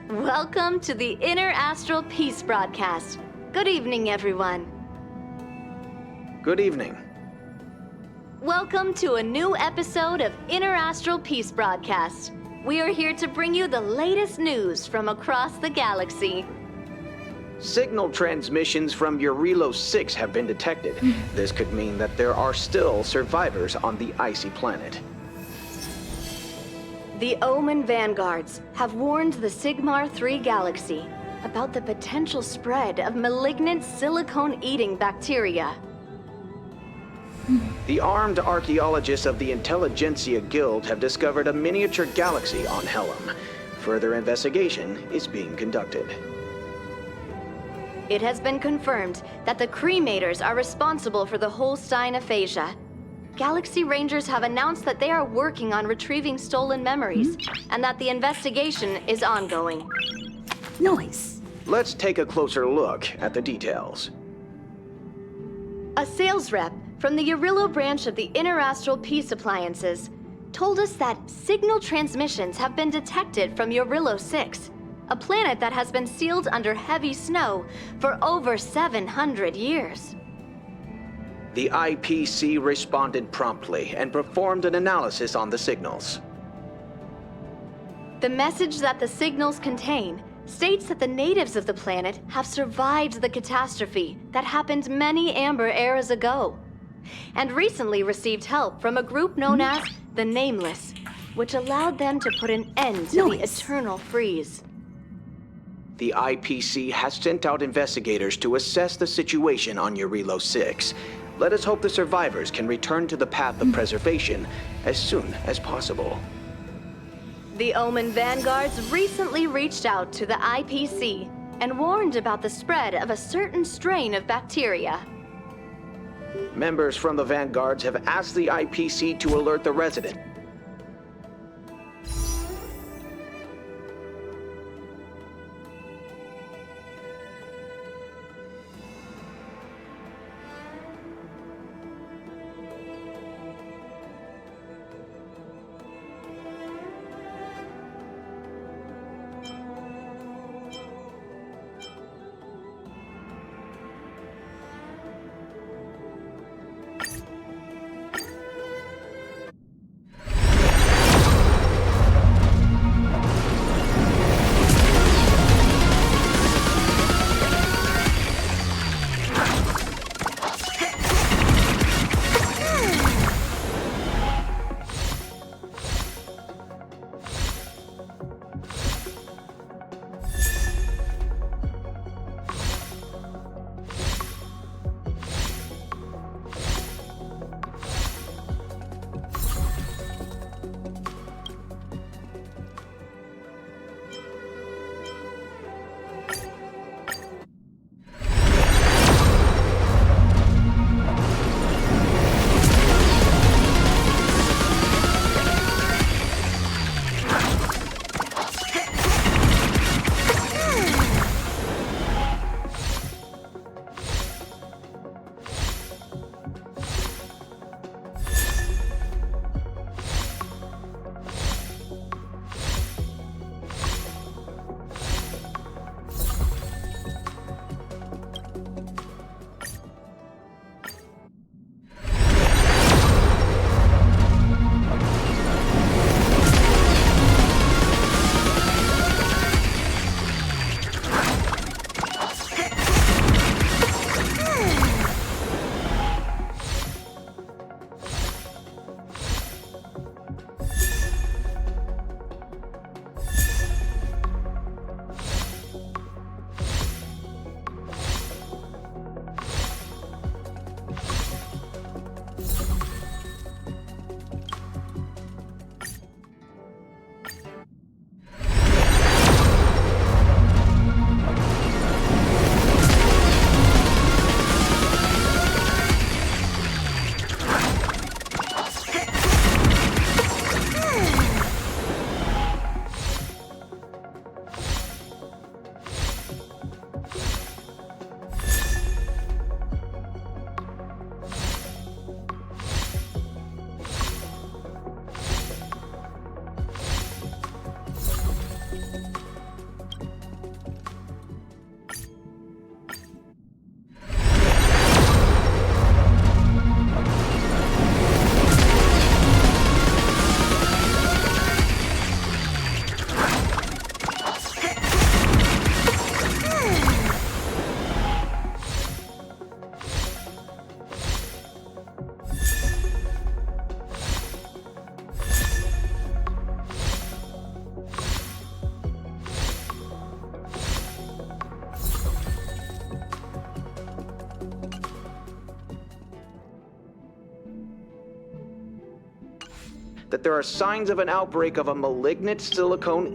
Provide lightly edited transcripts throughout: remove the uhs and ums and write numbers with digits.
Welcome to the Inner Astral Peace broadcast. Good evening, everyone. Good evening. Welcome to a new episode of Inner Astral Peace broadcast. We are here to bring you the latest news from across the galaxy. Signal transmissions from Urilo 6 have been detected. This could mean that there are still survivors on the icy planet. The Omen Vanguards have warned the Sigmar 3 galaxy about the potential spread of malignant silicone-eating bacteria. The armed archaeologists of the Intelligentsia Guild have discovered a miniature galaxy on Helm. Further investigation is being conducted. It has been confirmed that the Cremators are responsible for the Holstein aphasia. Galaxy Rangers have announced that they are working on retrieving stolen memories, and that the investigation is ongoing. Nice. Let's take a closer look at the details. A sales rep from the Urilo branch of the Inner Astral Peace Appliances told us that signal transmissions have been detected from Urilo 6, a planet that has been sealed under heavy snow for over 700 years. The IPC responded promptly and performed an analysis on the signals. The message that the signals contain states that the natives of the planet have survived the catastrophe that happened many Amber eras ago, and recently received help from a group known as the Nameless, which allowed them to put an end to the eternal freeze. The IPC has sent out investigators to assess the situation on Urilo 6. Let us hope the survivors can return to the path of preservation as soon as possible. The Omen Vanguards recently reached out to the IPC and warned about the spread of a certain strain of bacteria. Members from the Vanguards have asked the IPC to alert the resident. that there are signs of an outbreak of a malignant silicone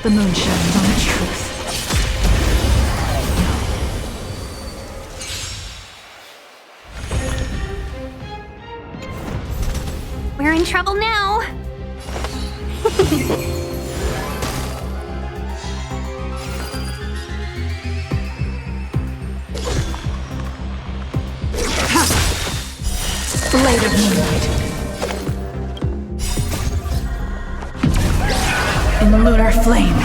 The moon shines on the truth. We're in trouble now. Blade of moonlight. In the lunar flame.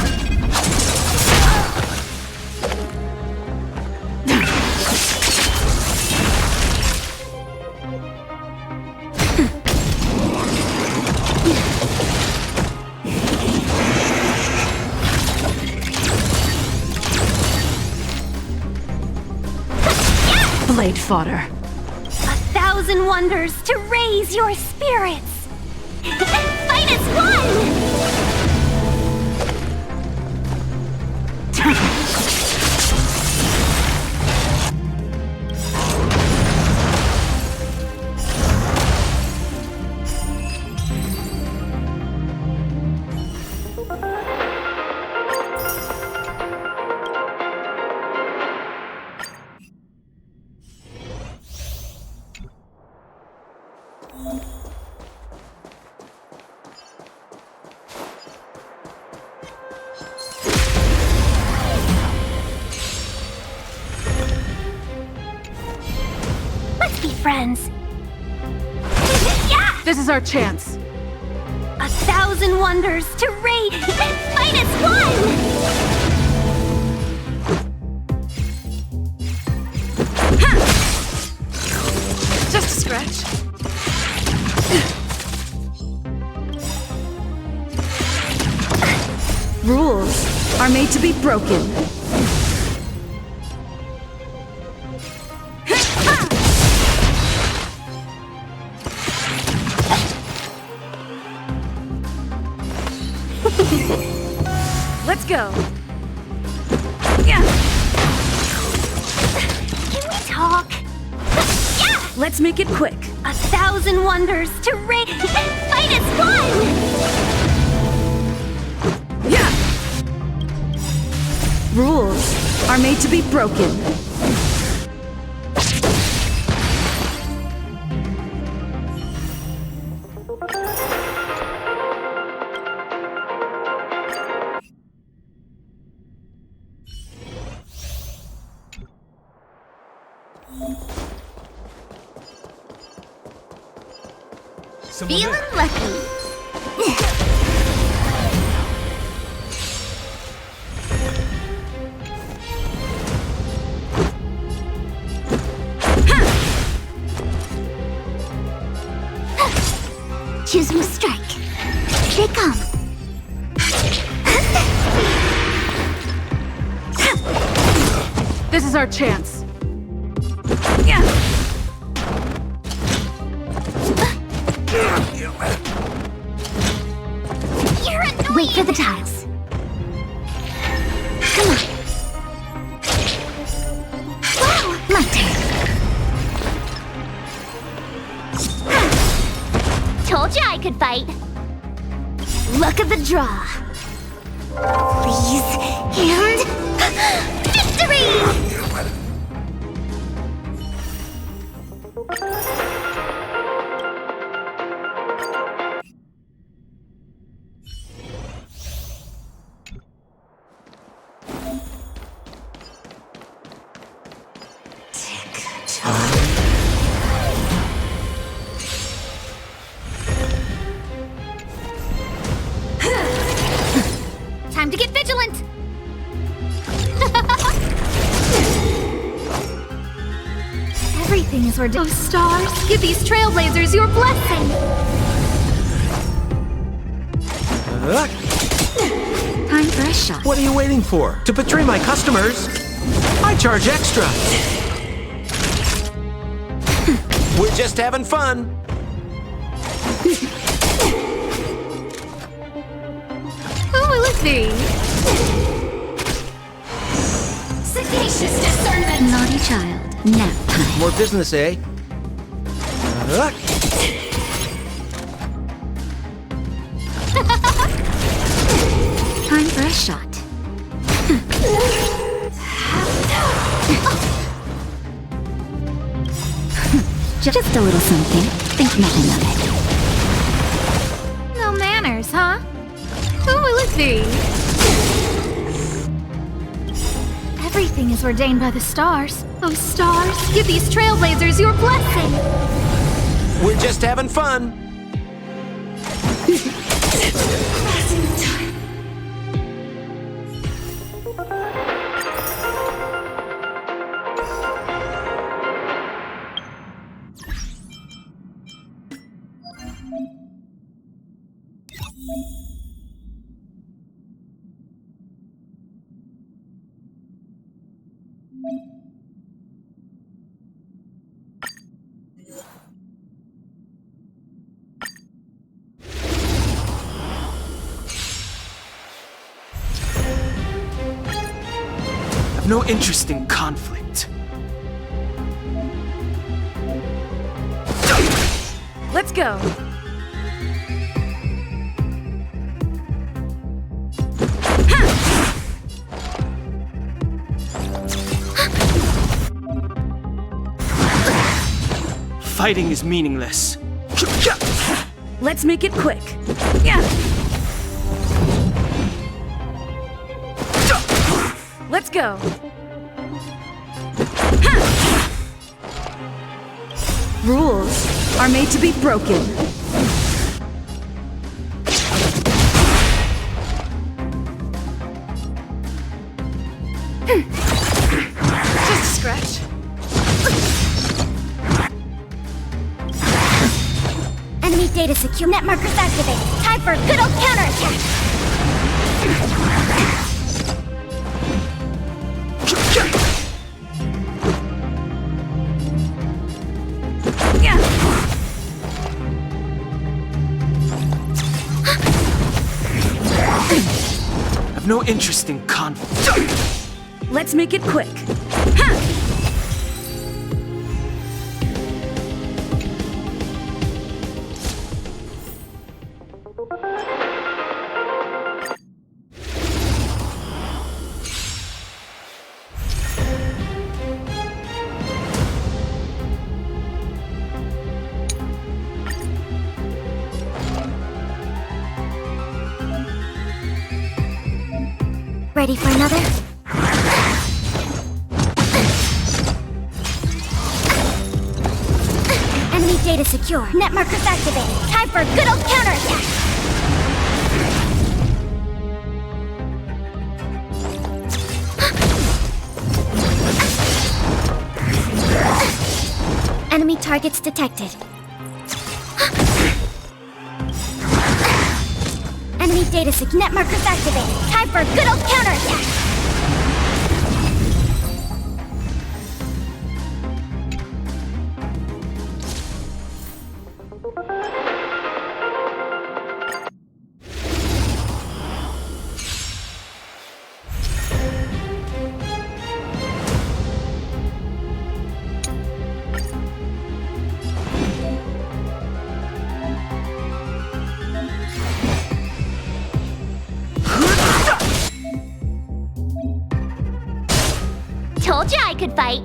Blade fodder. 1,000 wonders to raise your spirits. And fight as one! Let's be friends. Yeah! This is our chance. 1,000 wonders to raid and fight as one! Just a scratch. Rules are made to be broken. Let's go. Yeah. Can we talk? Yeah! Let's make it quick. 1,000 wonders to fight as one! Yeah. Rules are made to be broken. Feeling lucky. Choose my strike. Here they come. This is our chance. Yeah. You're annoying. Wait for the tiles. Come on. Wow, my turn. Told you I could fight. Luck of the draw. Please, and victory! Time to get vigilant! Everything is ordained. Oh, stars, give these trailblazers your blessing! Time for a shot. What are you waiting for? To betray my customers? I charge extra. We're just having fun. Who will it be? Sagacious discernment! Naughty child. Nap time. More business, eh? Time for a shot. Just a little something. Think nothing of it. No manners, huh? Who will it be? Everything is ordained by the stars. Oh, stars, give these trailblazers your blessing! We're just having fun. I've no interest in conflict. Let's go. Fighting is meaningless. Let's make it quick. Yeah. Let's go. Rules are made to be broken. Just a scratch. Enemy data secure. Net markers activated. Time for a good old counterattack! Yeah. I've no no interest in conflict. Let's make it quick. Ready for another? Enemy data secure. Net markers activated. Time for a good old counterattack. Enemy targets detected. Enemy data secure. Net markers activated. Time for a good old counterattack. Told you I could fight.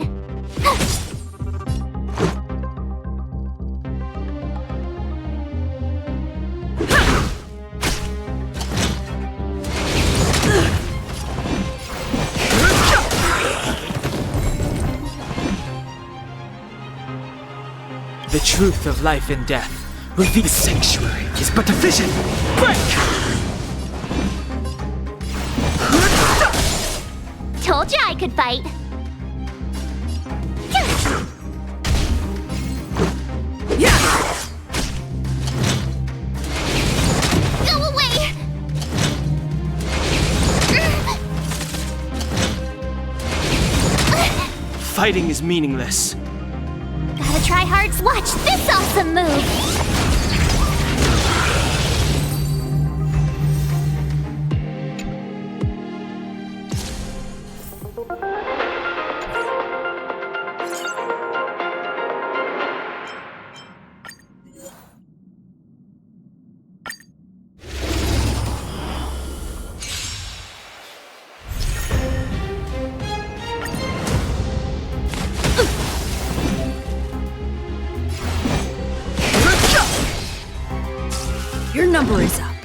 The truth of life and death reveals the sanctuary is but a vision. Break! Told you I could fight. Go away! Fighting is meaningless. Gotta try hard. Watch this awesome move! Your number is up.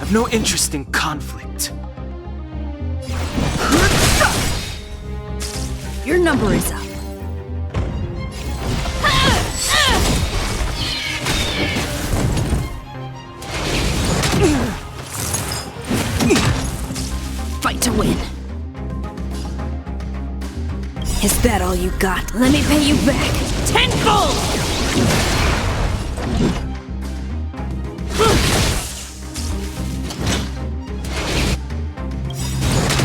I've no interest in conflict. Your number is up. Fight to win. Is that all you got? Let me pay you back tenfold!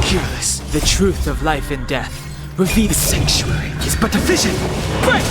Cureless, the truth of life and death reveals the sanctuary is but a vision. Break!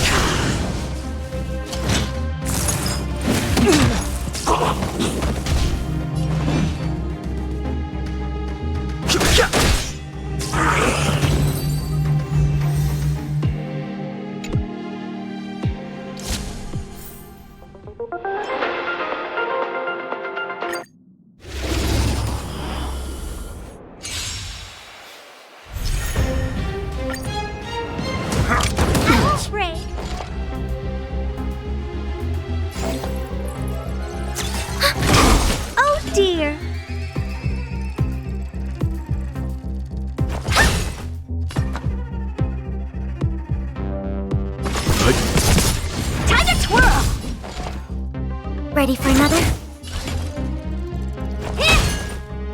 Break. Oh dear. Time to twirl. Ready for another?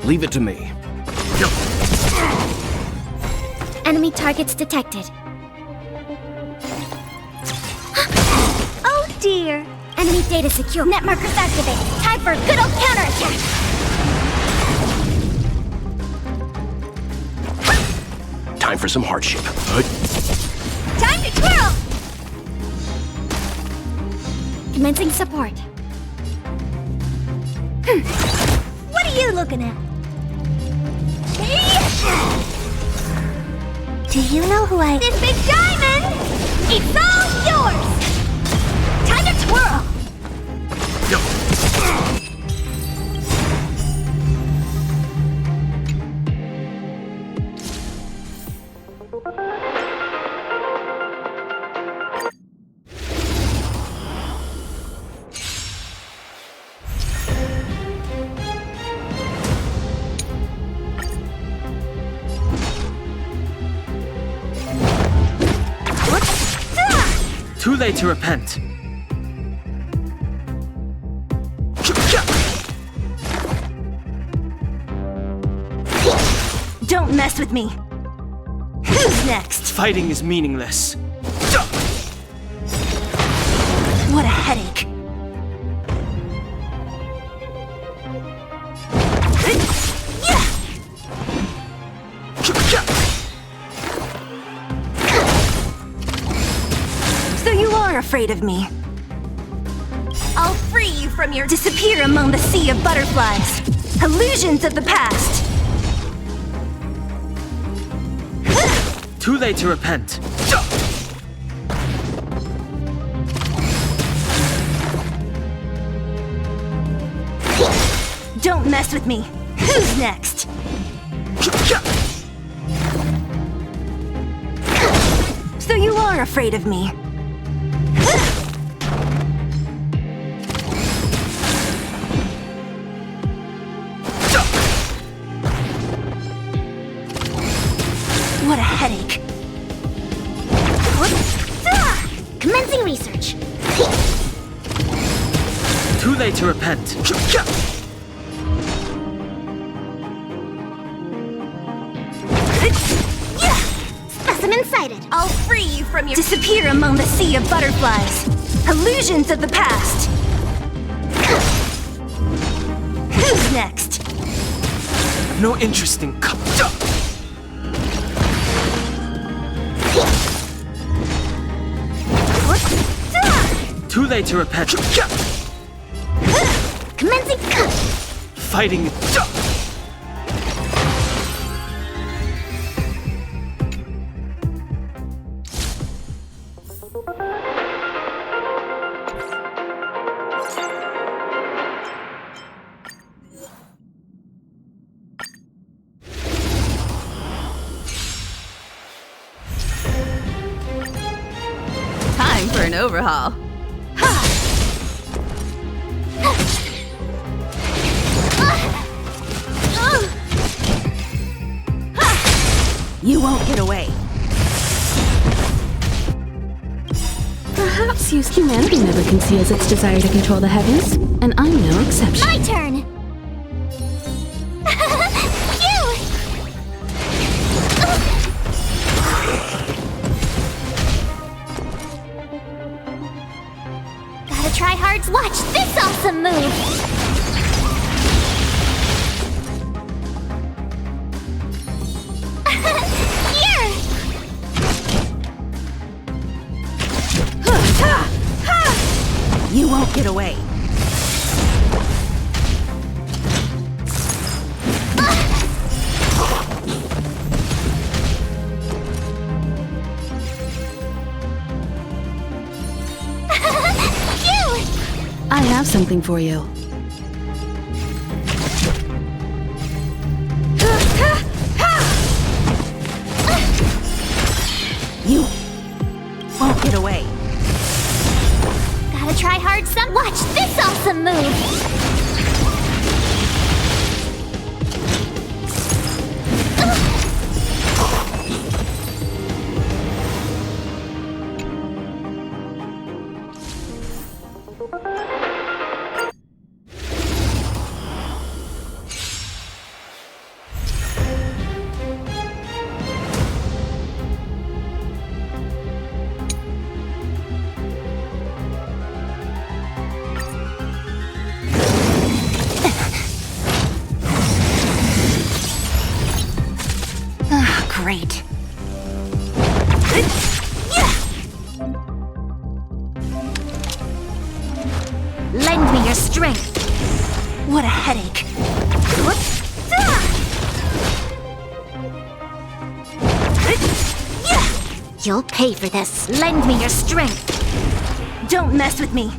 Leave it to me. Enemy targets detected. Oh dear. Enemy data secure. Net markers activated. Time for a good old counterattack. Time for some hardship. Time to twirl. Commencing support. What are you looking at? Do you know who I... This big diamond! It's all yours! Time to twirl! Too late to repent. Don't mess with me. Who's next? Fighting is meaningless. What a headache. So you are afraid of me. I'll free you from your disappear among the sea of butterflies. Illusions of the past. Too late to repent. Don't mess with me. Who's next? So you are afraid of me. What a headache. Commencing research. Too late to repent. Specimen sighted. I'll free you from your disappear among the sea of butterflies. Illusions of the past. Who's next? I've no interest in Too late to repent. Commencing. Fighting. Time for an overhaul. You won't get away. Perhaps humanity never conceals its desire to control the heavens, and I'm no exception. My turn. Phew! Gotta try hard. Watch this awesome move. You won't get away. I have something for you. You won't get away. Gotta try hard some. Watch this awesome move. Great. Lend me your strength. What a headache. You'll pay for this. Lend me your strength. Don't mess with me.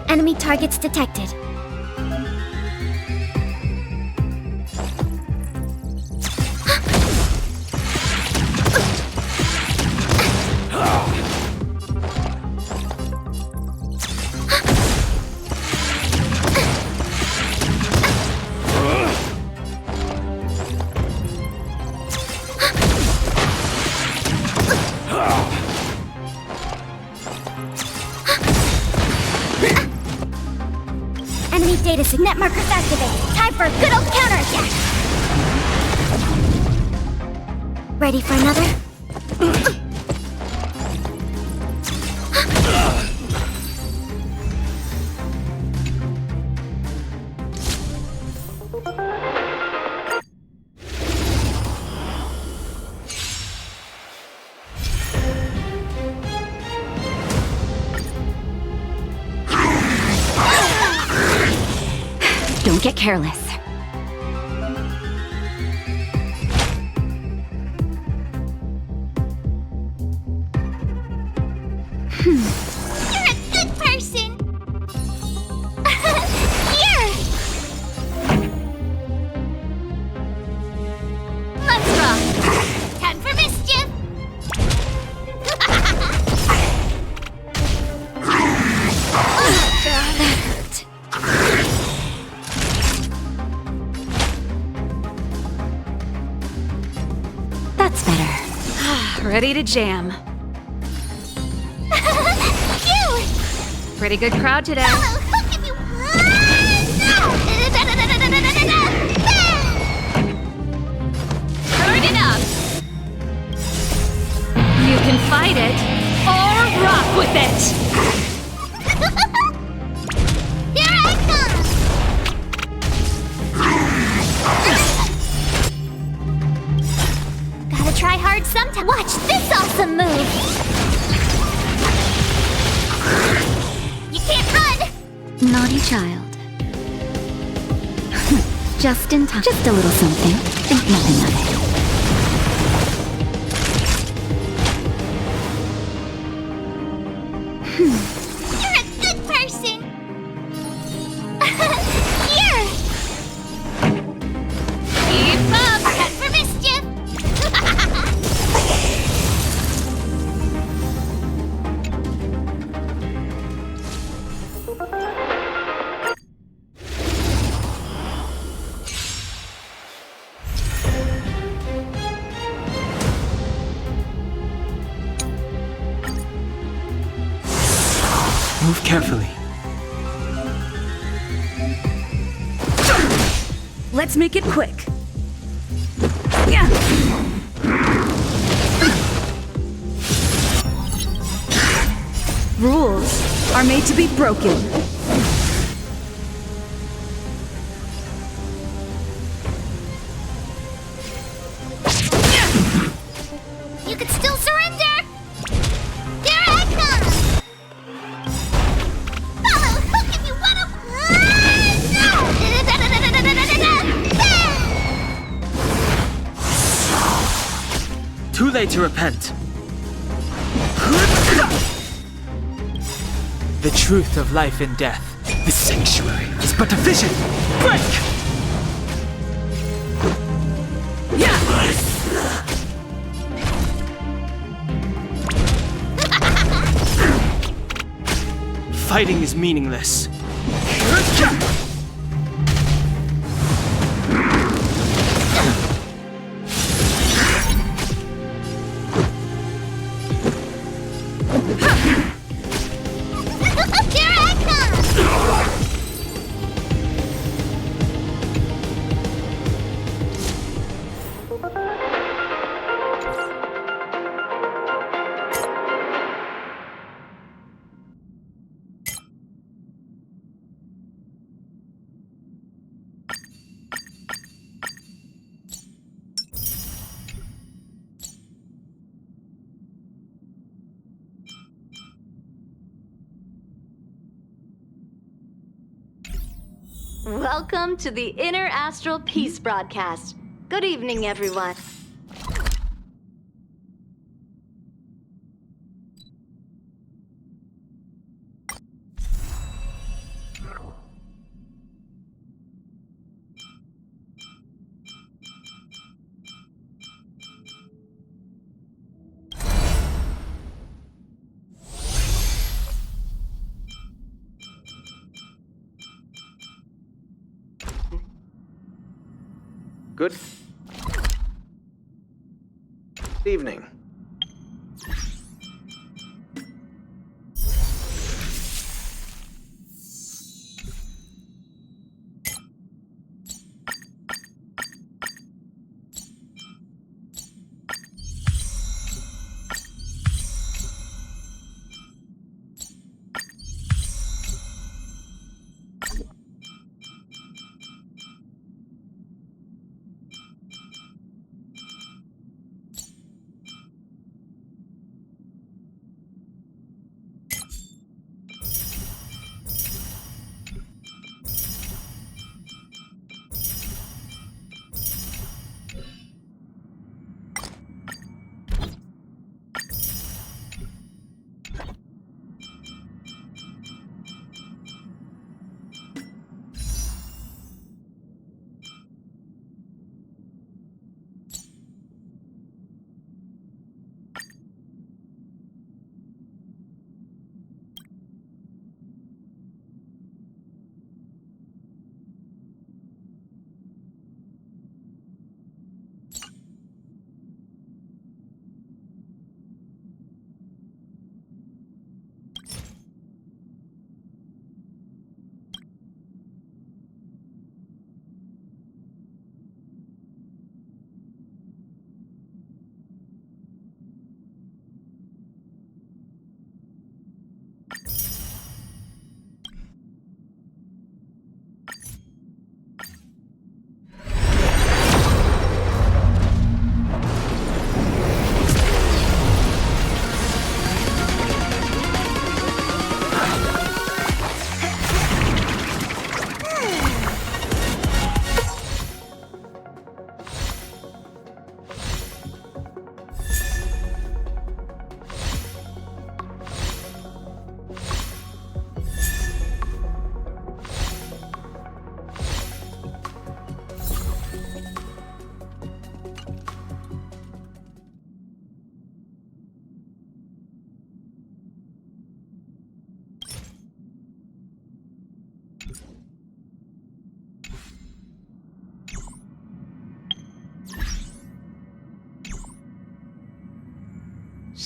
Enemy targets detected. Enemy data net markers activated. Time for a good old counterattack. Ready for another? Don't get careless. You're a good person. Here. Let's rock. Time for mischief. That's better. Ready to jam. You! Pretty good crowd today. Hello, who can you... Turn it up. You can fight it or rock with it. Here I come! Gotta try hard sometime. Watch this awesome move! You can't run! Naughty child. Just in time. Just a little something. Think nothing of it. You're a good person! Here! Keep up. Time for mischief! Move carefully. Let's make it quick. Rules are made to be broken. You could still surrender! Here I come! Follow, who can you run up? Too late to repent. The truth of life and death. The sanctuary is but a vision. Break! Fighting is meaningless. Here I come! Welcome to the Inner Astral Peace broadcast. Good evening, everyone. Good evening.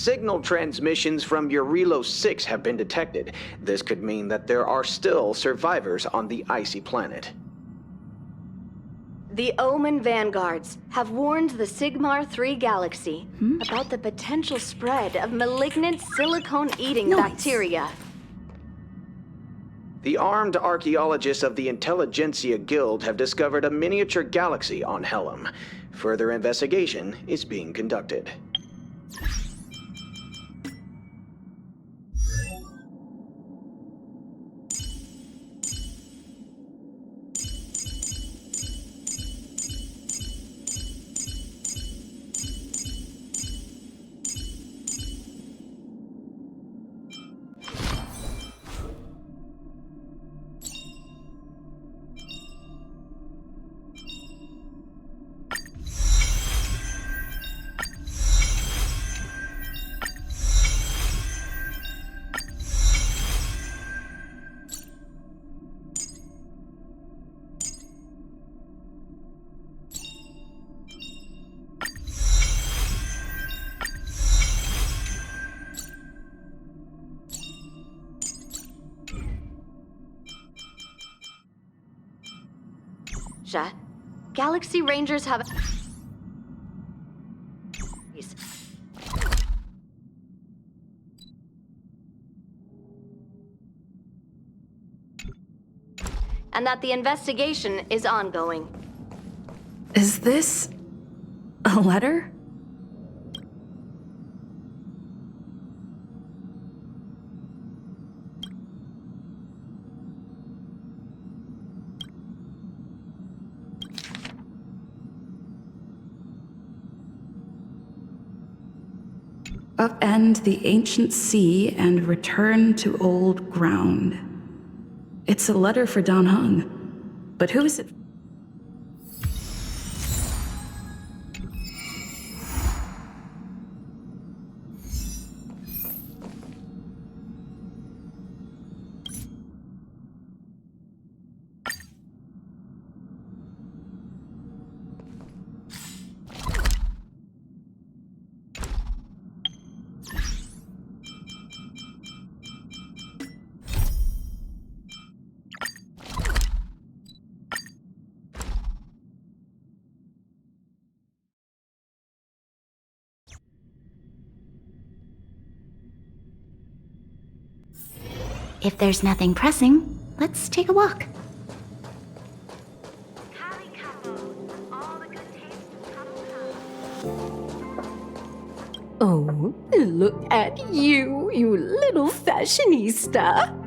Signal transmissions from your Relo 6 have been detected. This could mean that there are still survivors on the icy planet. The Omen Vanguards have warned the Sigmar 3 galaxy about the potential spread of malignant silicone-eating bacteria. The armed archaeologists of the Intelligentsia Guild have discovered a miniature galaxy on Helm. Further investigation is being conducted. Galaxy Rangers have... and that the investigation is ongoing. Is this a letter? upend the ancient sea and return to old ground. It's a letter for Dan Heng. But who is it? If there's nothing pressing, let's take a walk. Oh, look at you, you little fashionista.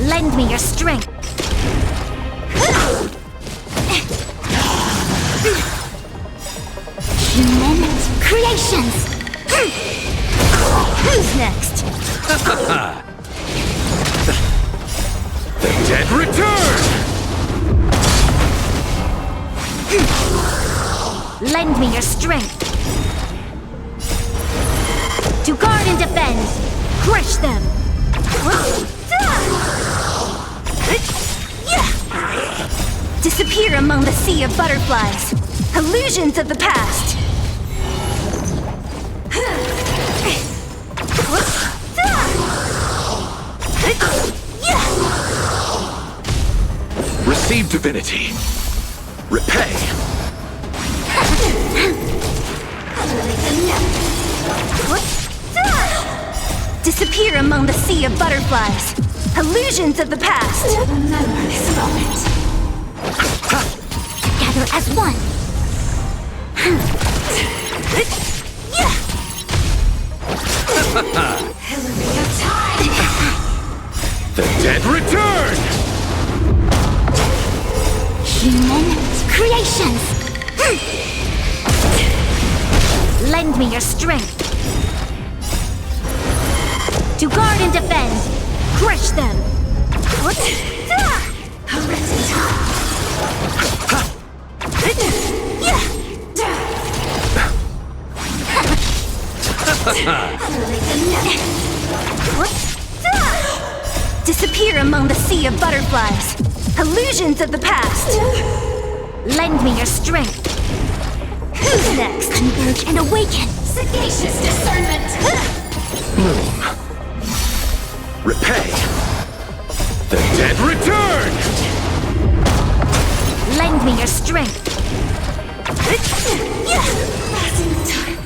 Lend me your strength. Human creations. Who's next? The dead return! Lend me your strength. To guard and defend. Crush them. Disappear among the sea of butterflies. Illusions of the past. Receive divinity. Repay. Disappear among the sea of butterflies. Illusions of the past. Remember this moment. Together as one. The dead return! Human creations. Lend me your strength. To guard and defend. Crush them. Disappear among the sea of butterflies. Illusions of the past. Lend me your strength. Who's next? Converge and awaken. Sagacious discernment. Bloom. Repay. The dead return! Lend me your strength. Passing time.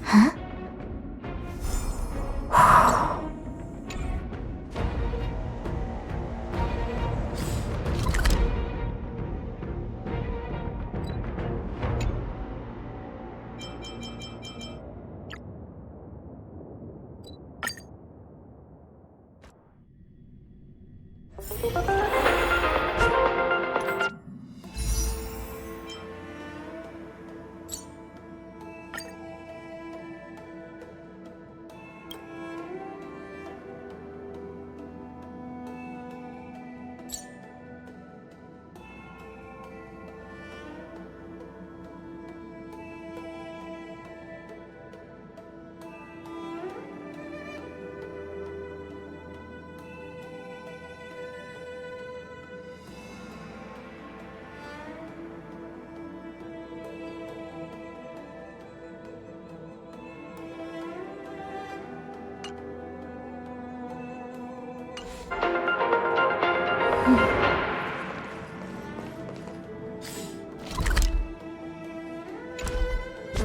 Huh?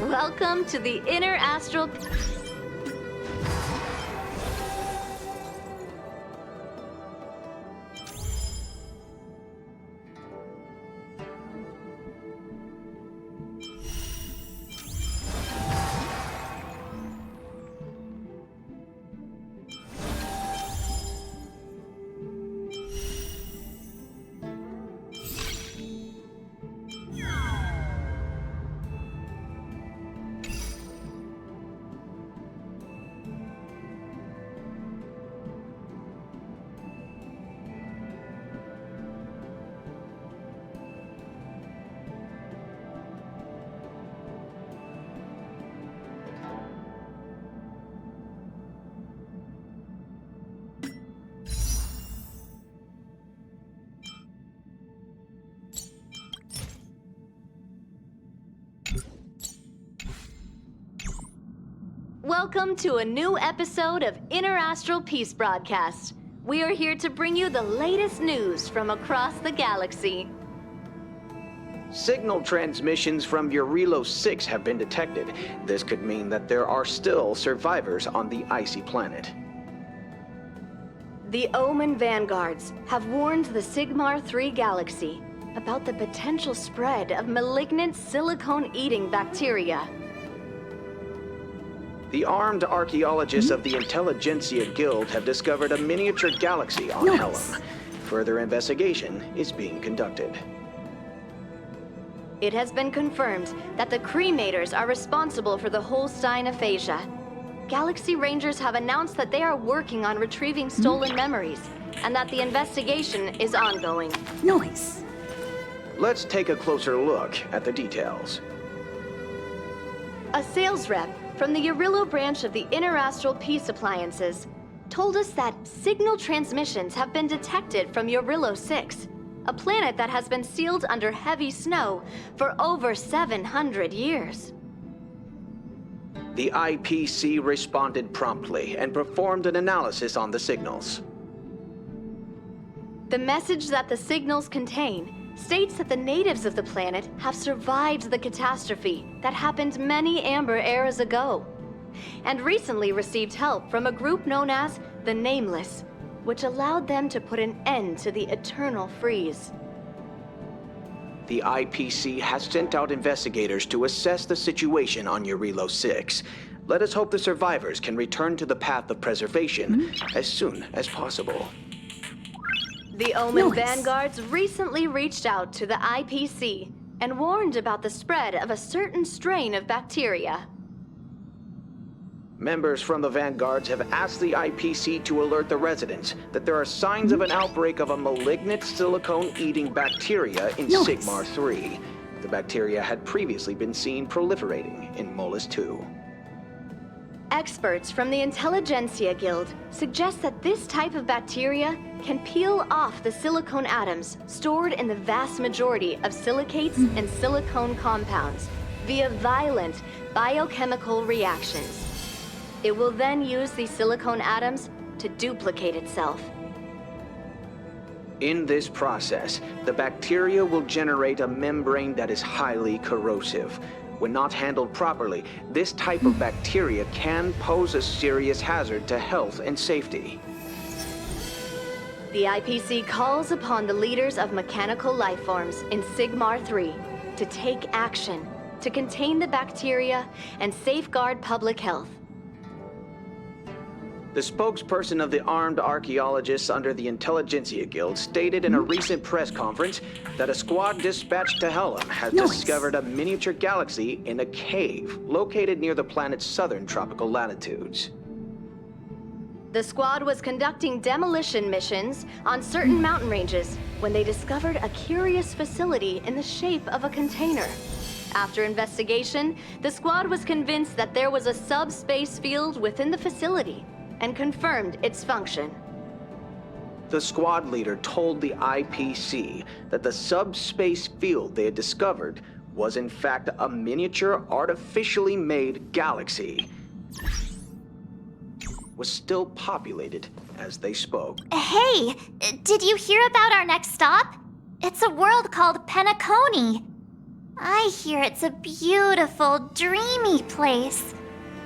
Welcome to the Inner Astral... Welcome to a new episode of Inner Astral Peace Broadcast. We are here to bring you the latest news from across the galaxy. Signal transmissions from Eurilo 6 have been detected. This could mean that there are still survivors on the icy planet. The Omen Vanguards have warned the Sigmar 3 galaxy about the potential spread of malignant silicone-eating bacteria. The armed archaeologists of the Intelligentsia Guild have discovered a miniature galaxy on Helm. Further investigation is being conducted. It has been confirmed that the Cremators are responsible for the Holstein aphasia. Galaxy Rangers have announced that they are working on retrieving stolen memories, and that the investigation is ongoing. Nice. Let's take a closer look at the details. A sales rep from the Eurilo branch of the Inner Astral Peace Appliances told us that signal transmissions have been detected from Eurilo 6, a planet that has been sealed under heavy snow for over 700 years. The IPC responded promptly and performed an analysis on the signals. The message that the signals contain states that the natives of the planet have survived the catastrophe that happened many Amber eras ago, and recently received help from a group known as the Nameless, which allowed them to put an end to the eternal freeze. The IPC has sent out investigators to assess the situation on Eurilo 6. Let us hope the survivors can return to the path of preservation as soon as possible. The Omen Vanguards recently reached out to the IPC and warned about the spread of a certain strain of bacteria. Members from the Vanguards have asked the IPC to alert the residents that there are signs of an outbreak of a malignant silicone-eating bacteria in Sigmar 3. The bacteria had previously been seen proliferating in Molus 2. Experts from the Intelligentsia Guild suggest that this type of bacteria can peel off the silicone atoms stored in the vast majority of silicates and silicone compounds via violent biochemical reactions. It will then use these silicone atoms to duplicate itself. In this process, the bacteria will generate a membrane that is highly corrosive. When not handled properly, this type of bacteria can pose a serious hazard to health and safety. The IPC calls upon the leaders of mechanical lifeforms in Sigmar 3 to take action to contain the bacteria and safeguard public health. The spokesperson of the armed archaeologists under the Intelligentsia Guild stated in a recent press conference that a squad dispatched to Helm has discovered a miniature galaxy in a cave located near the planet's southern tropical latitudes. The squad was conducting demolition missions on certain mountain ranges when they discovered a curious facility in the shape of a container. After investigation, the squad was convinced that there was a subspace field within the facility and confirmed its function. The squad leader told the IPC that the subspace field they had discovered was in fact a miniature artificially made galaxy. Was still populated as they spoke. Hey, did you hear about our next stop? It's a world called Penacony. I hear it's a beautiful, dreamy place.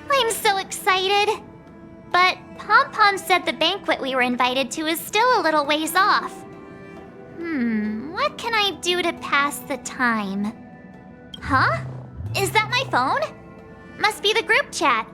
I'm so excited. But Pom-Pom said the banquet we were invited to is still a little ways off. What can I do to pass the time? Huh? Is that my phone? Must be the group chat.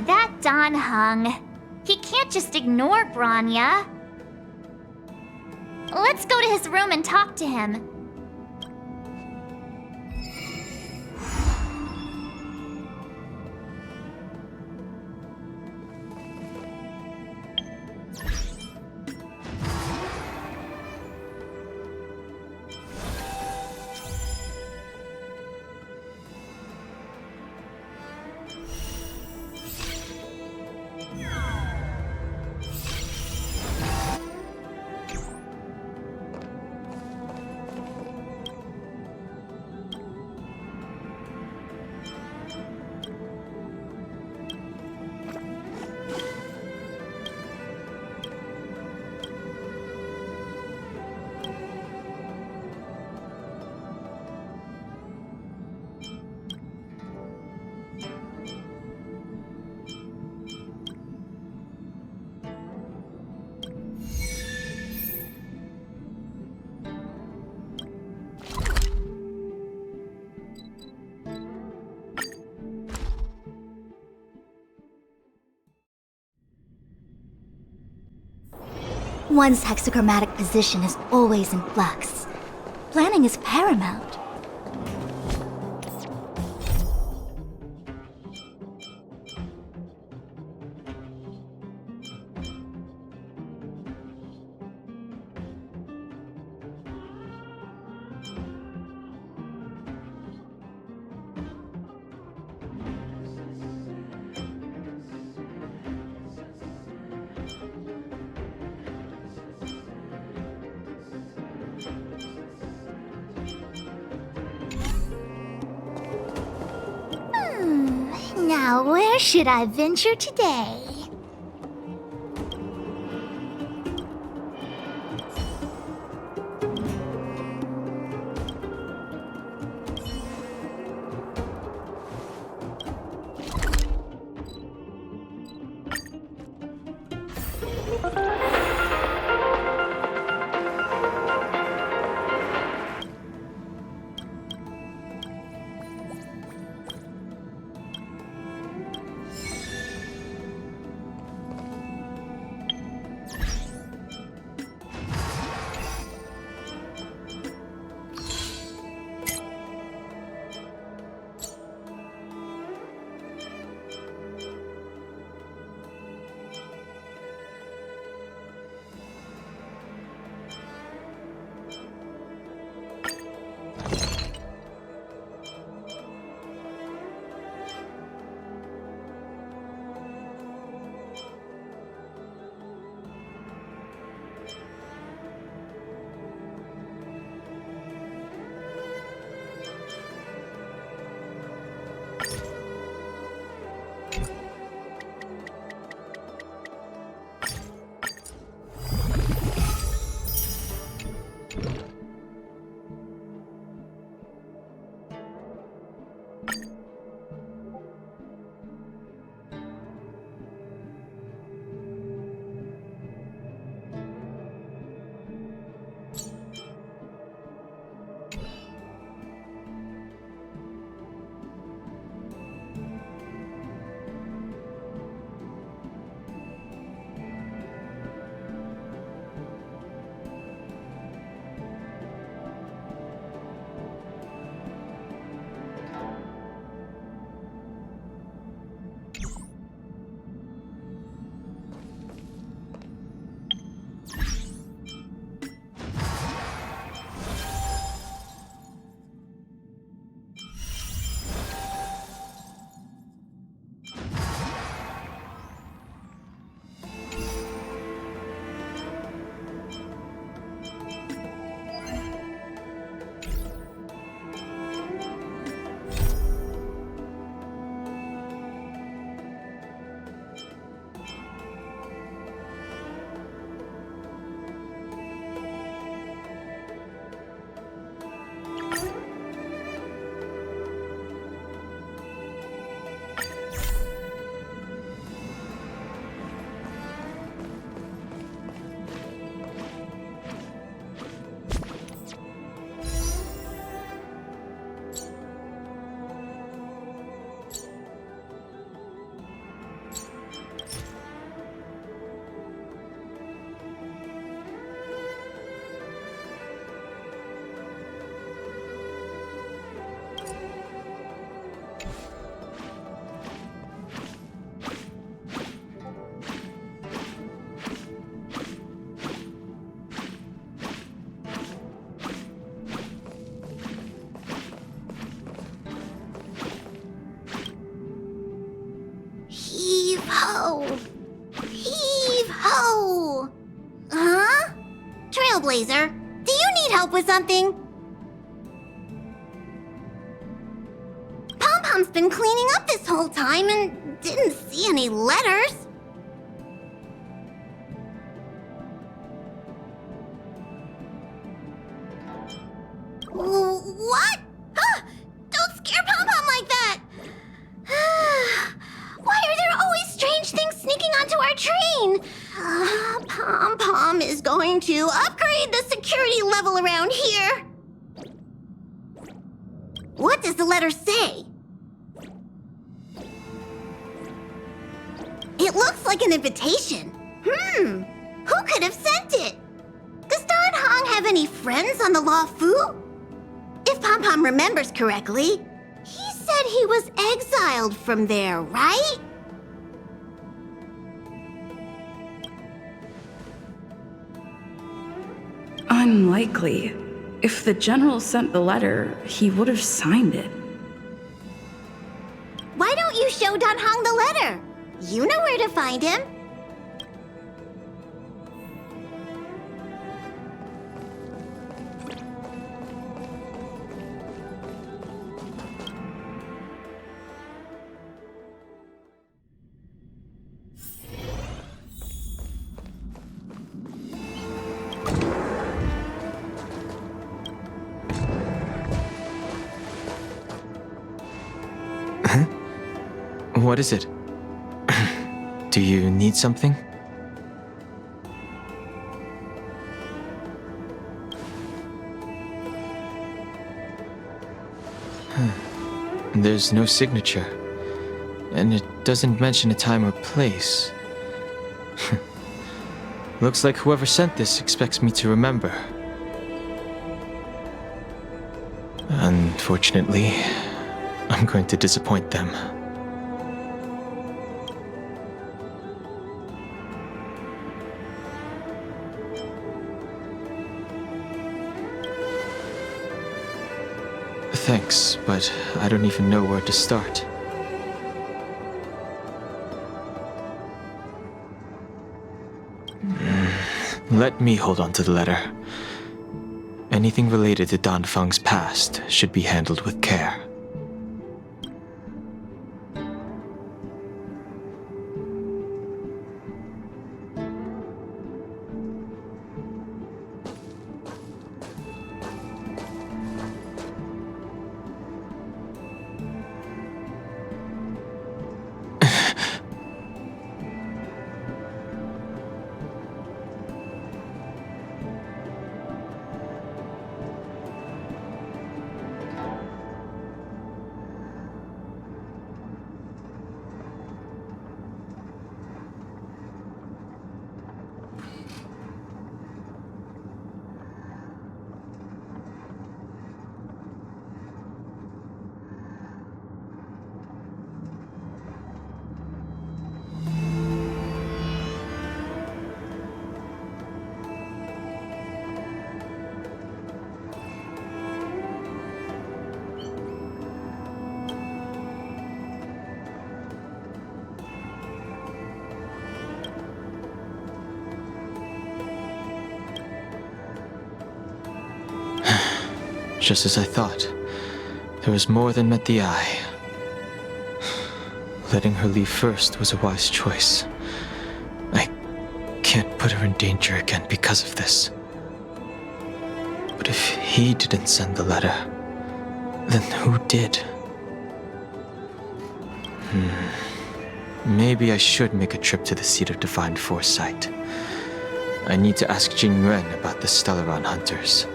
That Don Hung. He can't just ignore Branya. Let's go to his room and talk to him. One's hexachromatic position is always in flux. Planning is paramount. Now, where should I venture today? Heave-ho! Huh? Trailblazer, do you need help with something? Pom-Pom's been cleaning up this whole time and didn't see any letters. What? Huh? Don't scare Pom-Pom like that! Why are there always strange things sneaking onto our train? Pom-Pom is going to upgrade the security level around here. What does the letter say? It looks like an invitation. Who could have sent it? Does Dan Hong have any friends on the Law Fu? If Pom-Pom remembers correctly, he said he was exiled from there, right? Unlikely. If the general sent the letter, he would have signed it. Why don't you show Dan Hong the letter? You know where to find him. What is it? Do you need something? There's no signature, and it doesn't mention a time or place. Looks like whoever sent this expects me to remember. Unfortunately, I'm going to disappoint them. Thanks, but I don't even know where to start. Let me hold on to the letter. Anything related to Dan Feng's past should be handled with care. Just as I thought, there was more than met the eye. Letting her leave first was a wise choice. I can't put her in danger again because of this. But if he didn't send the letter, then who did? Maybe I should make a trip to the seat of divine foresight. I need to ask Jingliu about the Stellaron hunters.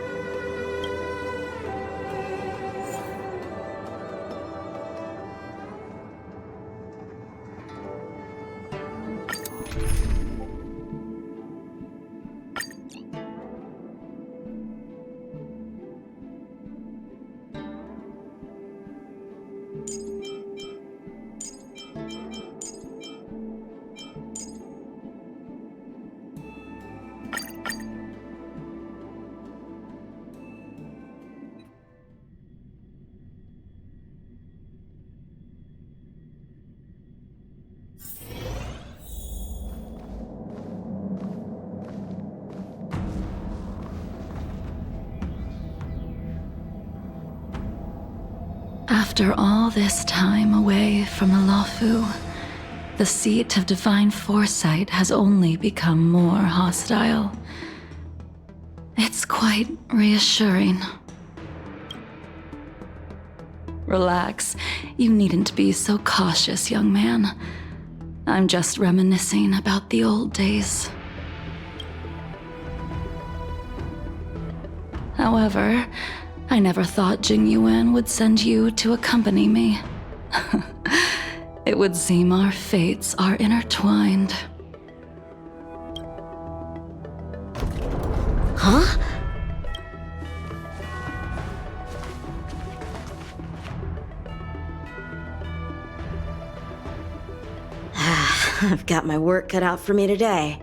After all this time away from the Luofu, the seat of divine foresight has only become more hostile. It's quite reassuring. Relax. You needn't be so cautious, young man. I'm just reminiscing about the old days. However, I never thought Jingliu would send you to accompany me. It would seem our fates are intertwined. Huh? I've got my work cut out for me today.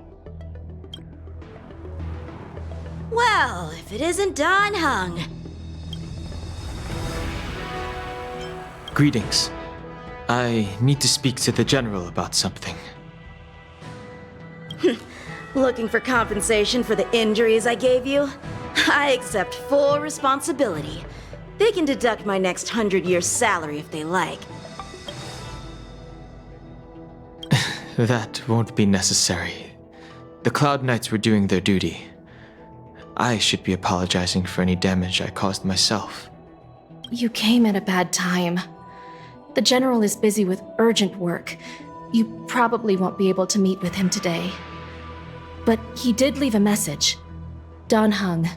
Well, if it isn't Dan Heng. Greetings. I need to speak to the General about something. Looking for compensation for the injuries I gave you? I accept full responsibility. They can deduct my next 100-year salary if they like. That won't be necessary. The Cloud Knights were doing their duty. I should be apologizing for any damage I caused myself. You came at a bad time. The General is busy with urgent work. You probably won't be able to meet with him today. But he did leave a message. Dan Heng.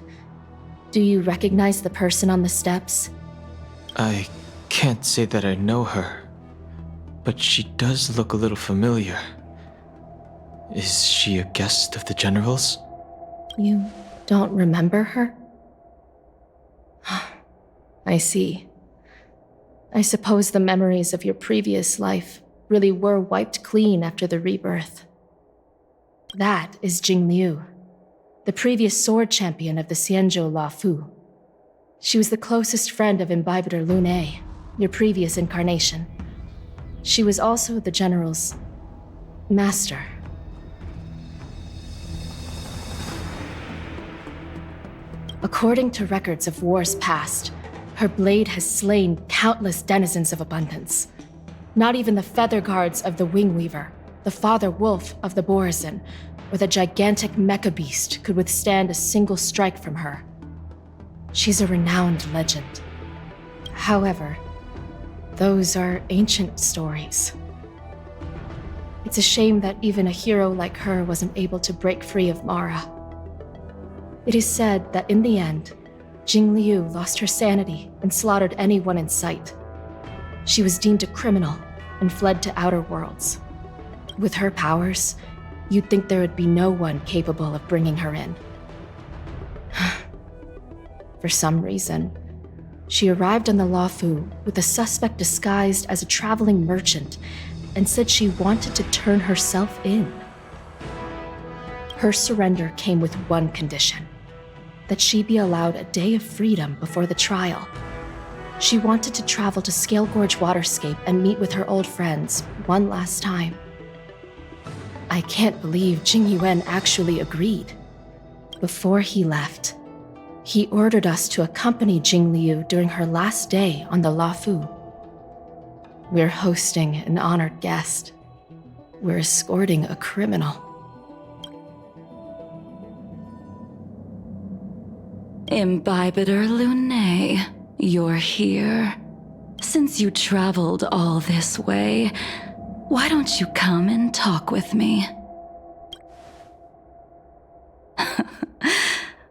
Do you recognize the person on the steps? I can't say that I know her, but she does look a little familiar. Is she a guest of the General's? You don't remember her? I see. I suppose the memories of your previous life really were wiped clean after the rebirth. That is Jingliu, the previous sword champion of the Xianzhou Luofu. She was the closest friend of Imbibitor Lune, your previous incarnation. She was also the General's master. According to records of wars past, her blade has slain countless denizens of abundance. Not even the feather guards of the Wingweaver, the father wolf of the Borazin, or the gigantic mecha beast could withstand a single strike from her. She's a renowned legend. However, those are ancient stories. It's a shame that even a hero like her wasn't able to break free of Mara. It is said that in the end, Jingliu lost her sanity and slaughtered anyone in sight. She was deemed a criminal and fled to outer worlds. With her powers, you'd think there would be no one capable of bringing her in. For some reason, she arrived on the Luofu with a suspect disguised as a traveling merchant and said she wanted to turn herself in. Her surrender came with one condition: that she be allowed a day of freedom before the trial. She wanted to travel to Scale Gorge Waterscape and meet with her old friends one last time. I can't believe Jing Yuan actually agreed. Before he left, he ordered us to accompany Jingliu during her last day on the Luofu. We're hosting an honored guest. We're escorting a criminal. Imbibitor Lune, you're here. Since you traveled all this way, why don't you come and talk with me?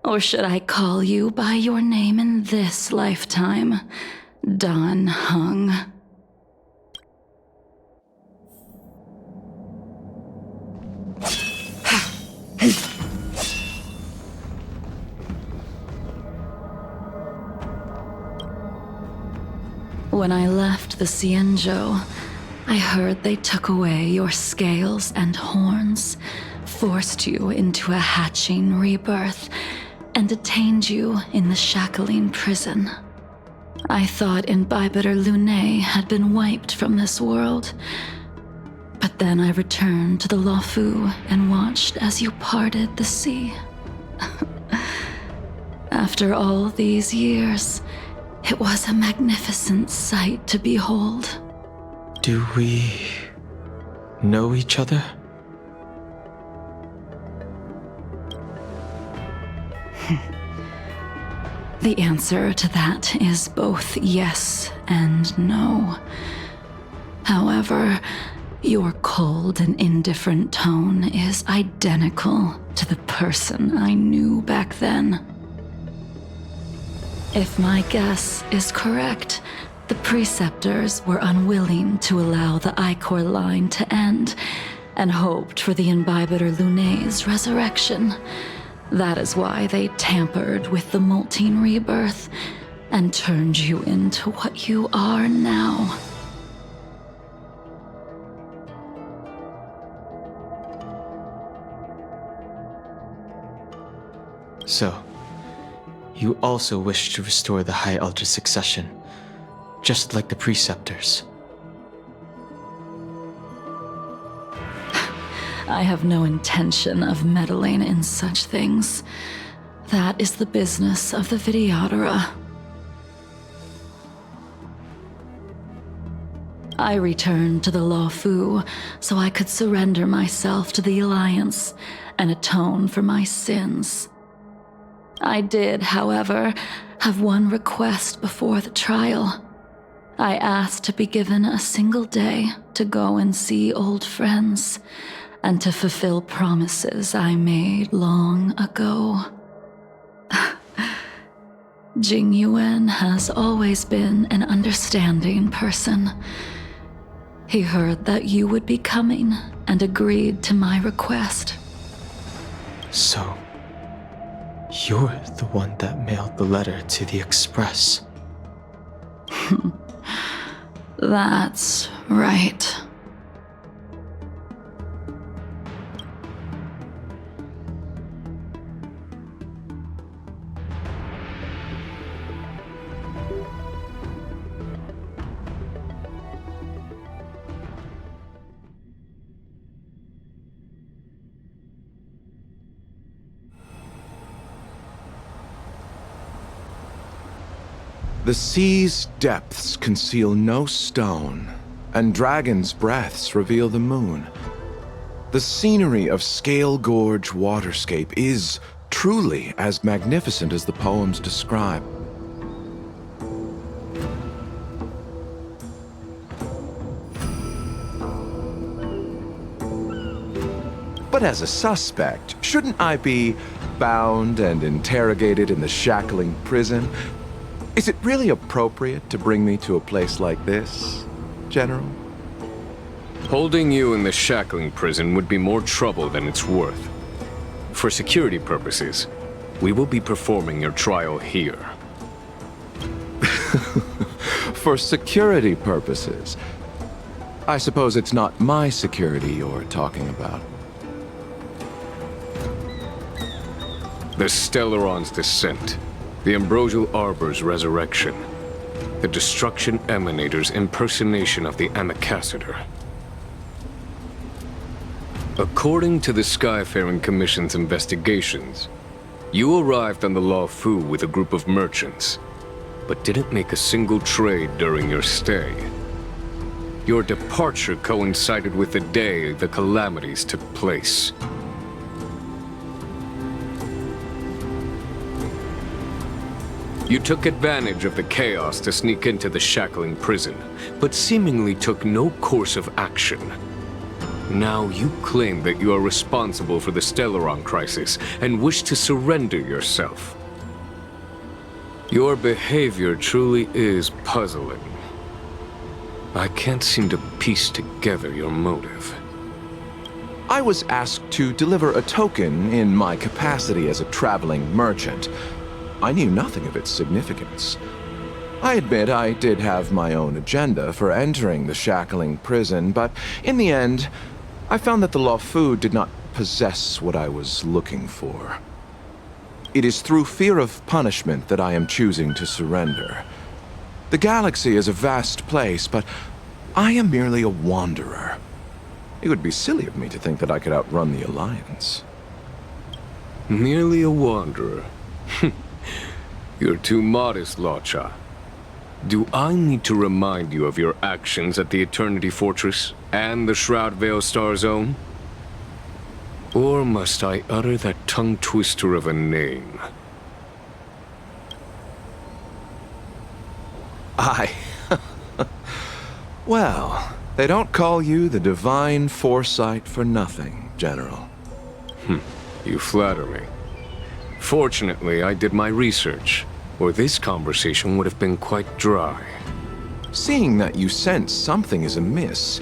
Or should I call you by your name in this lifetime? Dan Heng. When I left the Xianzhou, I heard they took away your scales and horns, forced you into a hatching rebirth, and detained you in the Shackling prison. I thought Imbibitor Lune had been wiped from this world, but then I returned to the Luofu and watched as you parted the sea. After all these years, it was a magnificent sight to behold. Do we know each other? The answer to that is both yes and no. However, your cold and indifferent tone is identical to the person I knew back then. If my guess is correct, the Preceptors were unwilling to allow the Ichor line to end and hoped for the Imbibitor Lune's resurrection. That is why they tampered with the molting rebirth and turned you into what you are now. So, you also wish to restore the High Elder succession, just like the Preceptors. I have no intention of meddling in such things. That is the business of the Videodora. I returned to the Luofu so I could surrender myself to the Alliance and atone for my sins. I did, however, have one request before the trial. I asked to be given a single day to go and see old friends, and to fulfill promises I made long ago. Jingliu has always been an understanding person. He heard that you would be coming and agreed to my request. So, you're the one that mailed the letter to the Express. That's right. The sea's depths conceal no stone, and dragons' breaths reveal the moon. The scenery of Scale Gorge Waterscape is truly as magnificent as the poems describe. But as a suspect, shouldn't I be bound and interrogated in the shackling prison? Is it really appropriate to bring me to a place like this, General? Holding you in the shackling prison would be more trouble than it's worth. For security purposes, we will be performing your trial here. For security purposes? I suppose it's not my security you're talking about. The Stellaron's descent, the Ambrosial Arbor's resurrection, the Destruction Emanator's impersonation of the Amicassator. According to the Skyfaring Commission's investigations, you arrived on the Law Fu with a group of merchants, but didn't make a single trade during your stay. Your departure coincided with the day the calamities took place. You took advantage of the chaos to sneak into the shackling prison, but seemingly took no course of action. Now you claim that you are responsible for the Stellaron crisis and wish to surrender yourself. Your behavior truly is puzzling. I can't seem to piece together your motive. I was asked to deliver a token in my capacity as a traveling merchant. I knew nothing of its significance. I admit I did have my own agenda for entering the shackling prison, but in the end, I found that the Law Fu did not possess what I was looking for. It is through fear of punishment that I am choosing to surrender. The galaxy is a vast place, but I am merely a wanderer. It would be silly of me to think that I could outrun the Alliance. Merely a wanderer? You're too modest, Lacha. Do I need to remind you of your actions at the Eternity Fortress and the Shroud Veil Star Zone? Or must I utter that tongue twister of a name? Well, they don't call you the Divine Foresight for nothing, General. You flatter me. Fortunately, I did my research, or this conversation would have been quite dry. Seeing that you sense something is amiss,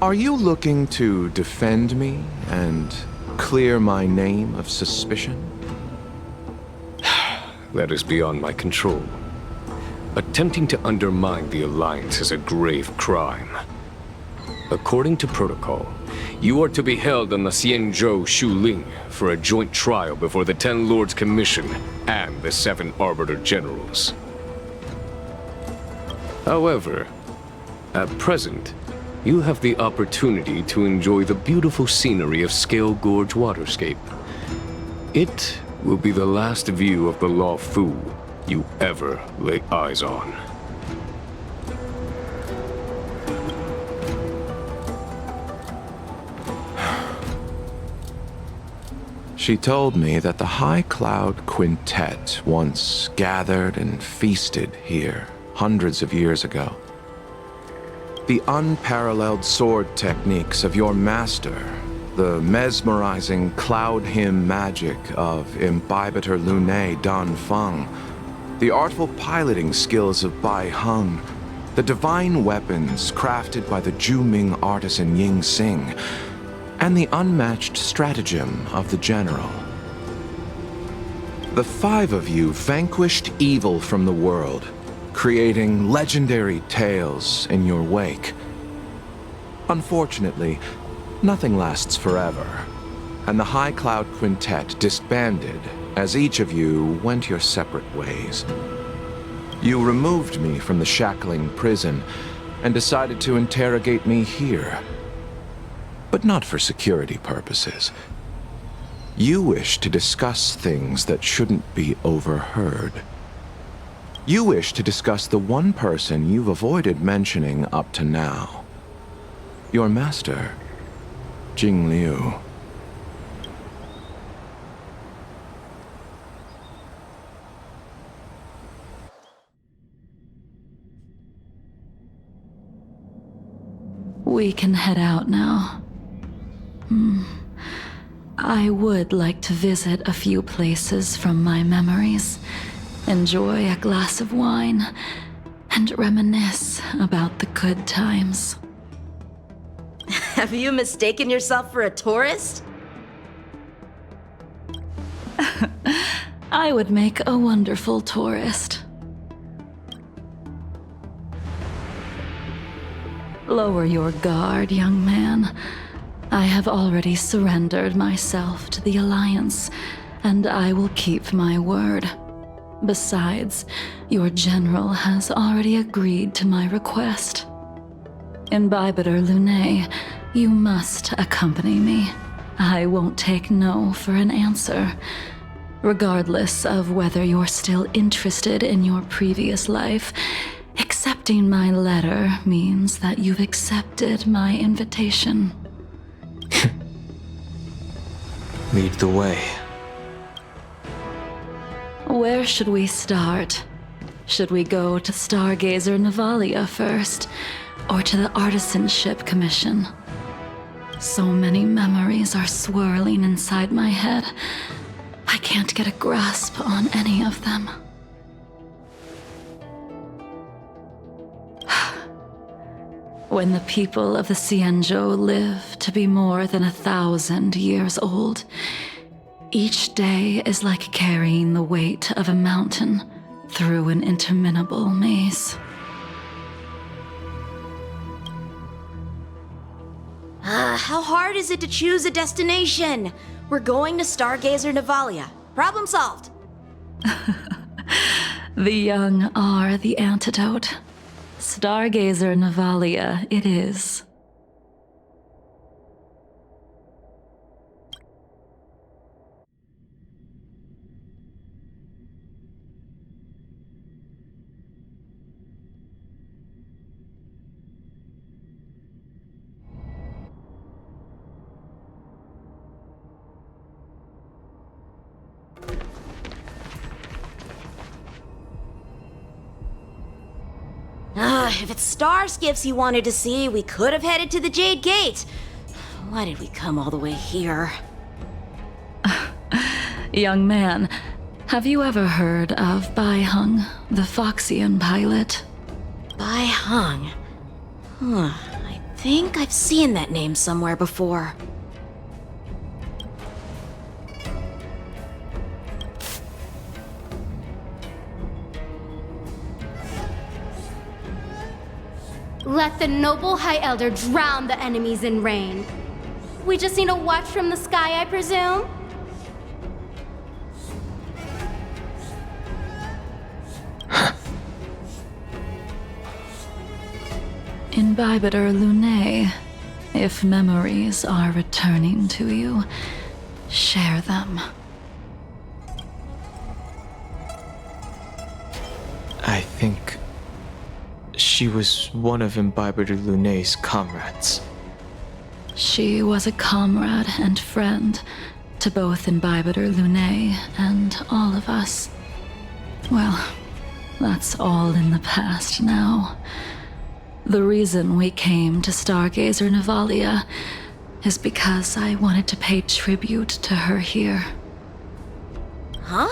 are you looking to defend me and clear my name of suspicion? That is beyond my control. Attempting to undermine the Alliance is a grave crime. According to protocol, you are to be held on the Xianzhou Shuling for a joint trial before the 10 Lords Commission and the 7 Arbiter Generals. However, at present, you have the opportunity to enjoy the beautiful scenery of Scale Gorge Waterscape. It will be the last view of the Law Fu you ever lay eyes on. She told me that the High Cloud Quintet once gathered and feasted here hundreds of years ago. The unparalleled sword techniques of your master, the mesmerizing cloud hymn magic of Imbibitor Lunae Dan Feng, the artful piloting skills of Bai Heng, the divine weapons crafted by the Ju-Ming artisan Ying Xing, and the unmatched stratagem of the general. The five of you vanquished evil from the world, creating legendary tales in your wake. Unfortunately, nothing lasts forever, and the High Cloud Quintet disbanded as each of you went your separate ways. You removed me from the shackling prison and decided to interrogate me here. But not for security purposes. You wish to discuss things that shouldn't be overheard. You wish to discuss the one person you've avoided mentioning up to now. Your master, Jingliu. We can head out now. I would like to visit a few places from my memories, enjoy a glass of wine, and reminisce about the good times. Have you mistaken yourself for a tourist? I would make a wonderful tourist. Lower your guard, young man. I have already surrendered myself to the Alliance, and I will keep my word. Besides, your general has already agreed to my request. Imbibitor Lunae, you must accompany me. I won't take no for an answer. Regardless of whether you're still interested in your previous life, accepting my letter means that you've accepted my invitation. Lead the way. Where should we start? Should we go to Stargazer Navalia first, or to the Artisanship Commission? So many memories are swirling inside my head. I can't get a grasp on any of them. When the people of the Xianzhou live to be more than 1,000 years old, each day is like carrying the weight of a mountain through an interminable maze. How hard is it to choose a destination? We're going to Stargazer Navalia. Problem solved. The young are the antidote. Stargazer Navalia it is. If it's star skiffs you wanted to see, we could have headed to the Jade Gate. Why did we come all the way here? Young man, have you ever heard of Bai Heng, the Foxian pilot? Bai Heng. I think I've seen that name somewhere before. Let the noble High Elder drown the enemies in rain. We just need a watch from the sky, I presume? Imbibitor Lunae, if memories are returning to you, share them. I think she was one of Imbibitor Lunae's comrades. She was a comrade and friend to both Imbibitor Lunae and all of us. Well, that's all in the past now. The reason we came to Stargazer Navalia is because I wanted to pay tribute to her here. Huh?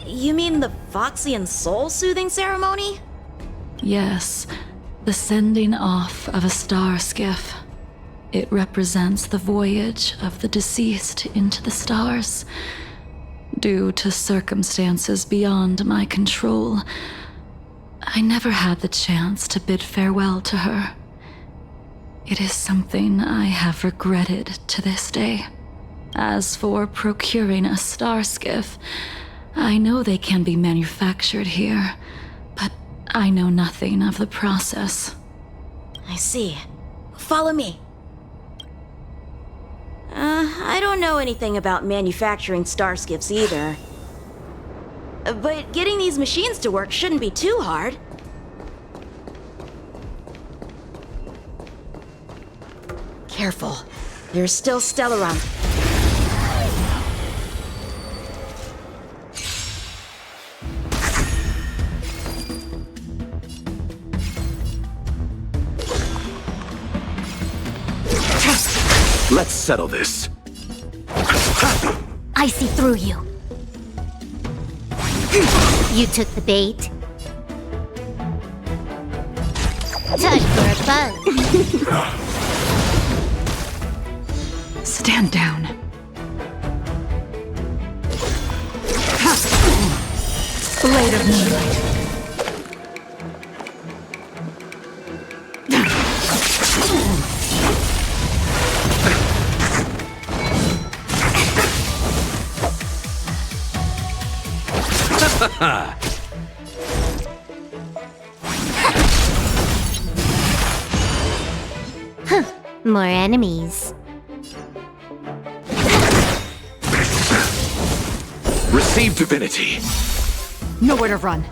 You mean the Foxian soul-soothing ceremony? Yes, the sending off of a star skiff. It represents the voyage of the deceased into the stars. Due to circumstances beyond my control, I never had the chance to bid farewell to her. It is something I have regretted to this day. As for procuring a star skiff, I know they can be manufactured here, but I know nothing of the process. I see. Follow me. I don't know anything about manufacturing starskiffs either. But getting these machines to work shouldn't be too hard. Careful. There's still Stellaron. Let's settle this. I see through you. You took the bait. Time for a buzz. Stand down. Blade of moonlight. More enemies. Receive divinity. Nowhere to run.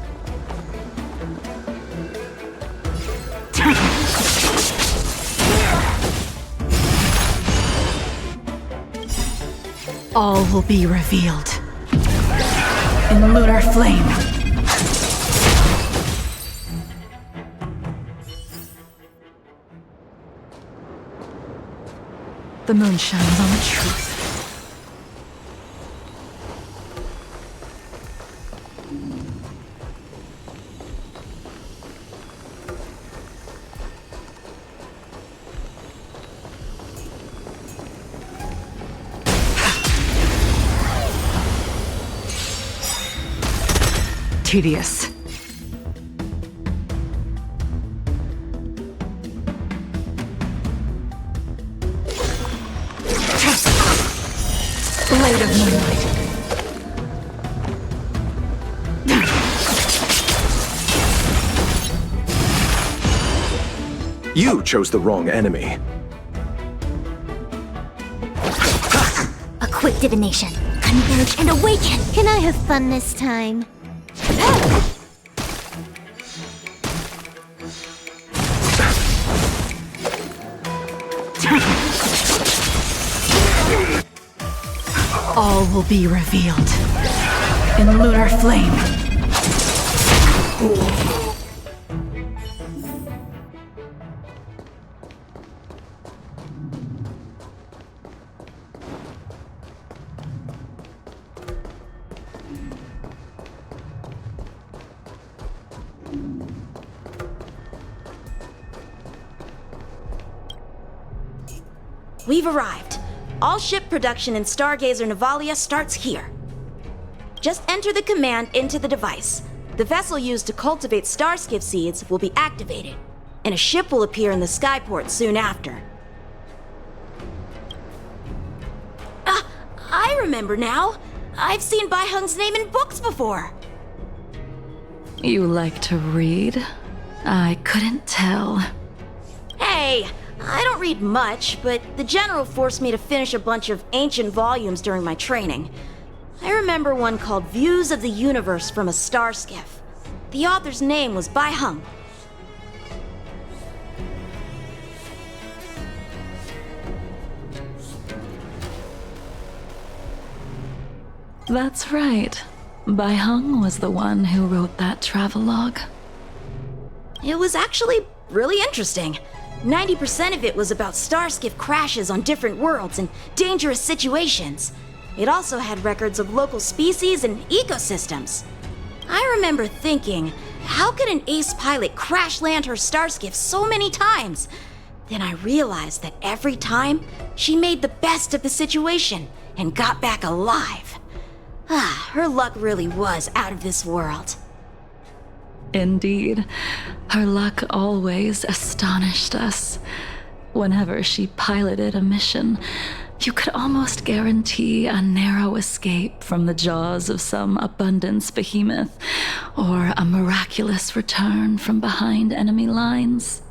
All will be revealed in the lunar flame. The moon shines on the truth. Tedious. Blade of moonlight. You chose the wrong enemy. A quick divination. Converge and awaken. Can I have fun this time? All will be revealed in lunar flame. We've arrived. All ship production in Stargazer Navalia starts here. Just enter the command into the device. The vessel used to cultivate starskiff seeds will be activated, and a ship will appear in the skyport soon after. I remember now. I've seen Bai Hung's name in books before. You like to read? I couldn't tell. Hey, I don't read much, but the General forced me to finish a bunch of ancient volumes during my training. I remember one called Views of the Universe from a Star Skiff. The author's name was Bai Hung. That's right. Bai Hung was the one who wrote that travelogue. It was actually really interesting. 90% of it was about starskiff crashes on different worlds and dangerous situations. It also had records of local species and ecosystems. I remember thinking, how could an ace pilot crash land her starskiff so many times? Then I realized that every time, she made the best of the situation and got back alive. Her luck really was out of this world. Indeed, her luck always astonished us. Whenever she piloted a mission, you could almost guarantee a narrow escape from the jaws of some abundance behemoth, or a miraculous return from behind enemy lines.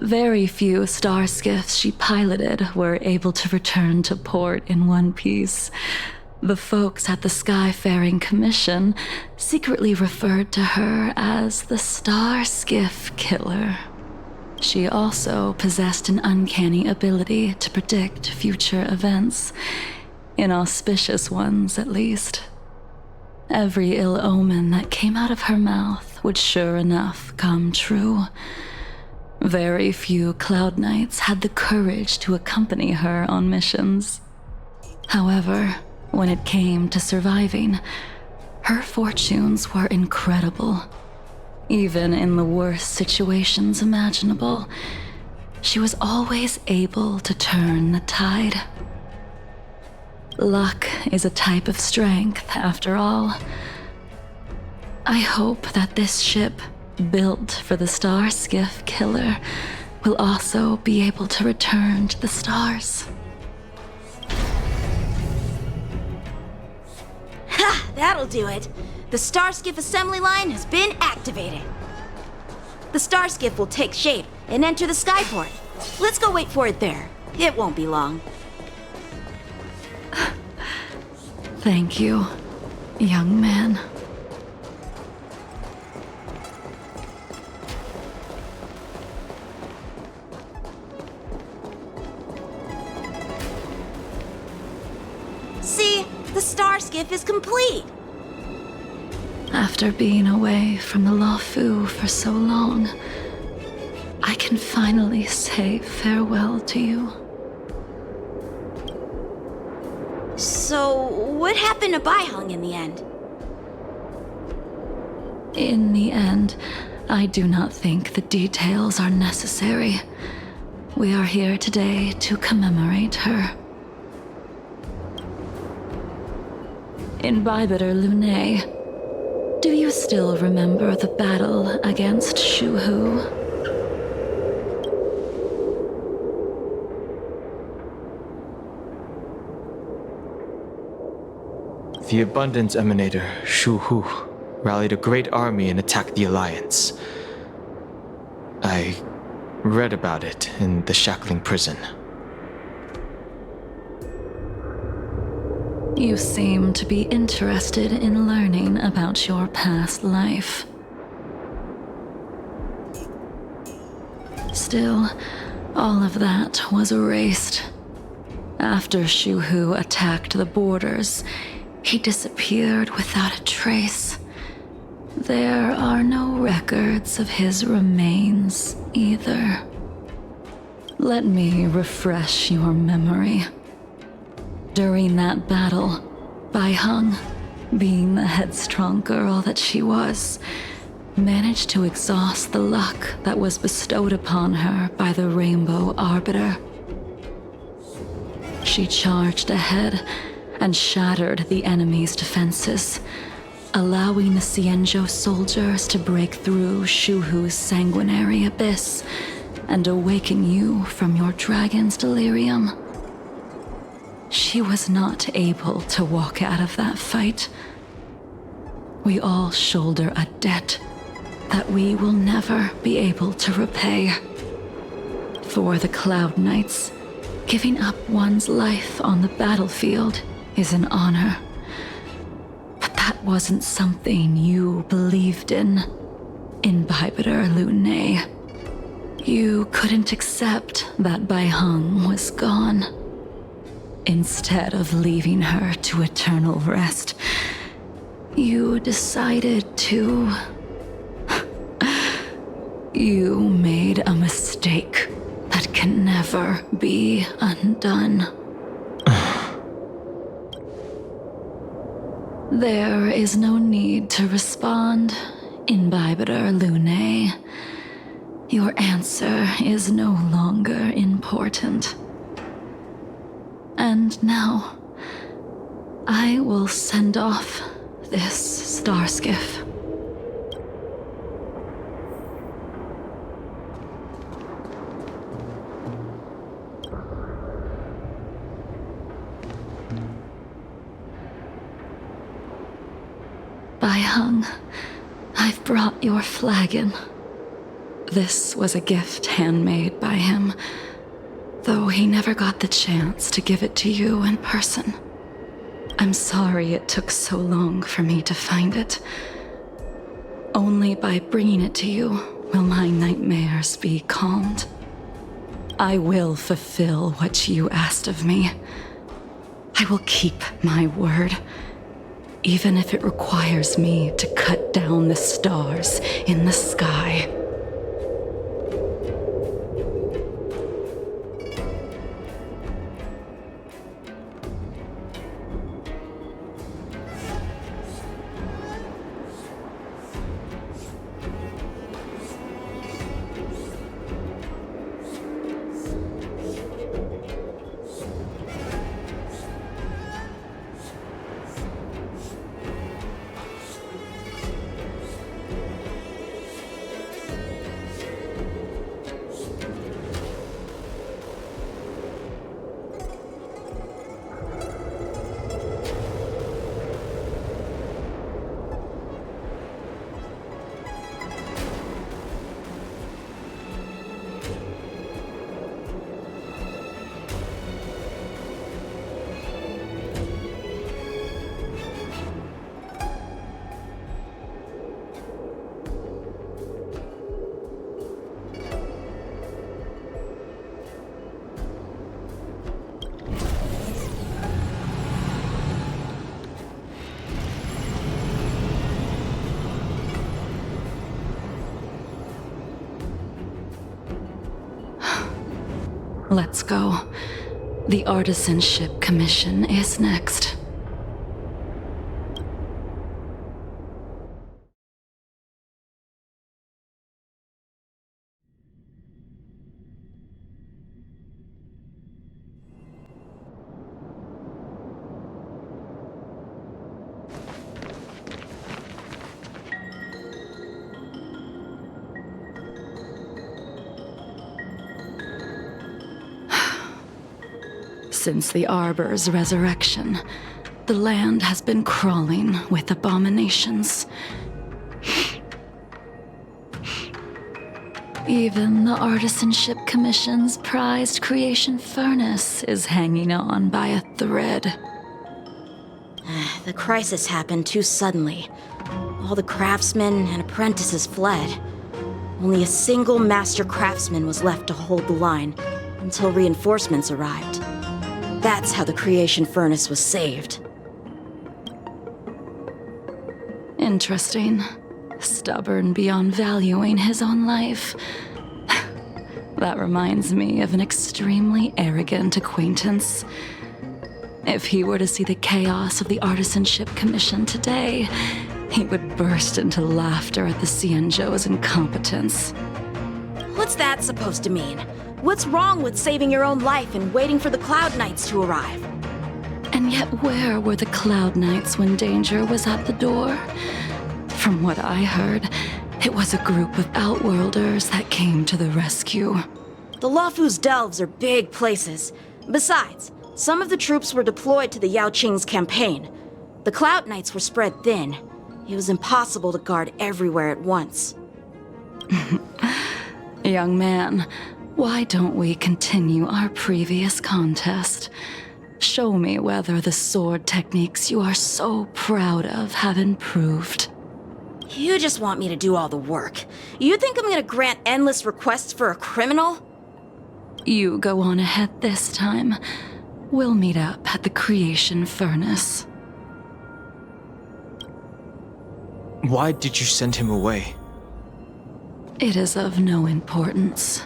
Very few starskiffs she piloted were able to return to port in one piece. The folks at the Skyfaring Commission secretly referred to her as the Starskiff Killer. She also possessed an uncanny ability to predict future events, inauspicious ones at least. Every ill omen that came out of her mouth would sure enough come true. Very few Cloud Knights had the courage to accompany her on missions. However, when it came to surviving, her fortunes were incredible. Even in the worst situations imaginable, she was always able to turn the tide. Luck is a type of strength, after all. I hope that this ship, built for the Starskiff Killer, will also be able to return to the stars. Ha! That'll do it. The Starskiff assembly line has been activated. The Starskiff will take shape and enter the skyport. Let's go wait for it there. It won't be long. Thank you, young man. See, the Starskiff is complete. After being away from the Luofu for so long, I can finally say farewell to you. So, what happened to Baiheng in the end? In the end, I do not think the details are necessary. We are here today to commemorate her. In Bybiter Lune, do you still remember the battle against Shuhu? The Abundance Emanator, Shuhu, rallied a great army and attacked the Alliance. I read about it in the Shackling Prison. You seem to be interested in learning about your past life. Still, all of that was erased. After Shuhu attacked the borders, he disappeared without a trace. There are no records of his remains either. Let me refresh your memory. During that battle, Baiheng, being the headstrong girl that she was, managed to exhaust the luck that was bestowed upon her by the Rainbow Arbiter. She charged ahead and shattered the enemy's defenses, allowing the Xianzhou soldiers to break through Shuhu's sanguinary abyss and awaken you from your dragon's delirium. She was not able to walk out of that fight. We all shoulder a debt that we will never be able to repay. For the Cloud Knights, giving up one's life on the battlefield is an honor. But that wasn't something you believed in Bybiter Lune. You couldn't accept that Baiheng was gone. Instead of leaving her to eternal rest, you decided to You made a mistake that can never be undone. There is no need to respond, Imbibiter Lunae. Your answer is no longer important. And now, I will send off this starskiff. Baiheng, I've brought your flagon. This was a gift handmade by him, though he never got the chance to give it to you in person. I'm sorry it took so long for me to find it. Only by bringing it to you will my nightmares be calmed. I will fulfill what you asked of me. I will keep my word, even if it requires me to cut down the stars in the sky. Let's go. The Artisanship Commission is next. Since the Arbor's resurrection, the land has been crawling with abominations. Even the Artisanship Commission's prized creation furnace is hanging on by a thread. The crisis happened too suddenly. All the craftsmen and apprentices fled. Only a single master craftsman was left to hold the line until reinforcements arrived. That's how the creation furnace was saved. Interesting. Stubborn beyond valuing his own life. That reminds me of an extremely arrogant acquaintance. If he were to see the chaos of the Artisanship Commission today, he would burst into laughter at the Xianzhou's incompetence. What's that supposed to mean? What's wrong with saving your own life and waiting for the Cloud Knights to arrive? And yet where were the Cloud Knights when danger was at the door? From what I heard, it was a group of Outworlders that came to the rescue. The Luofu's delves are big places. Besides, some of the troops were deployed to the Yao Qing's campaign. The Cloud Knights were spread thin. It was impossible to guard everywhere at once. Young man, why don't we continue our previous contest? Show me whether the sword techniques you are so proud of have improved. You just want me to do all the work. You think I'm gonna grant endless requests for a criminal? You go on ahead this time. We'll meet up at the creation furnace. Why did you send him away? It is of no importance.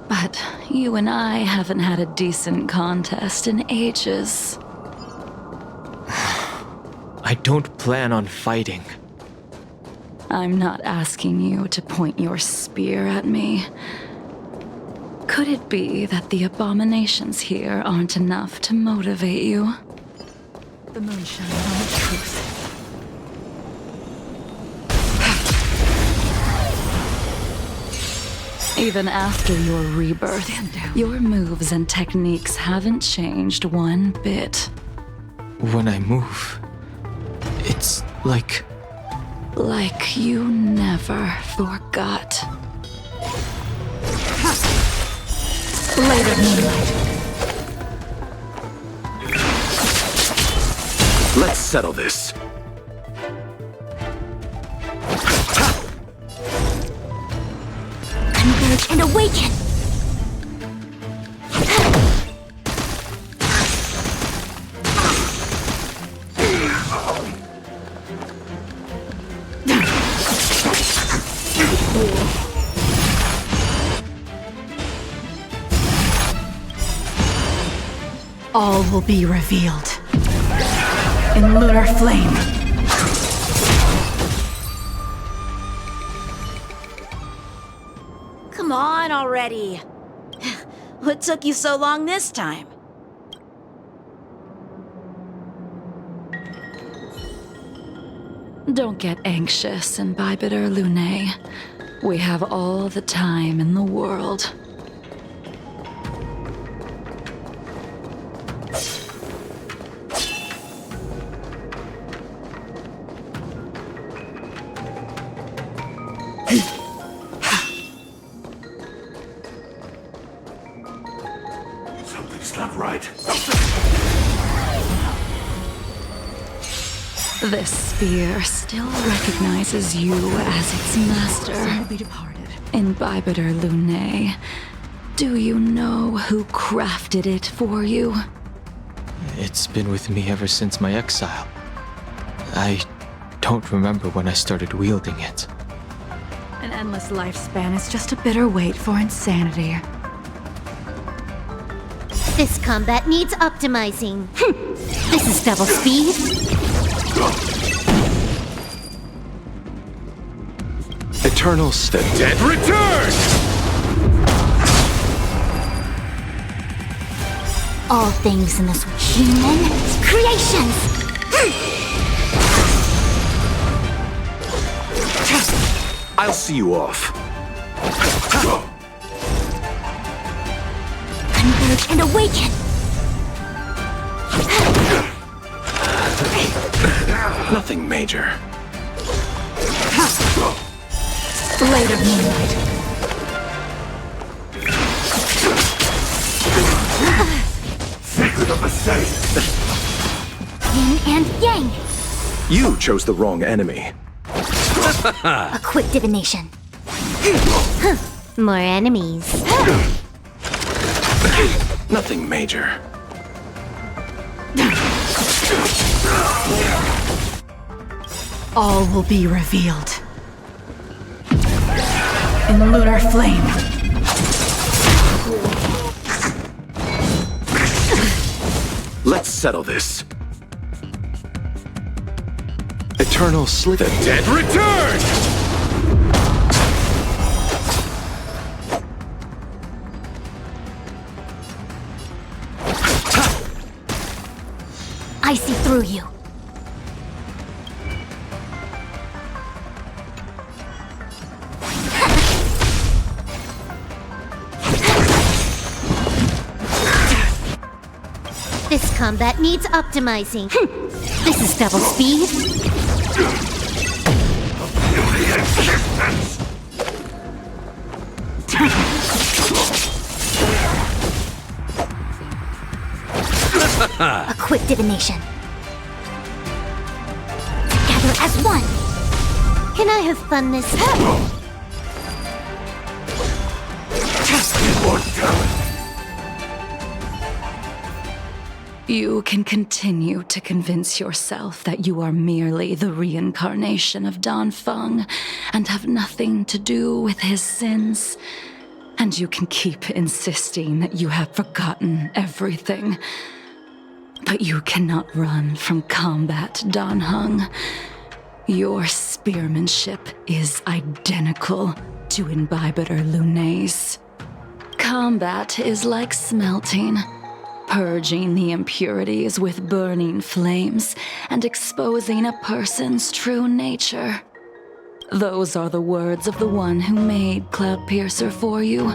But you and I haven't had a decent contest in ages. I don't plan on fighting. I'm not asking you to point your spear at me. Could it be that the abominations here aren't enough to motivate you? The moon shines on the truth. Even after your rebirth, your moves and techniques haven't changed one bit. When I move, it's like... Like you never forgot. Later, moonlight. Let's settle this. Converge and awaken! All will be revealed. In lunar flame. Come on already. What took you so long this time? Don't get anxious, Imbibitor Lunae. We have all the time in the world. Something's not right. This spear still recognizes you as its master. Be departed. Imbibitor Lunae, do you know who crafted it for you? It's been with me ever since my exile. I don't remember when I started wielding it. An endless lifespan is just a bitter wait for insanity. This combat needs optimizing. This is double speed. Eternal the dead return! All things in this human creations. I'll see you off. Converge and awaken. Nothing major. Later, moonlight. Secret of the safe. Yin and yang. You chose the wrong enemy. A quick divination. More enemies. Nothing major. All will be revealed. In lunar flame. Let's settle this. Eternal slither. The dead return! I see through you. This combat needs optimizing. This is double speed. A quick divination. Together as one. Can I have fun this time? You can continue to convince yourself that you are merely the reincarnation of Dan Feng and have nothing to do with his sins. And you can keep insisting that you have forgotten everything. But you cannot run from combat, Dan Heng. Your spearmanship is identical to Imbibitor Lunay's. Combat is like smelting, purging the impurities with burning flames and exposing a person's true nature. Those are the words of the one who made Cloudpiercer for you.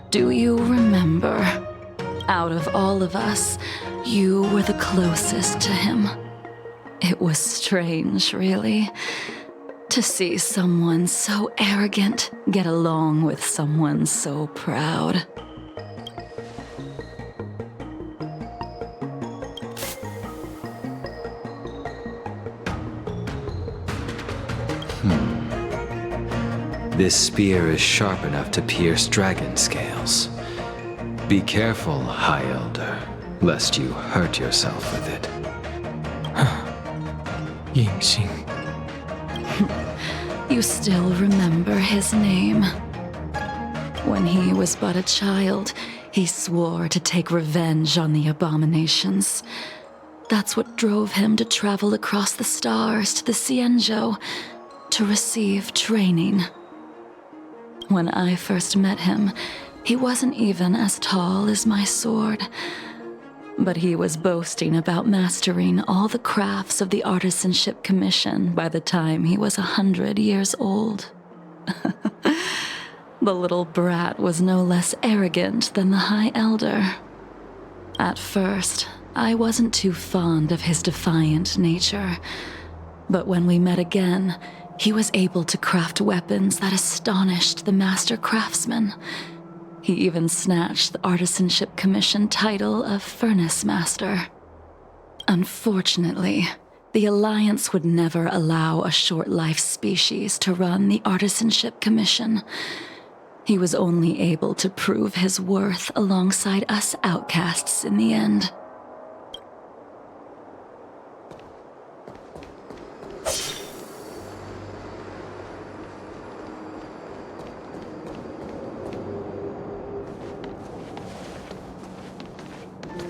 Do you remember? Out of all of us, you were the closest to him. It was strange, really, to see someone so arrogant get along with someone so proud. This spear is sharp enough to pierce dragon scales. Be careful, High Elder, lest you hurt yourself with it. Yingxing. You still remember his name. When he was but a child, he swore to take revenge on the abominations. That's what drove him to travel across the stars to the Xianzhou to receive training. When I first met him, he wasn't even as tall as my sword. But he was boasting about mastering all the crafts of the Artisanship Commission by the time he was 100 years old. The little brat was no less arrogant than the High Elder. At first, I wasn't too fond of his defiant nature. But when we met again, he was able to craft weapons that astonished the master craftsman. He even snatched the Artisanship Commission title of Furnace Master. Unfortunately, the Alliance would never allow a short-life species to run the Artisanship Commission. He was only able to prove his worth alongside us outcasts in the end.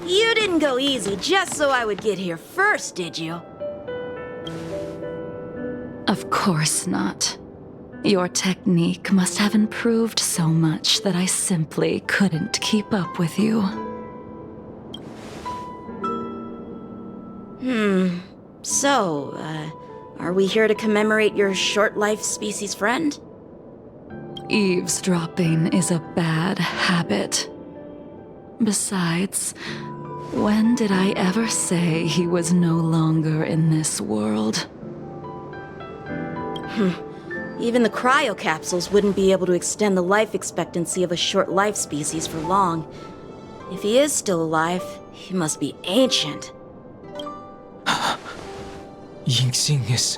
You didn't go easy just so I would get here first, did you? Of course not. Your technique must have improved so much that I simply couldn't keep up with you. So, are we here to commemorate your short-life species friend? Eavesdropping is a bad habit. Besides, when did I ever say he was no longer in this world? Even the cryocapsules wouldn't be able to extend the life expectancy of a short-life species for long. If he is still alive, he must be ancient. Yingxing is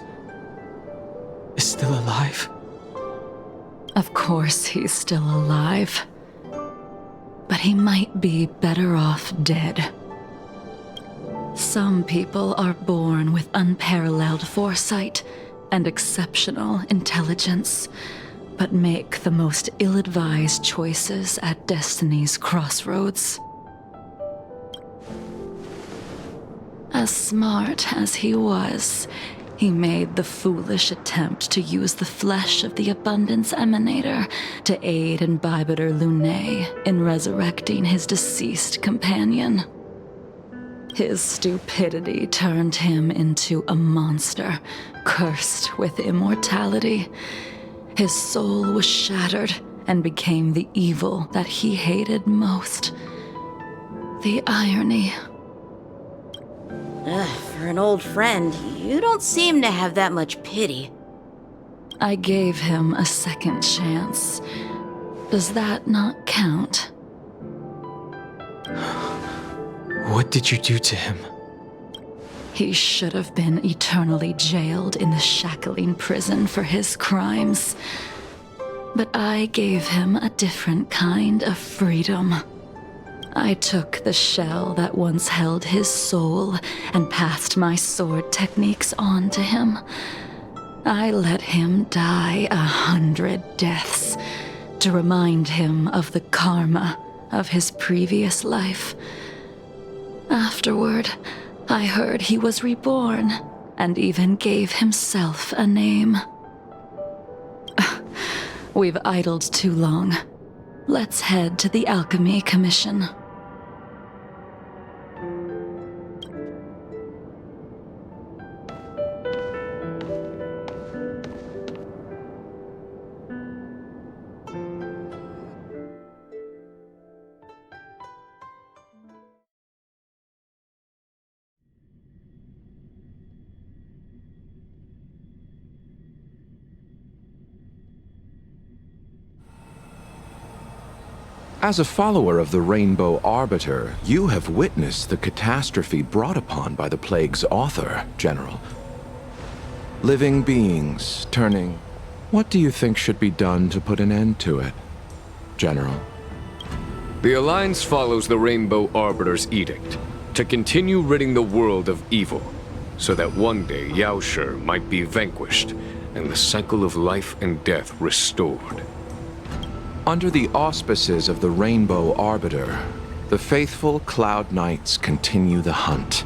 still alive? Of course he's still alive. But he might be better off dead. Some people are born with unparalleled foresight and exceptional intelligence, but make the most ill-advised choices at destiny's crossroads. As smart as he was, he made the foolish attempt to use the flesh of the Abundance Emanator to aid Imbibitor Lunay in resurrecting his deceased companion. His stupidity turned him into a monster, cursed with immortality. His soul was shattered and became the evil that he hated most. The irony. For an old friend, you don't seem to have that much pity. I gave him a second chance. Does that not count? What did you do to him? He should have been eternally jailed in the shackling prison for his crimes. But I gave him a different kind of freedom. I took the shell that once held his soul and passed my sword techniques on to him. I let him die 100 deaths to remind him of the karma of his previous life. Afterward, I heard he was reborn and even gave himself a name. We've idled too long. Let's head to the Alchemy Commission. As a follower of the Rainbow Arbiter, you have witnessed the catastrophe brought upon by the plague's author, General. Living beings turning. What do you think should be done to put an end to it, General? The Alliance follows the Rainbow Arbiter's edict to continue ridding the world of evil, so that one day Yaoshi might be vanquished and the cycle of life and death restored. Under the auspices of the Rainbow Arbiter, the faithful Cloud Knights continue the hunt.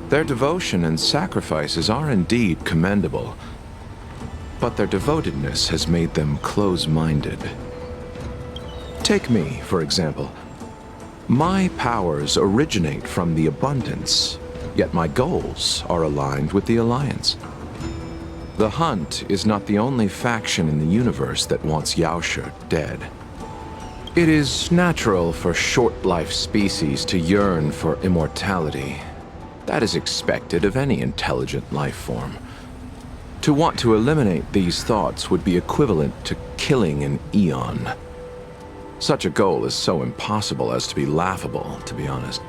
Their devotion and sacrifices are indeed commendable, but their devotedness has made them close-minded. Take me, for example. My powers originate from the Abundance, yet my goals are aligned with the Alliance. The Hunt is not the only faction in the universe that wants Yaoshi dead. It is natural for short-life species to yearn for immortality. That is expected of any intelligent life form. To want to eliminate these thoughts would be equivalent to killing an eon. Such a goal is so impossible as to be laughable, to be honest.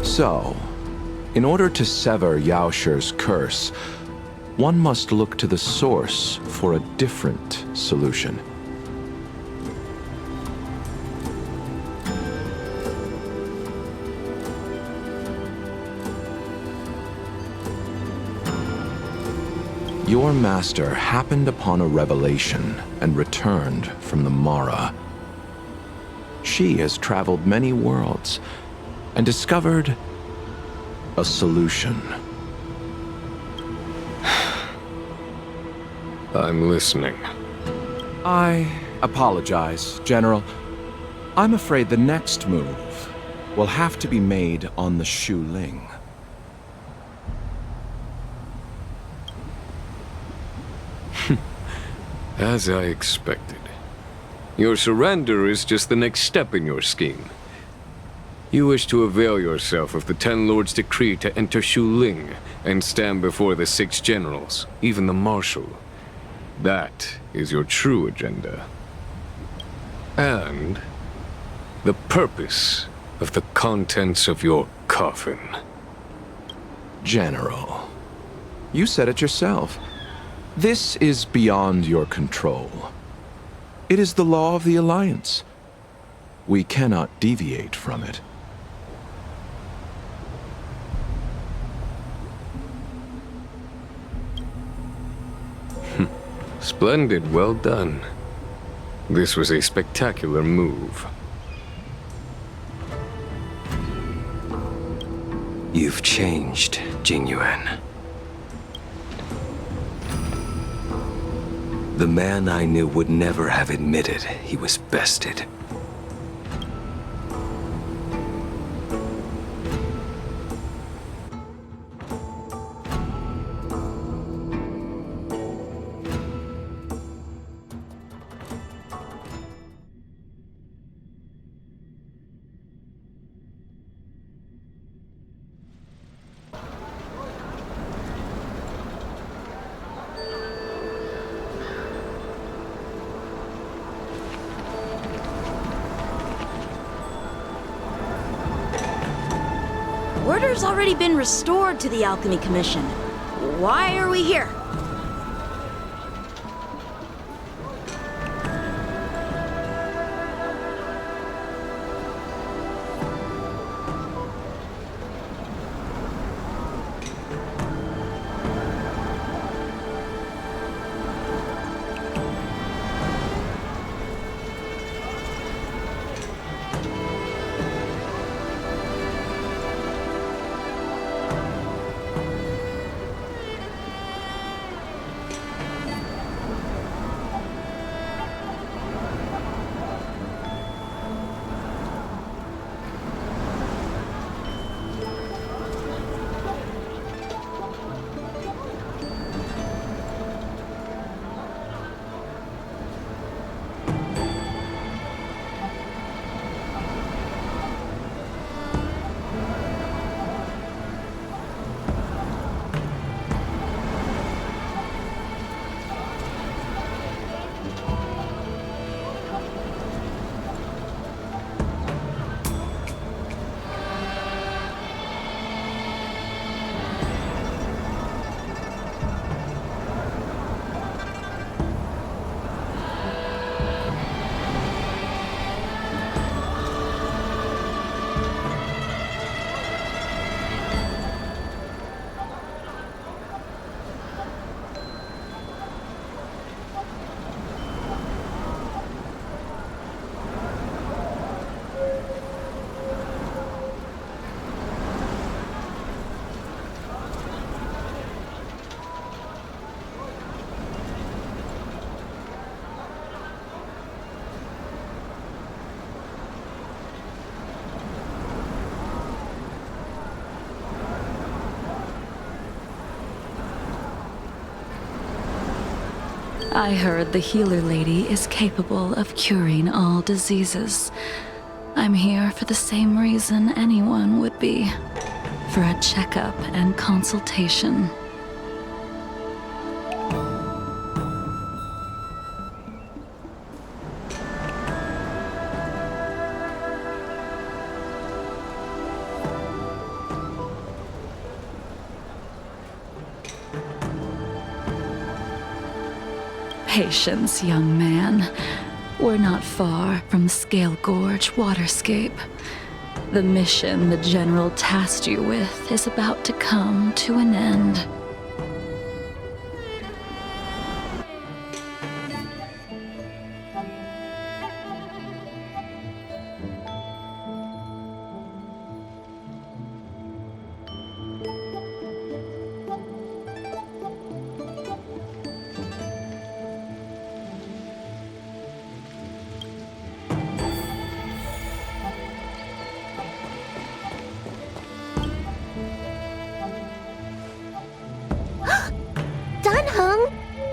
So, in order to sever Yaoshi's curse, one must look to the source for a different solution. Your master happened upon a revelation and returned from the Mara. She has traveled many worlds and discovered a solution. I'm listening. I apologize, General. I'm afraid the next move will have to be made on the Shu Ling. As I expected. Your surrender is just the next step in your scheme. You wish to avail yourself of the Ten Lords' decree to enter Shu Ling and stand before the 6 generals, even the Marshal. That is your true agenda. And the purpose of the contents of your coffin. General, you said it yourself. This is beyond your control. It is the law of the Alliance. We cannot deviate from it. Splendid, well done. This was a spectacular move. You've changed, Jingliu. The man I knew would never have admitted he was bested. Order's already been restored to the Alchemy Commission. Why are we here? I heard the healer lady is capable of curing all diseases. I'm here for the same reason anyone would be. For a checkup and consultation. Patience, young man. We're not far from Scale Gorge waterscape. The mission the General tasked you with is about to come to an end.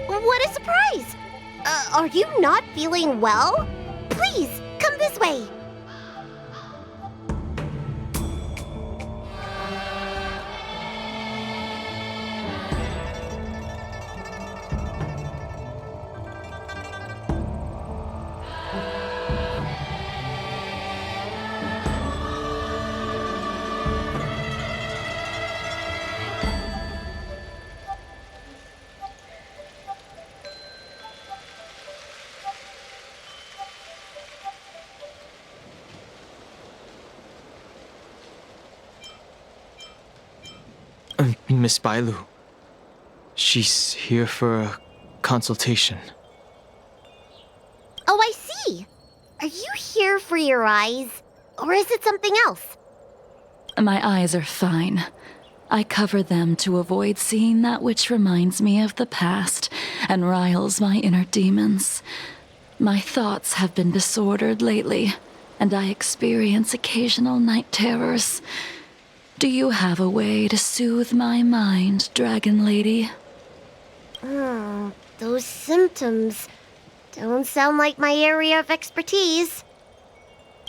What a surprise! Are you not feeling well? Please, come this way. Miss Bailu. She's here for a consultation. Oh, I see. Are you here for your eyes? Or is it something else? My eyes are fine. I cover them to avoid seeing that which reminds me of the past and riles my inner demons. My thoughts have been disordered lately, and I experience occasional night terrors. Do you have a way to soothe my mind, Dragon Lady? Those symptoms don't sound like my area of expertise.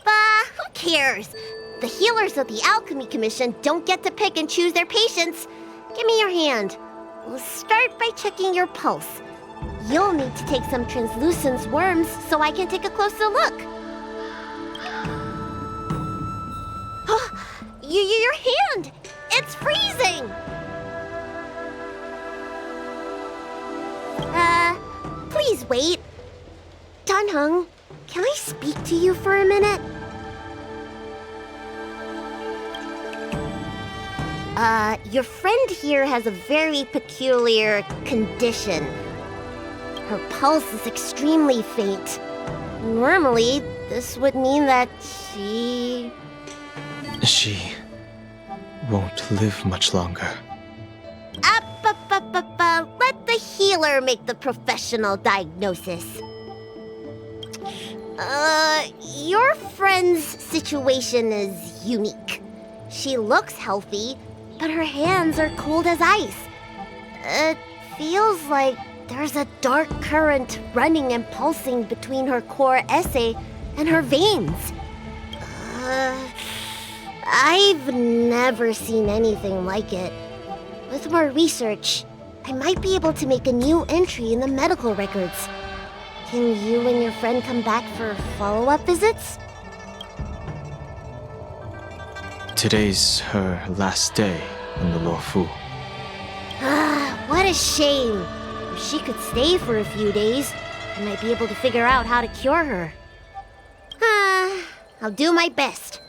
But who cares? The healers of the Alchemy Commission don't get to pick and choose their patients. Give me your hand. We'll start by checking your pulse. You'll need to take some translucence worms so I can take a closer look. Your hand! It's freezing! Please wait. Dunhung, can I speak to you for a minute? Your friend here has a very peculiar condition. Her pulse is extremely faint. Normally, this would mean that she won't live much longer. Let the healer make the professional diagnosis. Your friend's situation is unique. She looks healthy, but her hands are cold as ice. It feels like there's a dark current running and pulsing between her core esse and her veins. I've never seen anything like it. With more research, I might be able to make a new entry in the medical records. Can you and your friend come back for follow-up visits? Today's her last day in the Luofu. What a shame. If she could stay for a few days, I might be able to figure out how to cure her. I'll do my best.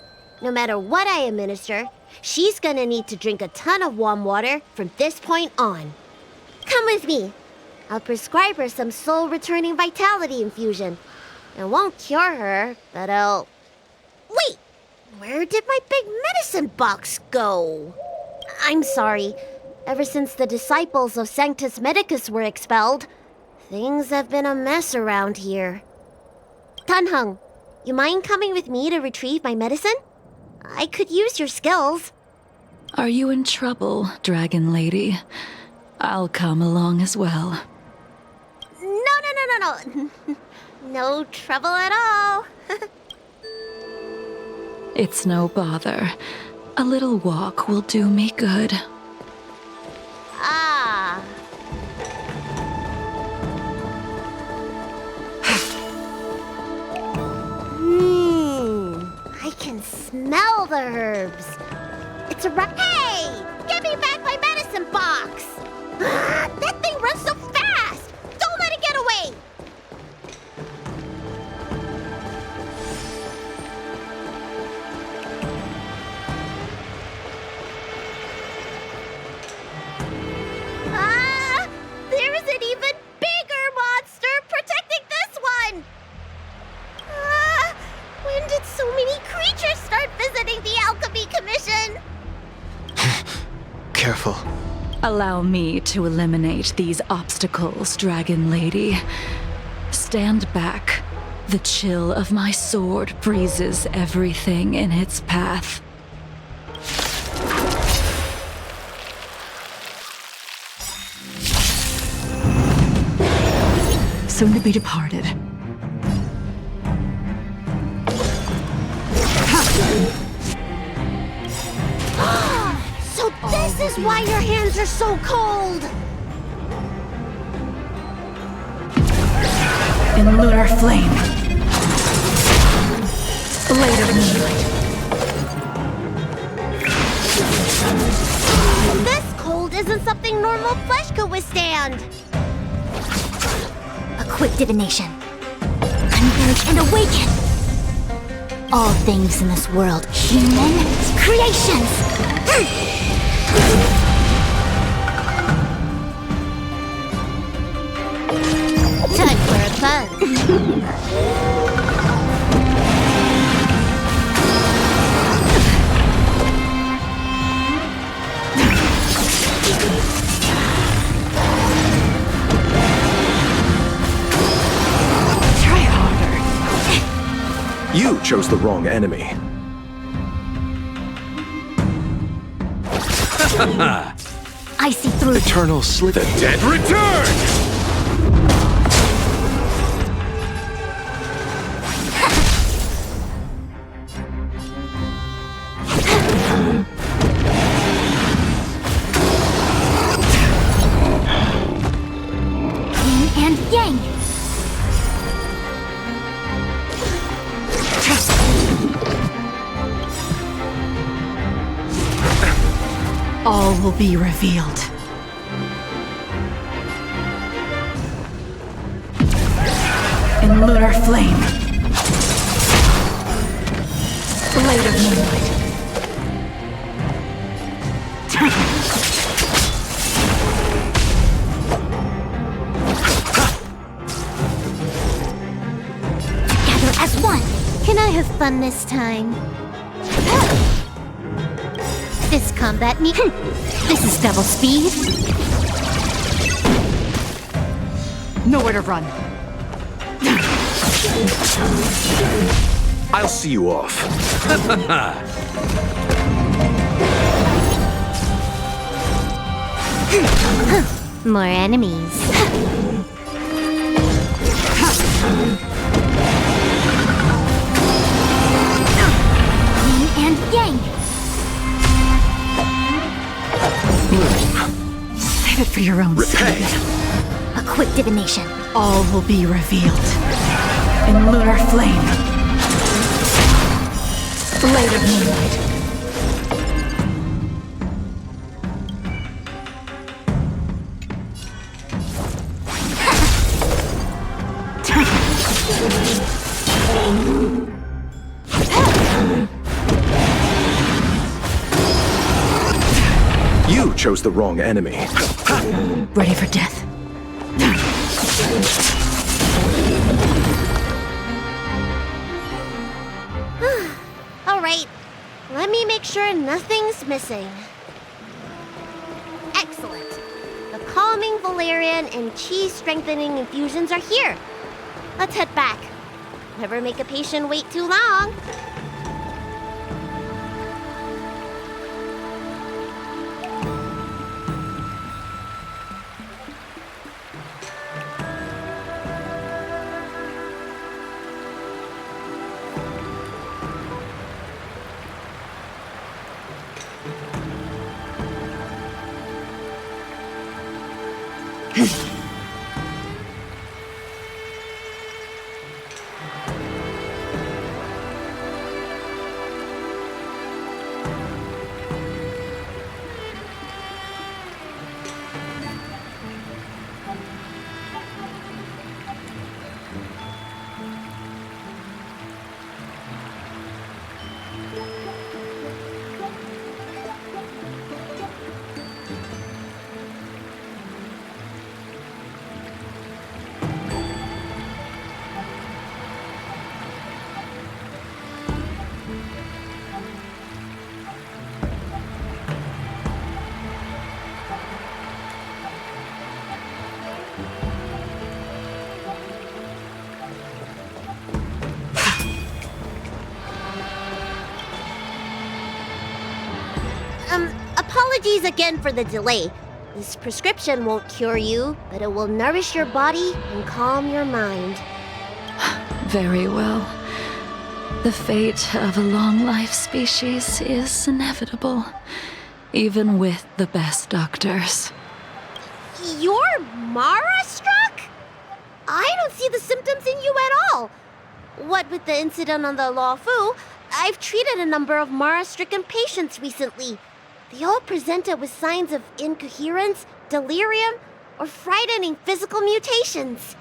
No matter what I administer, she's gonna need to drink a ton of warm water from this point on. Come with me. I'll prescribe her some soul-returning vitality infusion. It won't cure her, but I'll... Wait! Where did my big medicine box go? I'm sorry. Ever since the disciples of Sanctus Medicus were expelled, things have been a mess around here. Tanhung, you mind coming with me to retrieve my medicine? I could use your skills. Are you in trouble, Dragon Lady? I'll come along as well. No! no. No trouble at all. It's no bother. A little walk will do me good. Ah. I can smell the herbs. It's a Hey! Give me back my medicine box! That thing runs so fast! Don't let it get away! There is an even bigger monster protecting this one! When did so many creatures start visiting the Alchemy Commission? Careful. Allow me to eliminate these obstacles, Dragon Lady. Stand back. The chill of my sword breezes everything in its path. Soon to be departed. So this is why your hands are so cold! In lunar flame. Blade of moonlight. This cold isn't something normal flesh could withstand. A quick divination. Converge and awaken. All things in this world, human creations. Time for a fun. Try harder. You chose the wrong enemy. I see through. Eternal Slit. The dead return! Yin and yang. All will be revealed. In lunar flame. Blade of moonlight. Together as one. Can I have fun this time? This combat me. This is double speed. Nowhere to run. I'll see you off. More enemies. Yin and yang. Save it for your own sake. A quick divination. All will be revealed. In lunar flame. Blade of moonlight. You chose the wrong enemy. Ready for death. All right, let me make sure nothing's missing. Excellent. The calming valerian and chi strengthening infusions are here. Let's head back. Never make a patient wait too long. Apologies again for the delay. This prescription won't cure you, but it will nourish your body and calm your mind. Very well. The fate of a long-life species is inevitable, even with the best doctors. You're Mara-struck? I don't see the symptoms in you at all. What with the incident on the Law Fu, I've treated a number of Mara-stricken patients recently. They all presented with signs of incoherence, delirium, or frightening physical mutations.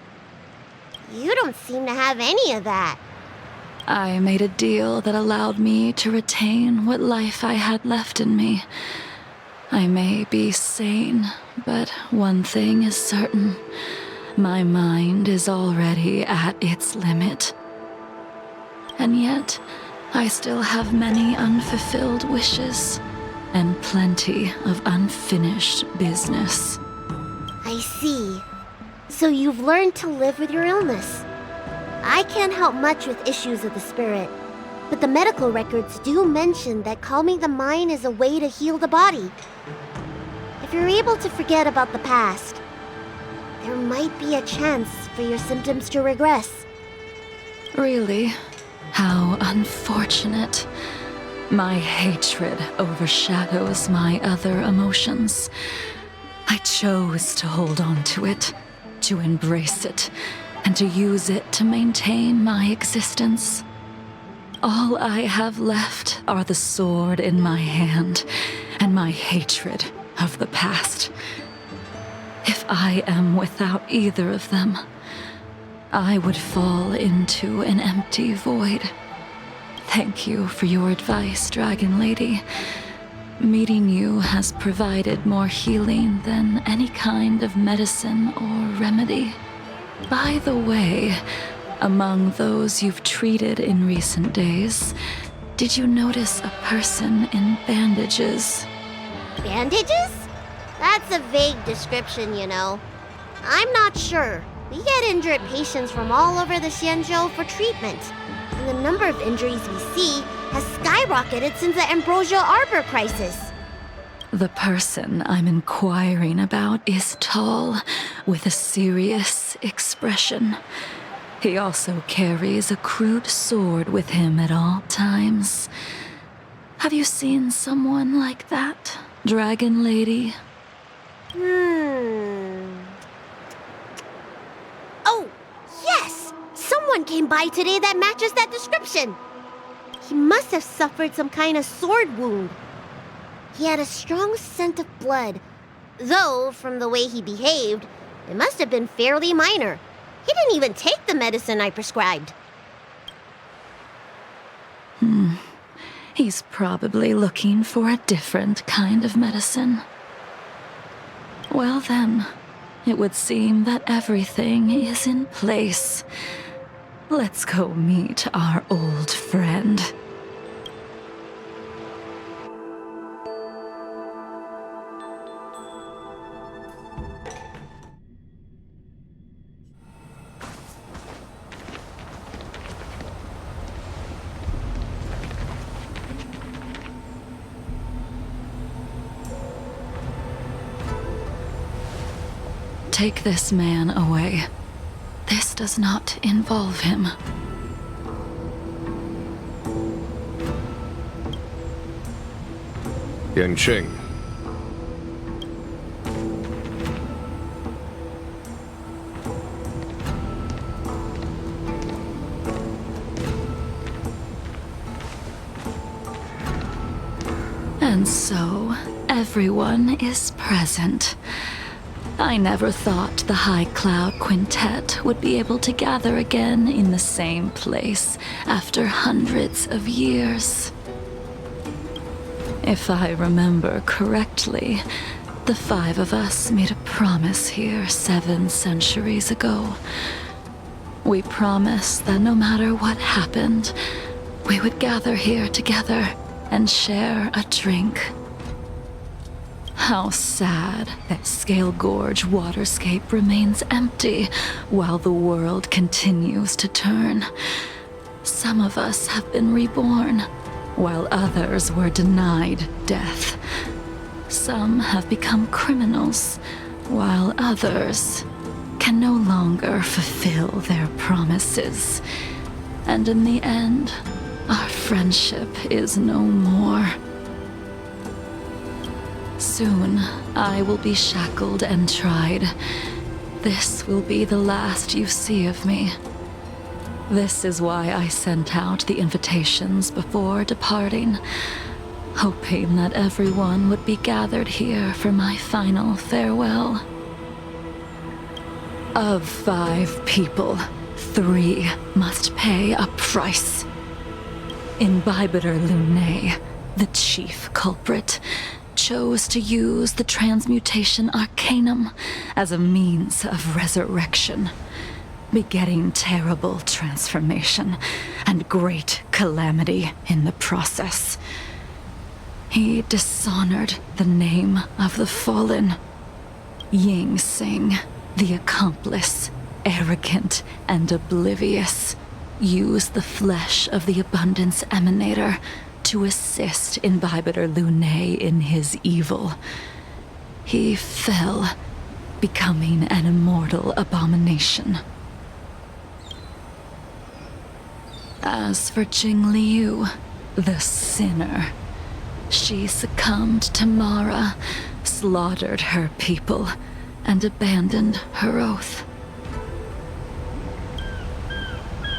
You don't seem to have any of that. I made a deal that allowed me to retain what life I had left in me. I may be sane, but one thing is certain. My mind is already at its limit. And yet, I still have many unfulfilled wishes. And plenty of unfinished business. I see. So you've learned to live with your illness. I can't help much with issues of the spirit, but the medical records do mention that calming the mind is a way to heal the body. If you're able to forget about the past, there might be a chance for your symptoms to regress. Really? How unfortunate. My hatred overshadows my other emotions. I chose to hold on to it, to embrace it, and to use it to maintain my existence. All I have left are the sword in my hand and my hatred of the past. If I am without either of them, I would fall into an empty void. Thank you for your advice, Dragon Lady. Meeting you has provided more healing than any kind of medicine or remedy. By the way, among those you've treated in recent days, did you notice a person in bandages? Bandages? That's a vague description, you know. I'm not sure. We get injured patients from all over the Xianzhou for treatment. And the number of injuries we see has skyrocketed since the Ambrosial Arbor crisis. The person I'm inquiring about is tall, with a serious expression. He also carries a crude sword with him at all times. Have you seen someone like that, Dragon Lady? Oh, yes! Someone came by today that matches that description. He must have suffered some kind of sword wound. He had a strong scent of blood, though from the way he behaved, it must have been fairly minor. He didn't even take the medicine I prescribed. He's probably looking for a different kind of medicine. Well then, it would seem that everything is in place. Let's go meet our old friend. Take this man away. This does not involve him. Yanqing. And so, everyone is present. I never thought the High Cloud Quintet would be able to gather again in the same place after hundreds of years. If I remember correctly, the five of us made a promise here 7 centuries ago. We promised that no matter what happened, we would gather here together and share a drink. How sad that Scale Gorge waterscape remains empty while the world continues to turn. Some of us have been reborn, while others were denied death. Some have become criminals, while others can no longer fulfill their promises. And in the end, our friendship is no more. Soon, I will be shackled and tried. This will be the last you see of me. This is why I sent out the invitations before departing, hoping that everyone would be gathered here for my final farewell. Of 5 people, 3 must pay a price. Imbibitor Lunae, the chief culprit, chose to use the transmutation arcanum as a means of resurrection, begetting terrible transformation and great calamity in the process. He dishonored the name of the fallen. Ying Sing, the accomplice, arrogant and oblivious, used the flesh of the Abundance Emanator to assist Imbibitor Lunae in his evil. He fell, becoming an immortal abomination. As for Jingliu, the sinner, she succumbed to Mara, slaughtered her people, and abandoned her oath.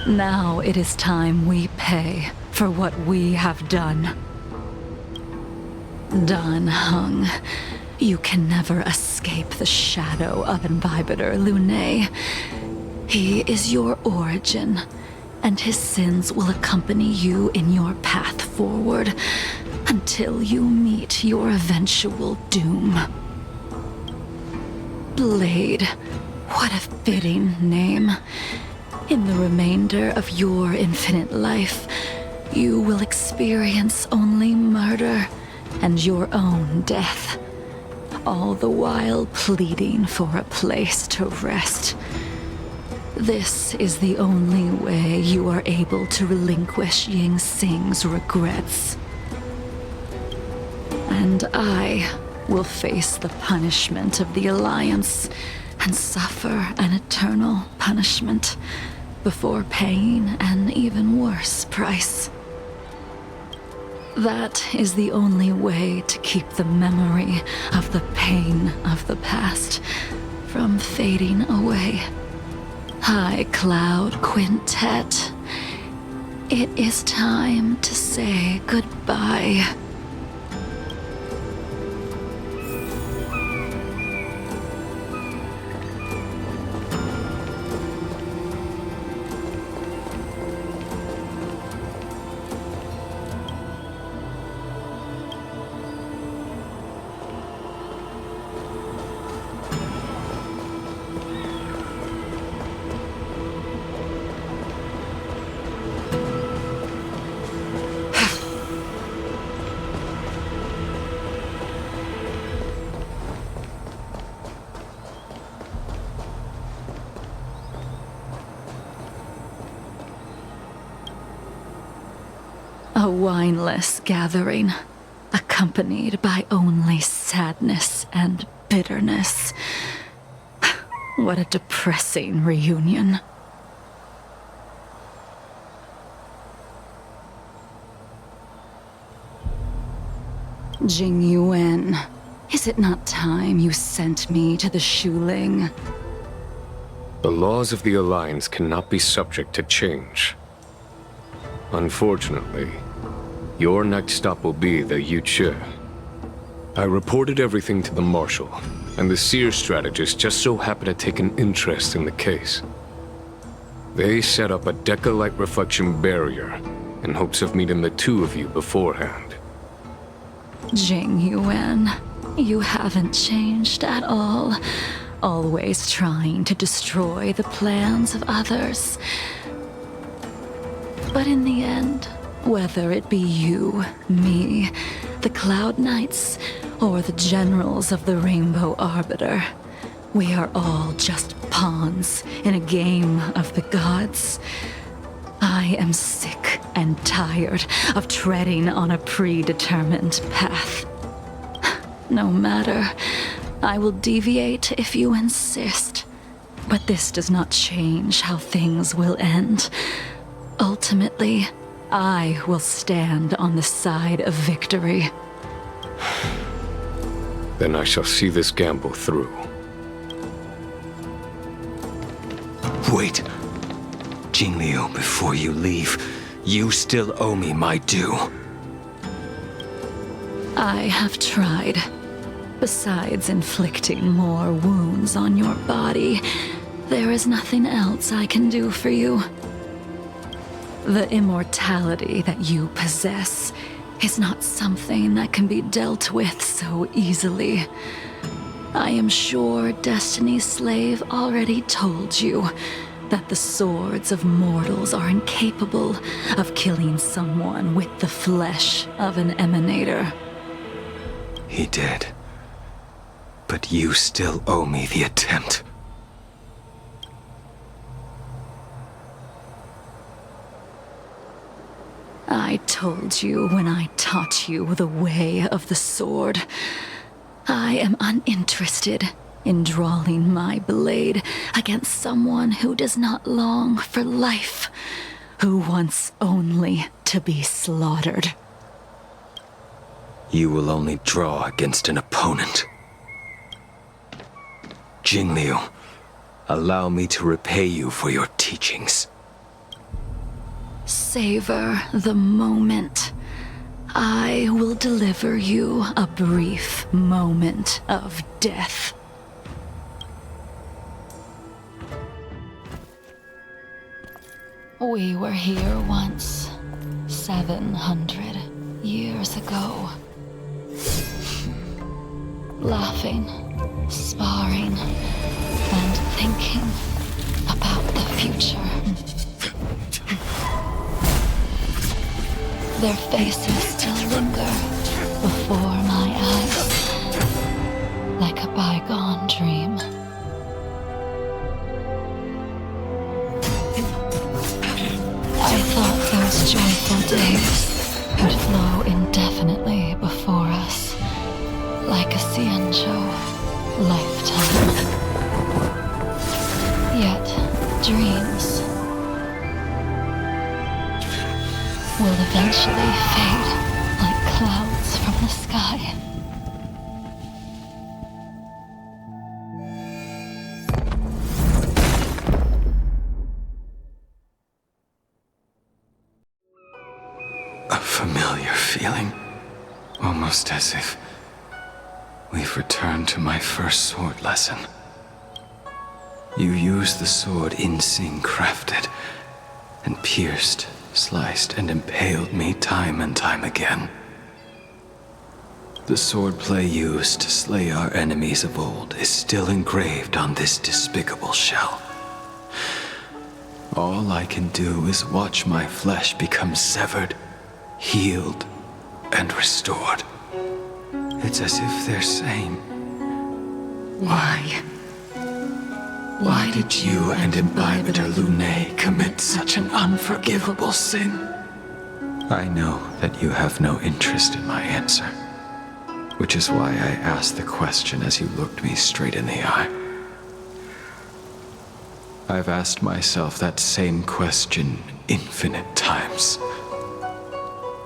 Now it is time we pay for what we have done. Dan Heng, you can never escape the shadow of Imbibitor Lunae. He is your origin, and his sins will accompany you in your path forward until you meet your eventual doom. Blade, what a fitting name. In the remainder of your infinite life, you will experience only murder and your own death, all the while pleading for a place to rest. This is the only way you are able to relinquish Ying Sing's regrets. And I will face the punishment of the Alliance and suffer an eternal punishment before paying an even worse price. That is the only way to keep the memory of the pain of the past from fading away. High Cloud Quintet, it is time to say goodbye. A wineless gathering, accompanied by only sadness and bitterness. What a depressing reunion. Jingyuan, is it not time you sent me to the Shuling? The laws of the Alliance cannot be subject to change. Unfortunately, your next stop will be the Yuchi. I reported everything to the Marshal, and the Seer strategist just so happened to take an interest in the case. They set up a Deca-like reflection barrier in hopes of meeting the two of you beforehand. Jingliu, you haven't changed at all. Always trying to destroy the plans of others. But in the end, whether it be you, me, the Cloud Knights, or the generals of the Rainbow Arbiter, we are all just pawns in a game of the gods. I am sick and tired of treading on a predetermined path. No matter, I will deviate if you insist. But this does not change how things will end. Ultimately, I will stand on the side of victory. Then I shall see this gamble through. Wait. Jingliu, before you leave, you still owe me my due. I have tried. Besides inflicting more wounds on your body, there is nothing else I can do for you. The immortality that you possess is not something that can be dealt with so easily. I am sure Destiny's Slave already told you that the swords of mortals are incapable of killing someone with the flesh of an emanator. He did. But you still owe me the attempt. I told you when I taught you the way of the sword. I am uninterested in drawing my blade against someone who does not long for life, who wants only to be slaughtered. You will only draw against an opponent. Jingliu, allow me to repay you for your teachings. Savor the moment. I will deliver you a brief moment of death. We were here once, 700 years ago. Laughing, sparring, and thinking about the future. Their faces still linger before my eyes, like a bygone dream. I thought those joyful days would flow indefinitely before us, like a Ciencho lifetime. Yet, dreams will eventually fade like clouds from the sky. A familiar feeling. Almost as if we've returned to my first sword lesson. You used the sword Insing crafted, and pierced, sliced, and impaled me time and time again. The swordplay used to slay our enemies of old is still engraved on this despicable shell. All I can do is watch my flesh become severed, healed, and restored. It's as if they're saying, Why? Why did you and Imbibitor Lunae commit such an unforgivable sin? I know that you have no interest in my answer, which is why I asked the question as you looked me straight in the eye. I've asked myself that same question infinite times,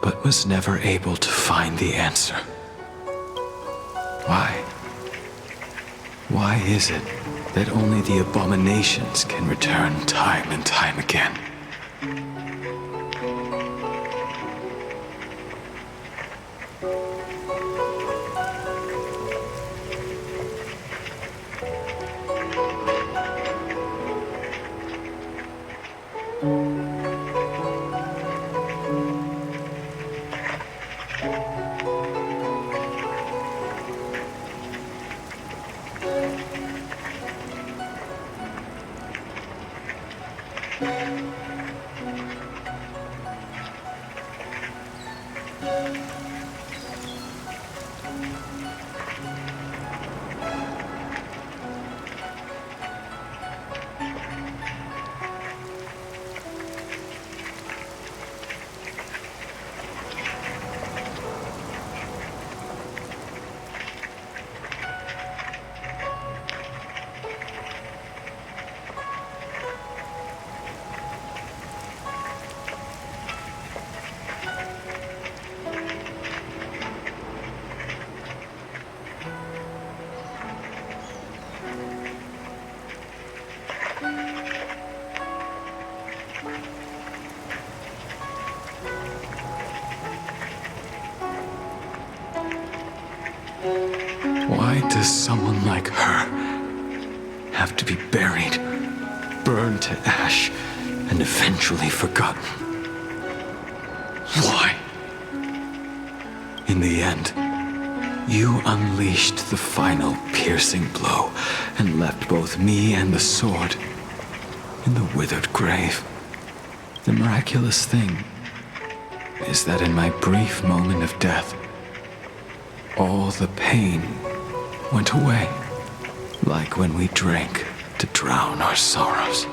but was never able to find the answer. Why? Why is it that only the abominations can return time and time again? Why does someone like her have to be buried, burned to ash, and eventually forgotten? Why? In the end, you unleashed the final piercing blow and left both me and the sword in the withered grave. The miraculous thing is that in my brief moment of death, all the pain went away, like when we drank to drown our sorrows.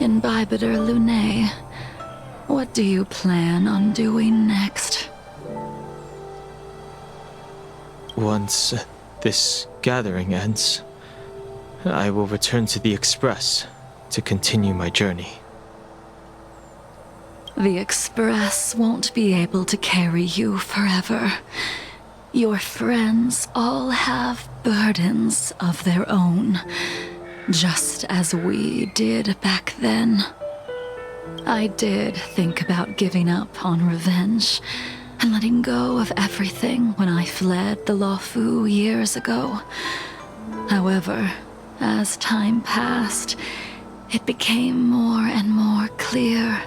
Imbibitor Lunae, what do you plan on doing next? Once this gathering ends, I will return to the Express to continue my journey. The Express won't be able to carry you forever. Your friends all have burdens of their own, just as we did back then. I did think about giving up on revenge and letting go of everything when I fled the Luofu years ago. However, as time passed, it became more and more clear.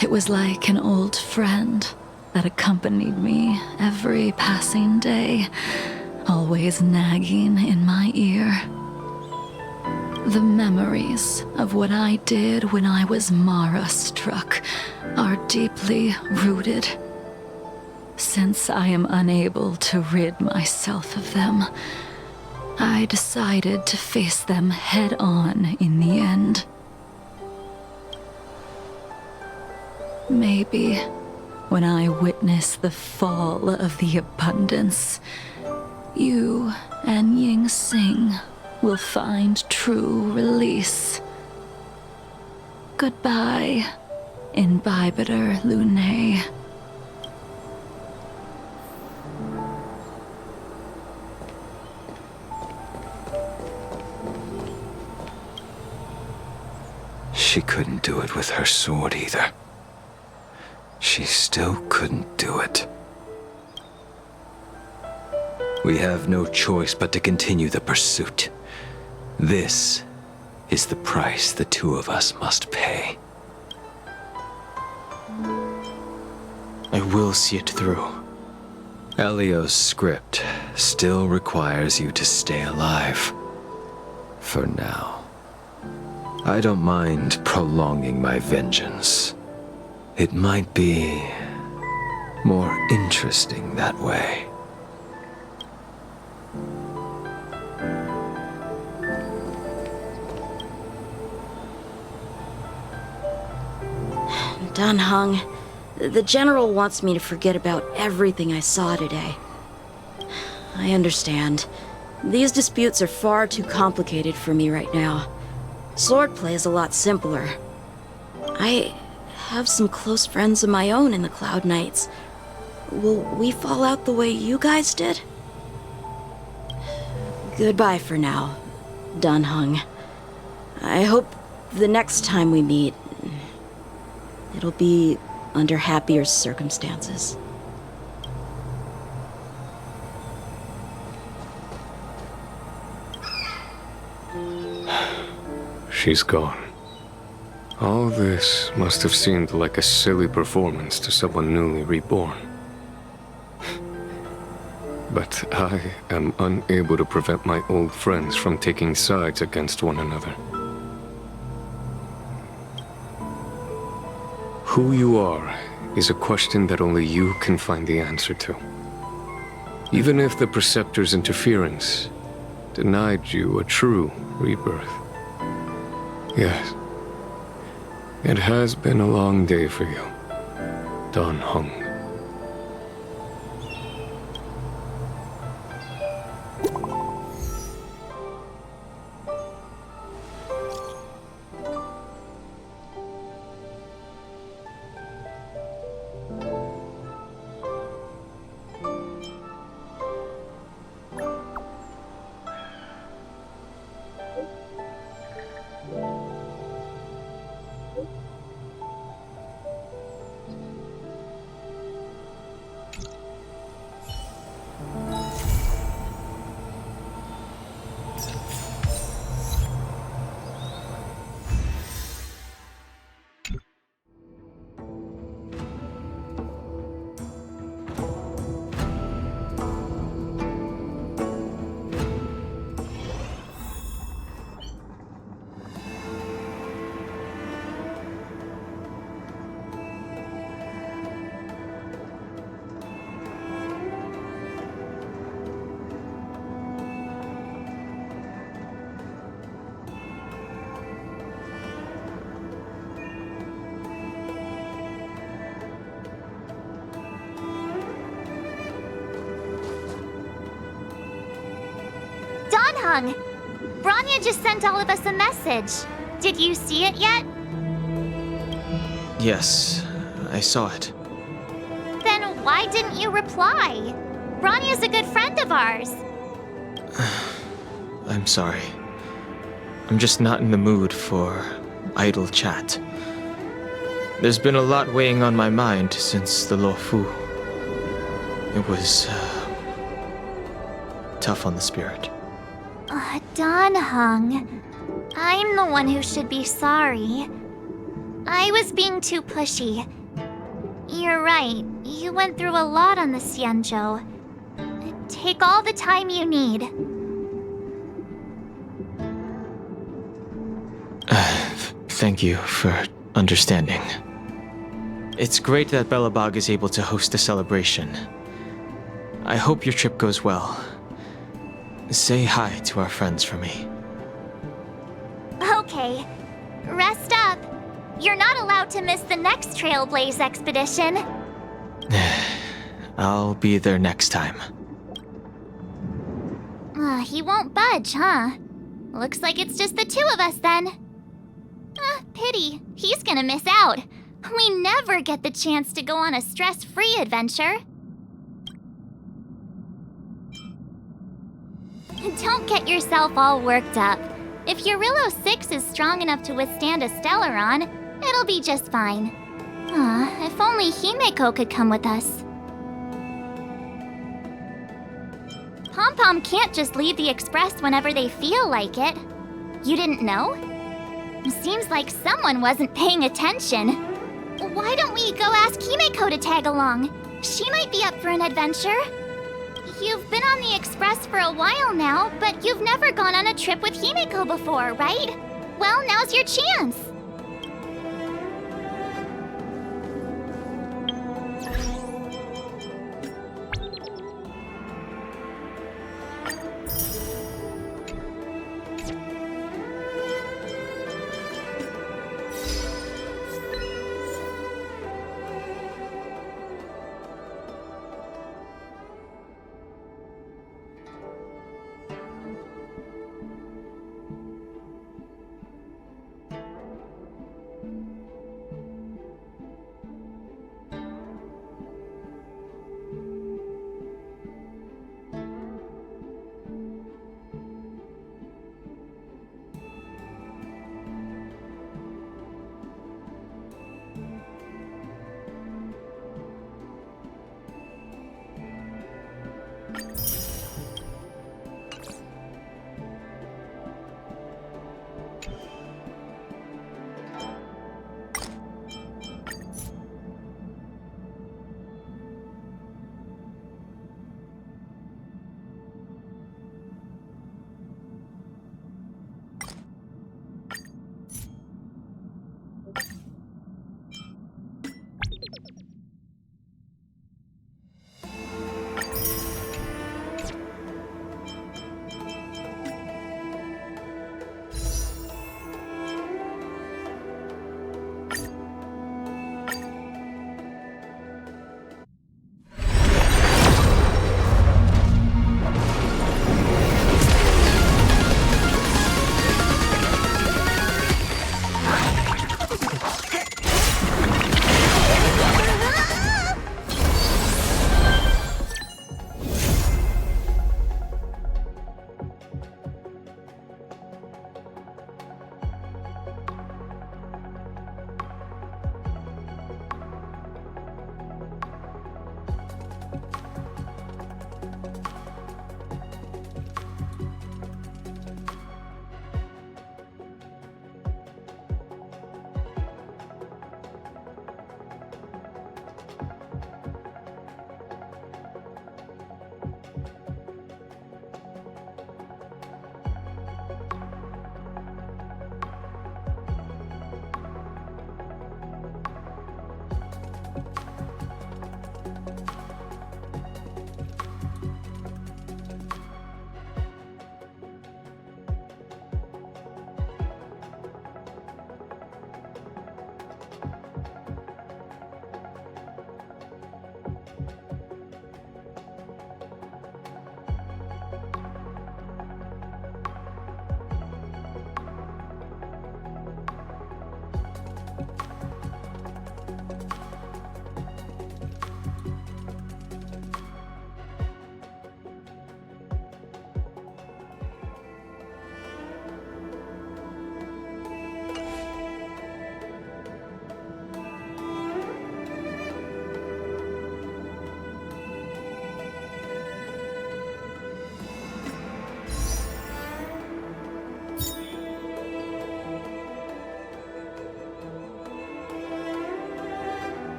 It was like an old friend that accompanied me every passing day, always nagging in my ear. The memories of what I did when I was Mara-struck are deeply rooted. Since I am unable to rid myself of them, I decided to face them head-on in the end. Maybe when I witness the fall of the abundance, you and Ying Sing will find true release. Goodbye, Imbibitor Lunae. She couldn't do it with her sword either. She still couldn't do it. We have no choice but to continue the pursuit. This is the price the two of us must pay. I will see it through. Elio's script still requires you to stay alive. For now. I don't mind prolonging my vengeance. It might be more interesting that way. Dan Heng, the General wants me to forget about everything I saw today. I understand. These disputes are far too complicated for me right now. Swordplay is a lot simpler. I have some close friends of my own in the Cloud Knights. Will we fall out the way you guys did? Goodbye for now, Dan Heng. I hope the next time we meet, it'll be under happier circumstances. She's gone. All this must have seemed like a silly performance to someone newly reborn. But I am unable to prevent my old friends from taking sides against one another. Who you are is a question that only you can find the answer to. Even if the Preceptor's interference denied you a true rebirth. Yes, it has been a long day for you, Dan Heng. Heng, Bronya just sent all of us a message. Did you see it yet? Yes, I saw it. Then why didn't you reply? Bronya's a good friend of ours. I'm sorry. I'm just not in the mood for idle chat. There's been a lot weighing on my mind since the Luofu. It was tough on the spirit. Dan Heng, I'm the one who should be sorry. I was being too pushy. You're right, you went through a lot on the Xianzhou. Take all the time you need. Thank you for understanding. It's great that Belobog is able to host a celebration. I hope your trip goes well. Say hi to our friends for me. Okay. Rest up. You're not allowed to miss the next Trailblaze expedition. I'll be there next time. He won't budge, huh? Looks like it's just the two of us then. Pity. He's gonna miss out. We never get the chance to go on a stress-free adventure. Don't get yourself all worked up. If your Rillo 6 is strong enough to withstand a Stellaron, it'll be just fine. If only Himeko could come with us. Pom-Pom can't just leave the Express whenever they feel like it. You didn't know? Seems like someone wasn't paying attention. Why don't we go ask Himeko to tag along? She might be up for an adventure. You've been on the Express for a while now, but you've never gone on a trip with Himeko before, right? Well, now's your chance.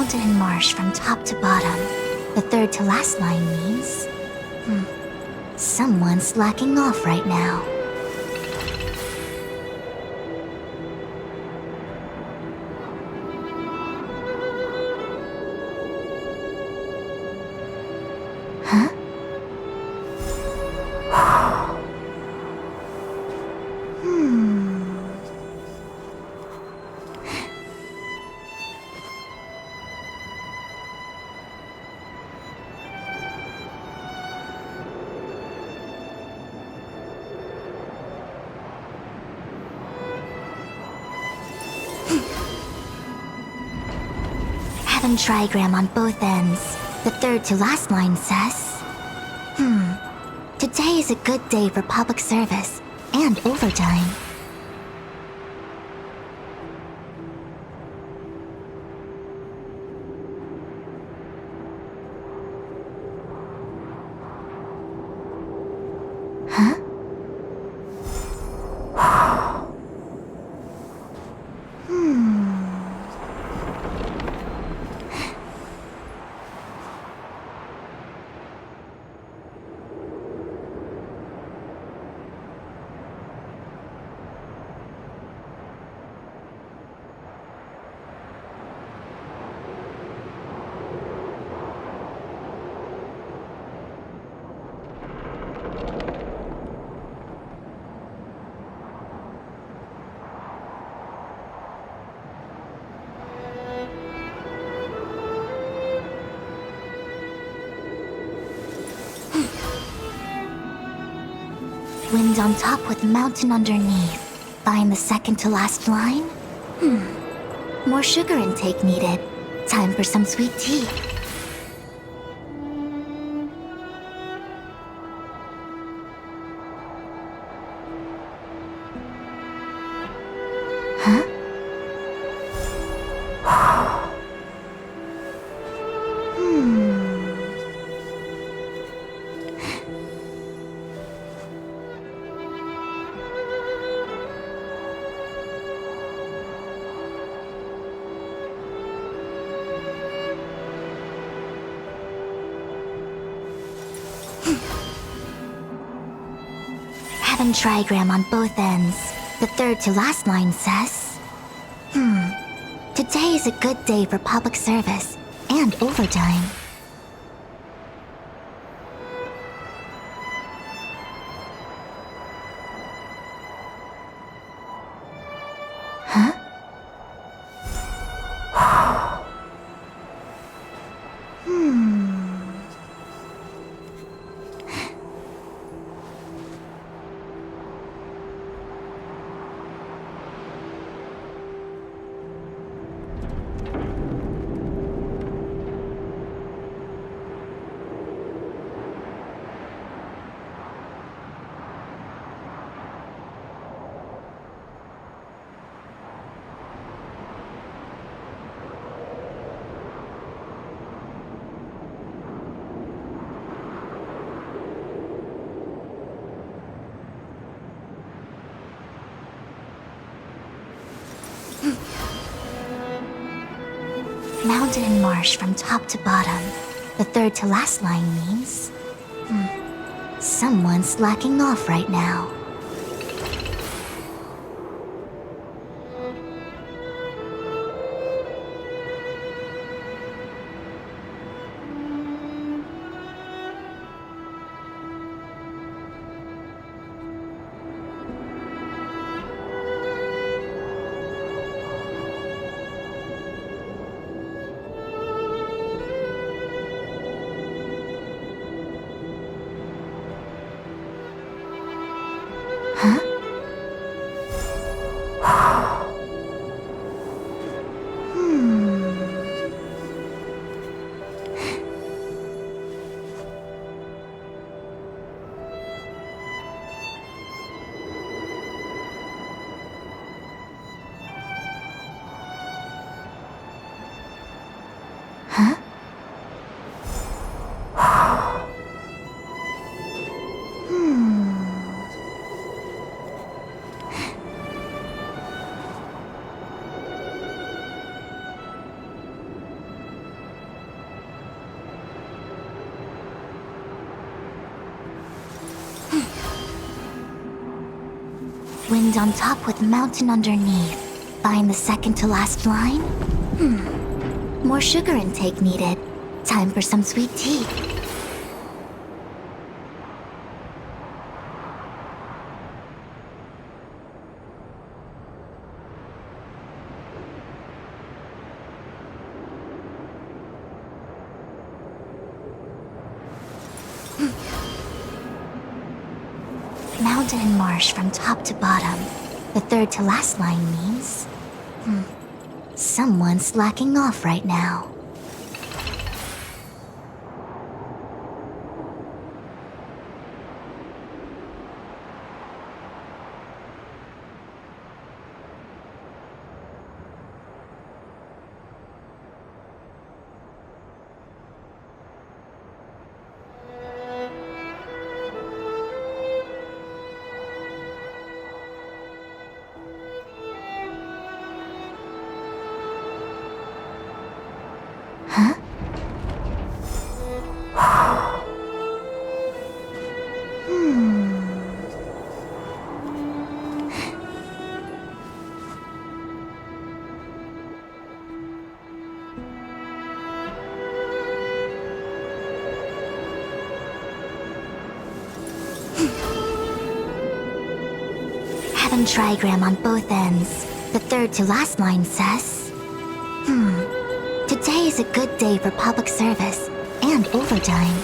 Mountain and marsh from top to bottom. The third to last line means... someone's slacking off right now. Huh? Heaven trigram on both ends. The third to last line says... Today is a good day for public service and overtime. Huh? Wind on top with mountain underneath. Find the second to last line? More sugar intake needed. Time for some sweet tea. Huh? Heaven trigram on both ends. The third to last line says... Today is a good day for public service and overtime. Huh? Mountain and marsh from top to bottom. The third to last line means... someone's slacking off right now. Wind on top with mountain underneath. Find the second to last line? More sugar intake needed. Time for some sweet tea. Mountain and marsh from top to bottom. The third to last line means... someone's slacking off right now. Heaven trigram on both ends. The third to last line says... Today is a good day for public service and overtime.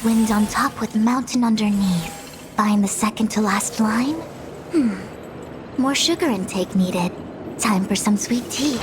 Wind on top with mountain underneath. Find the second to last line? More sugar intake needed. Time for some sweet tea.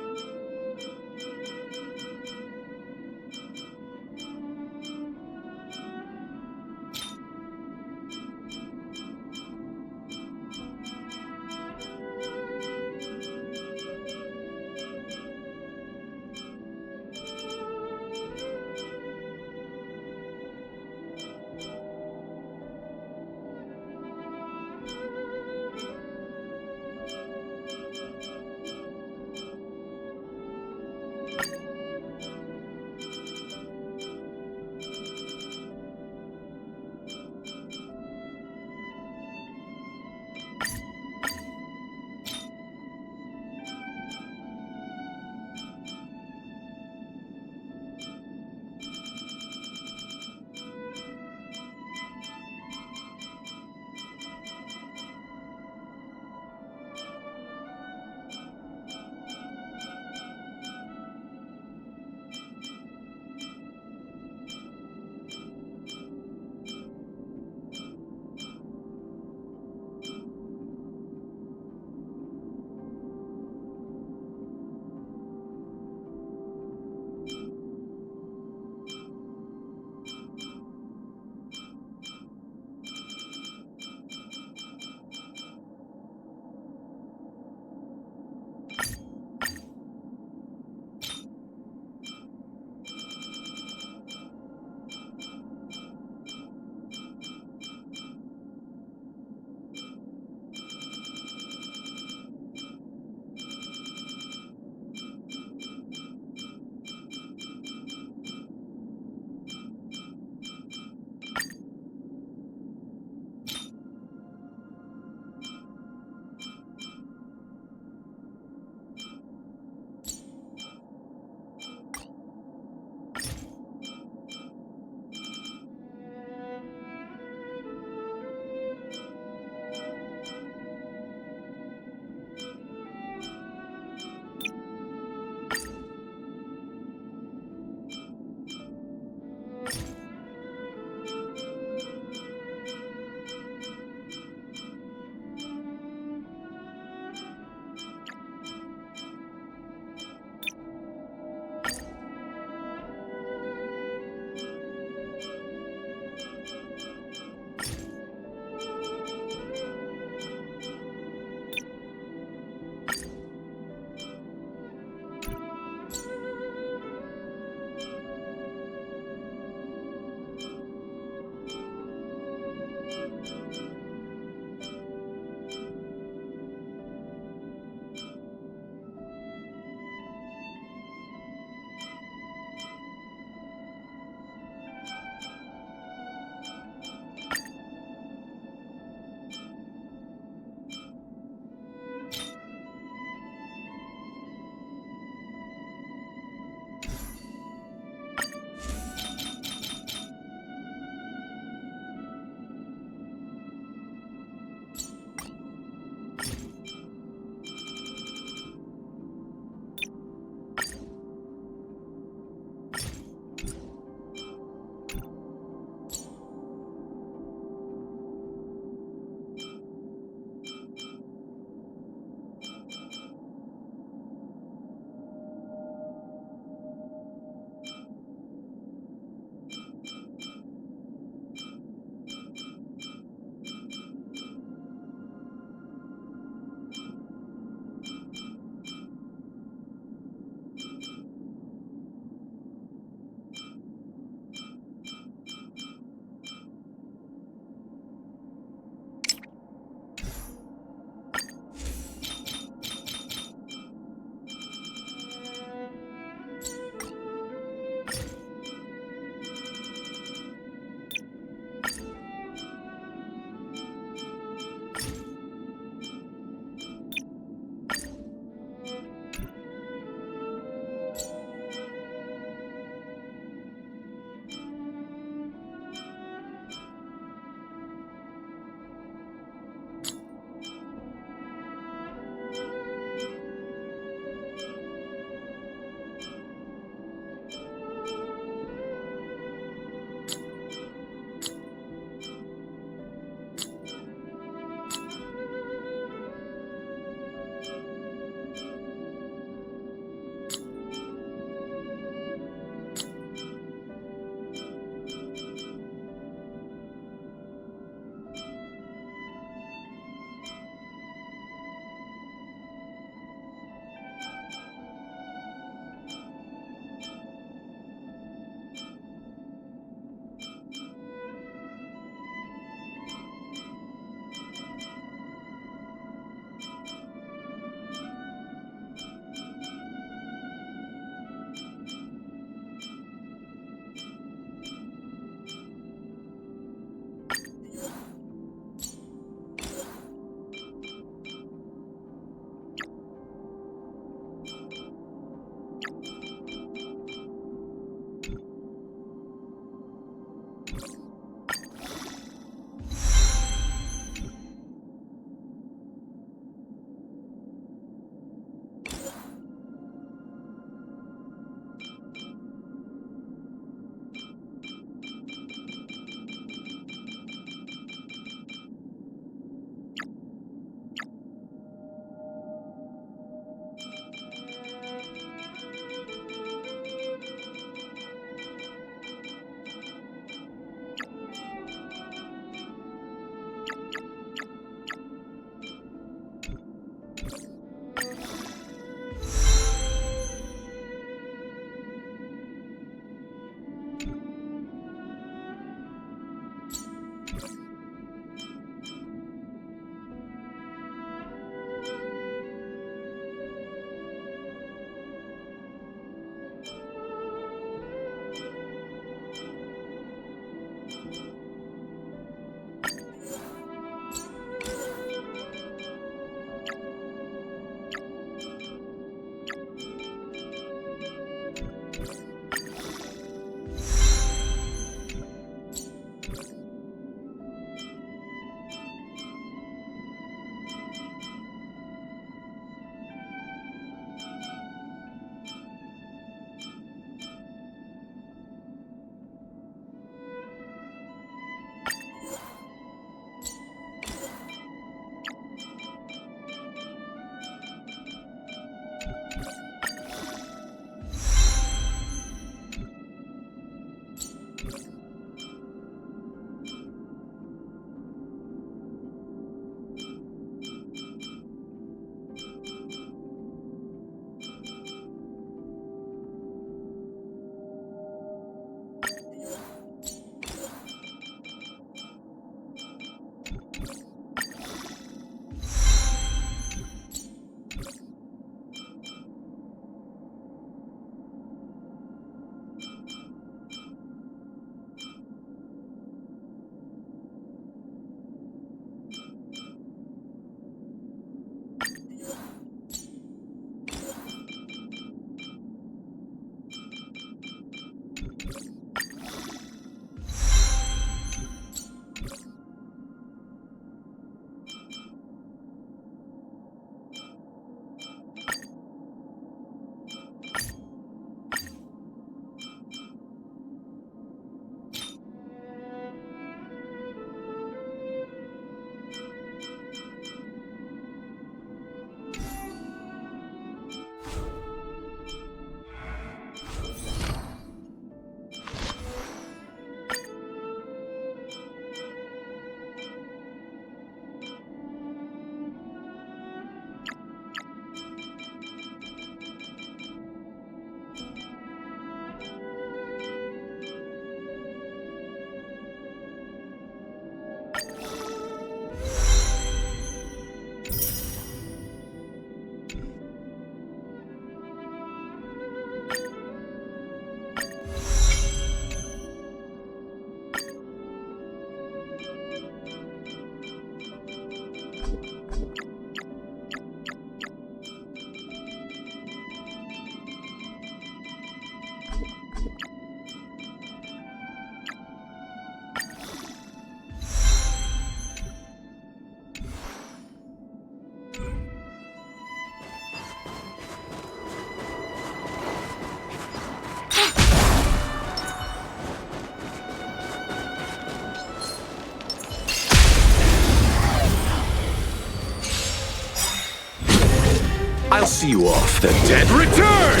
I'll see you off. The dead return!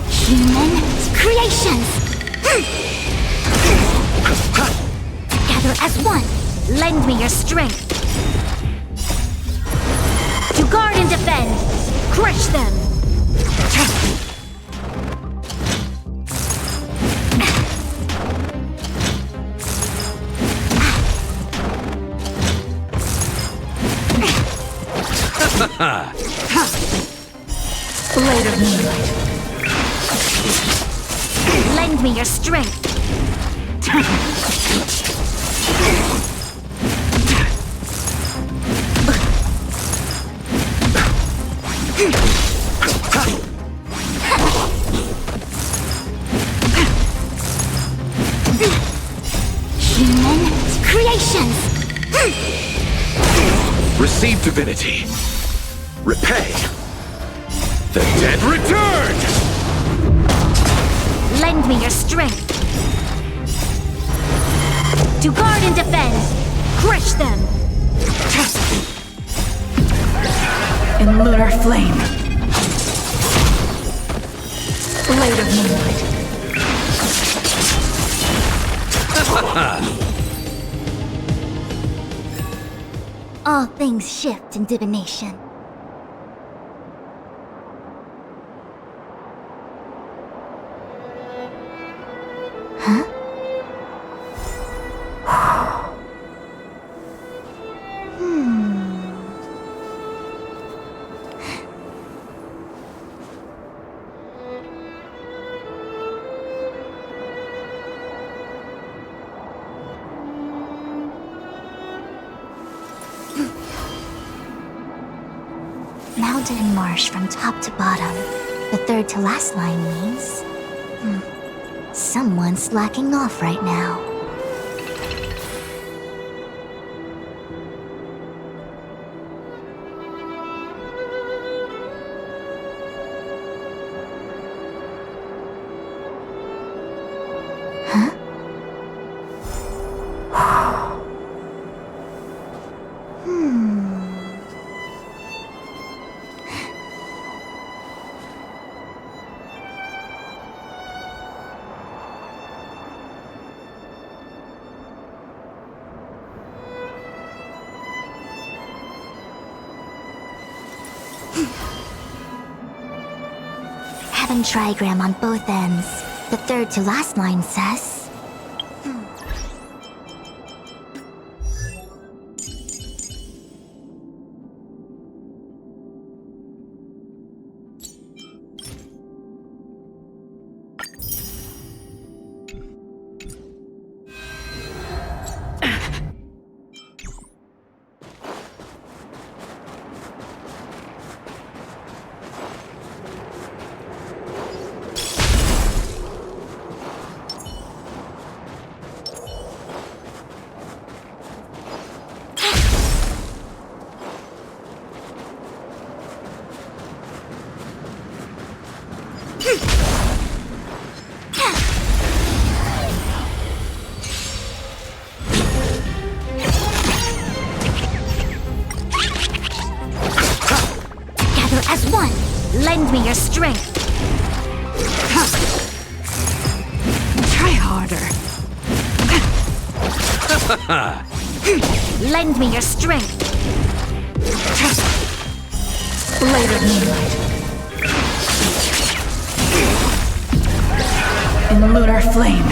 Human creations! Together as one, lend me your strength. To guard and defend, crush them! Blade of moonlight. Lend me your strength. Human creations. Receive divinity. Repay. The dead return! Lend me your strength. To guard and defend, crush them. In lunar flame. Blade of moonlight. All things shift in divination. Mountain marsh from top to bottom. The third to last line means... someone's slacking off right now. Heaven trigram on both ends. The third to last line says... As one, lend me your strength. Try harder. Lend me your strength. Blade of moonlight. In lunar flame.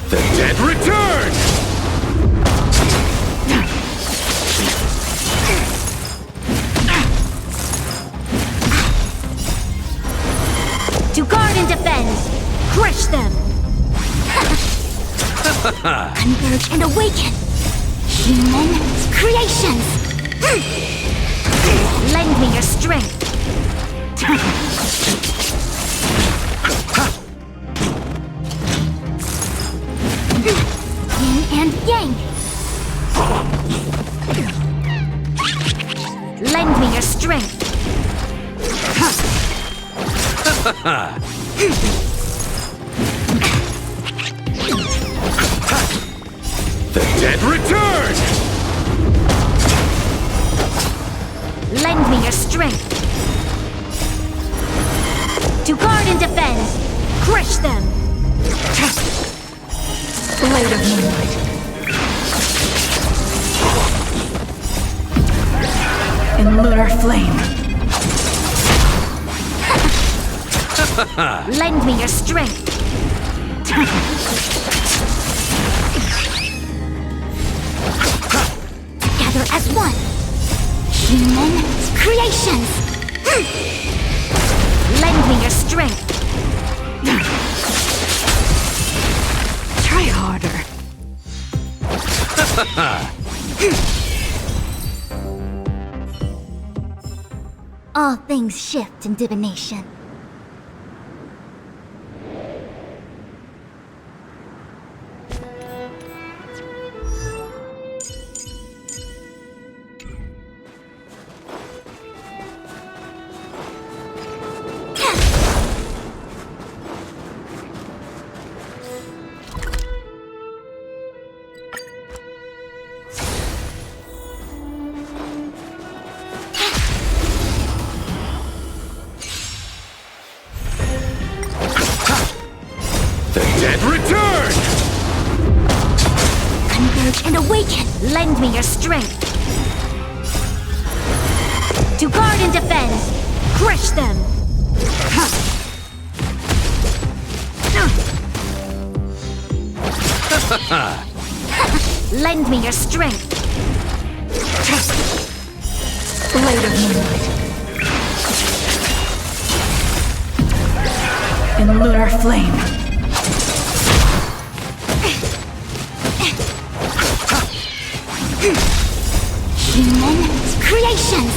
The dead return! To guard and defend, crush them. Converge and awaken. Human creations. Lend me your strength. Yin and yang. Lend me your strength. Dead return! Lend me your strength. To guard and defend. Crush them. Blade of moonlight. In lunar flame. Lend me your strength. Together as one. Human creations. Lend me your strength. Try harder. All things shift in divination. Dead return! Converge and awaken! Lend me your strength. To guard and defend! Crush them! Lend me your strength. Blade of moonlight. In lunar flame. Human creations!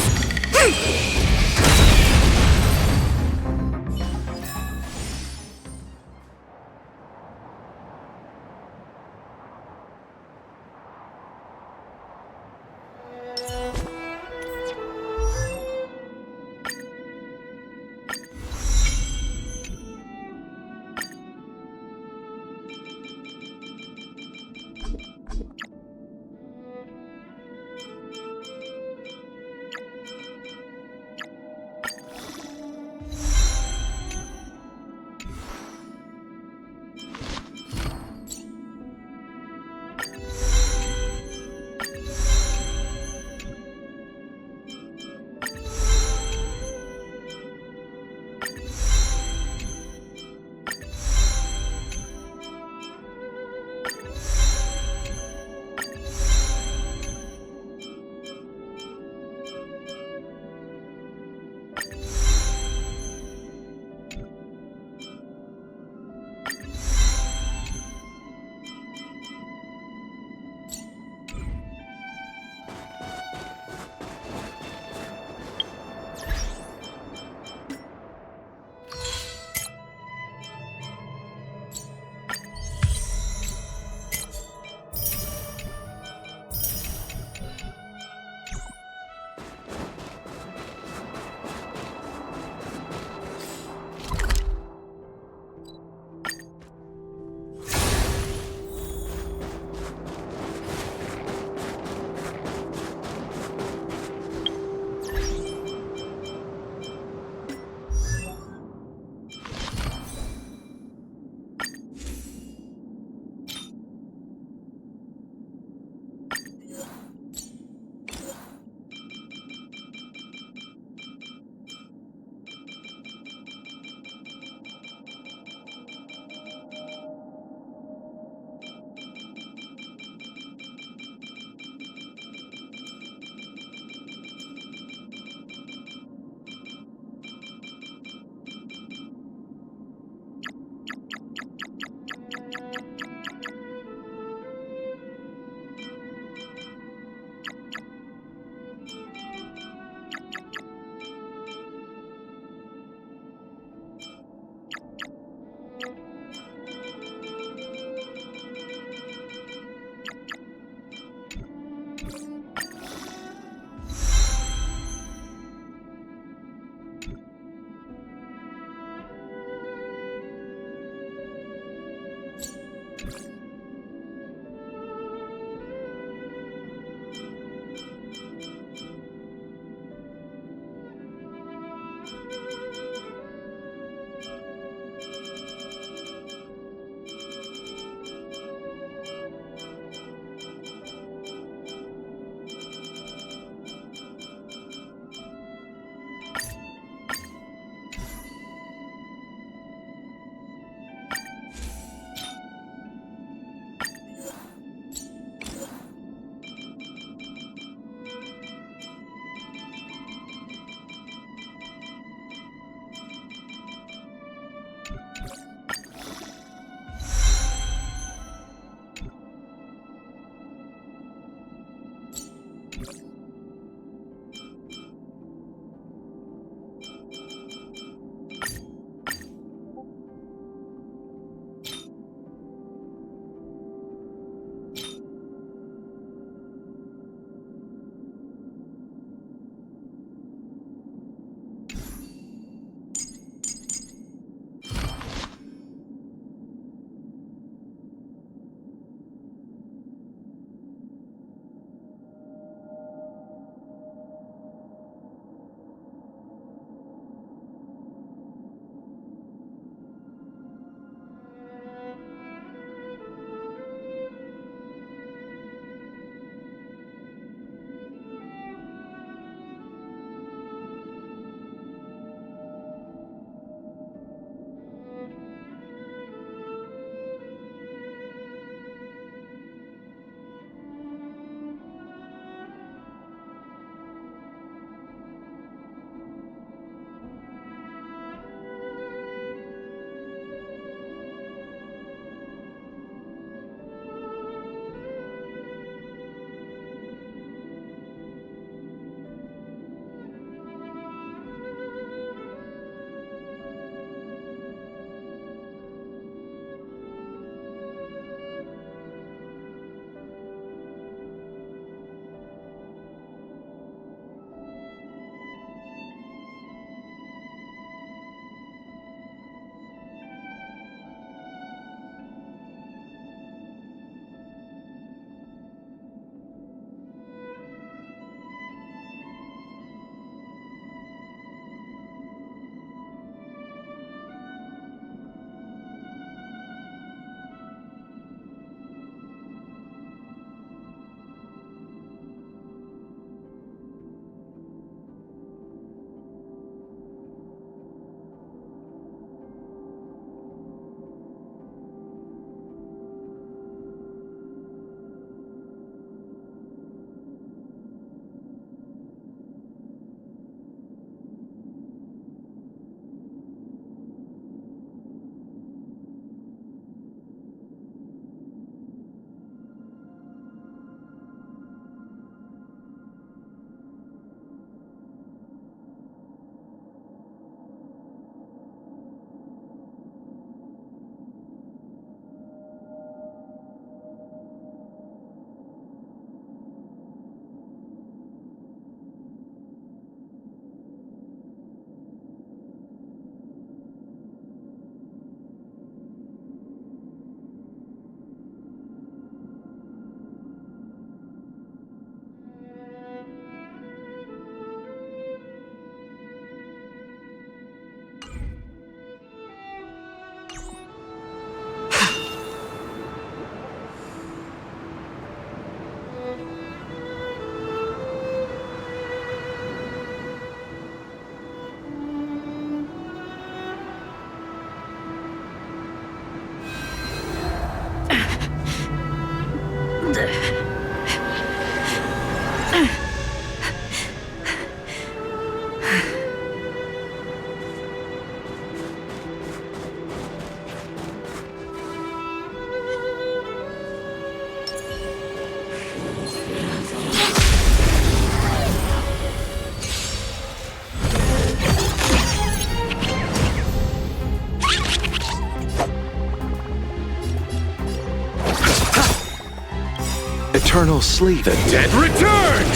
eternal sleep. The dead return!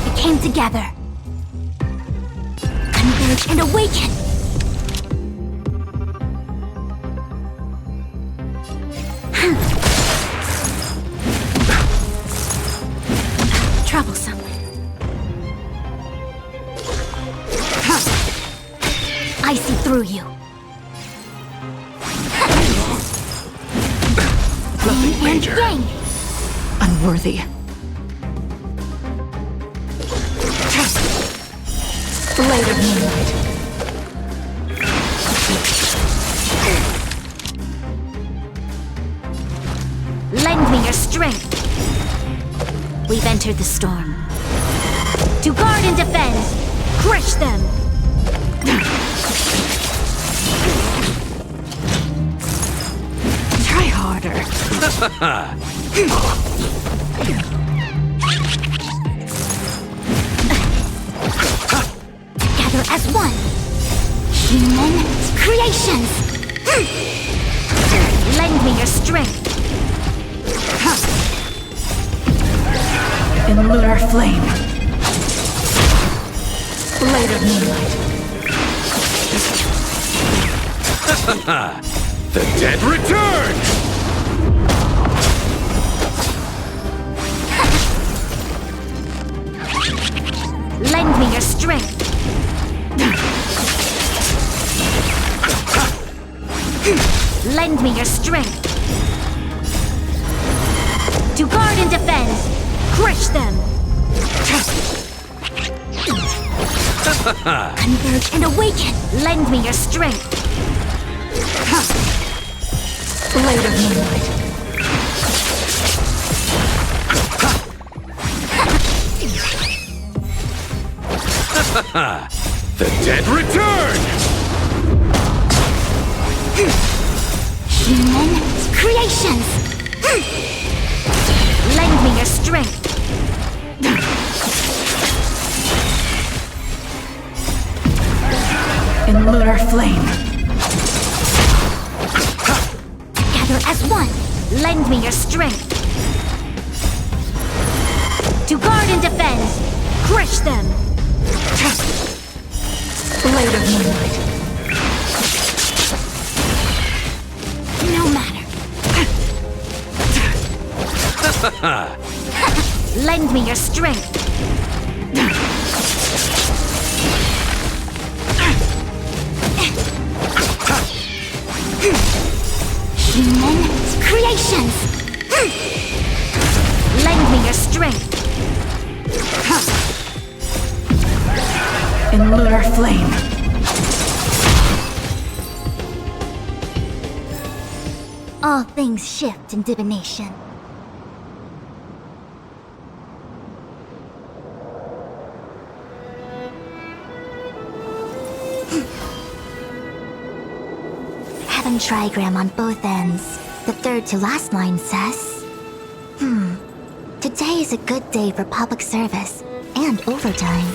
We came together. Converge and awaken! Troublesome. I see through you. Nothing Yin and major. yang. Unworthy. Blade of moonlight. Lend me your strength. We've entered the storm. To guard and defend, crush them. Try harder. Gather as one. Human creations. Lend me your strength. In lunar flame. Blade of moonlight. The dead return! Lend me your strength. Lend me your strength. To guard and defend, crush them. Converge and awaken. Lend me your strength. Blade of moonlight. The dead return! Human creations. Lend me your strength. In lunar flame. Gather as one. Lend me your strength. To guard and defend, crush them. Blade of moonlight. No matter. Lend me your strength. Human creations. Lend me your strength. In lunar flame. All things shift in divination. Heaven trigram on both ends. The third to last line says... Today is a good day for public service and overtime.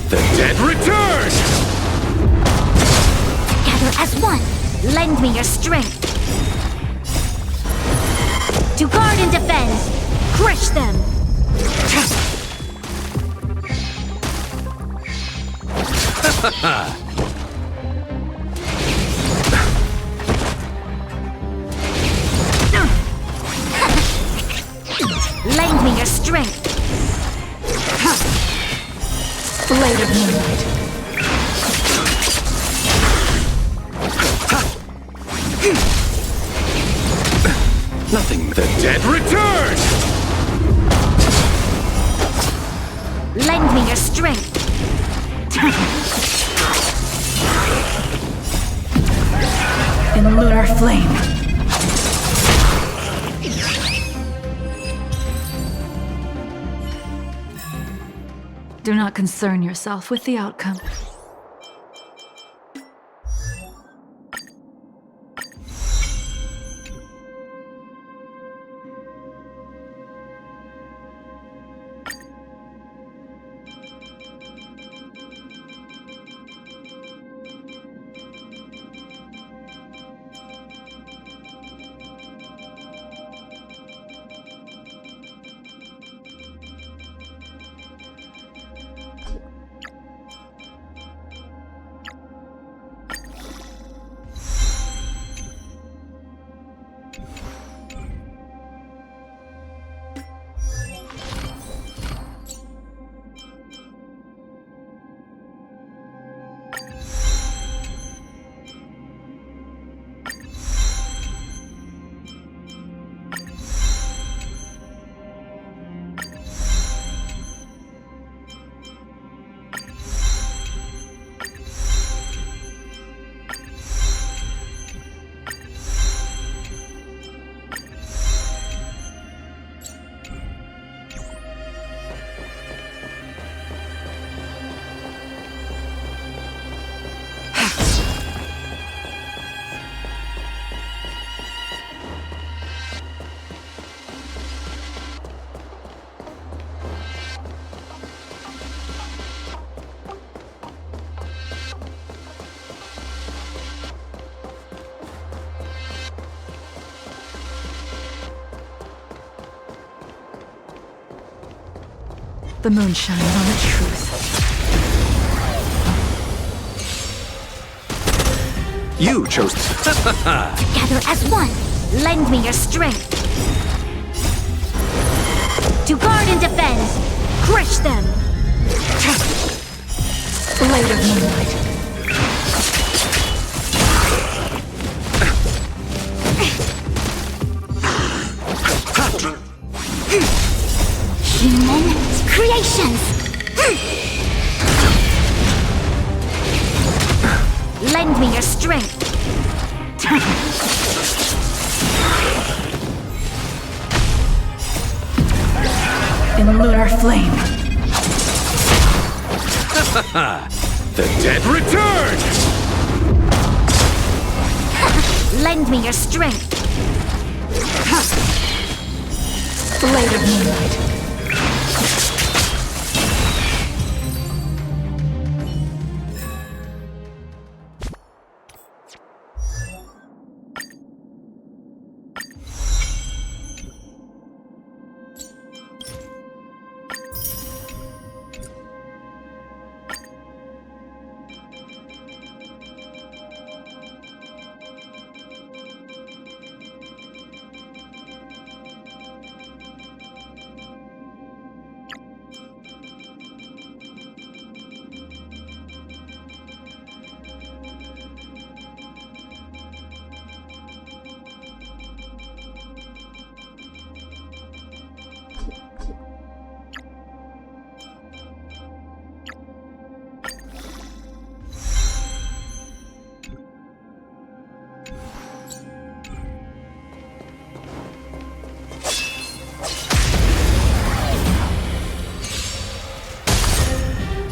The dead return! Together as one, lend me your strength. To guard and defend, crush them. Lend me your strength. Blade of moonlight. Nothing. The dead return! Lend me your strength. In lunar flame. Do not concern yourself with the outcome. The moon shines on the truth. You chose. Together as one, lend me your strength. To guard and defend, crush them. Blade of moonlight. Human creations. Lend me your strength. In lunar flame. The dead return! Lend me your strength. Blade of moonlight.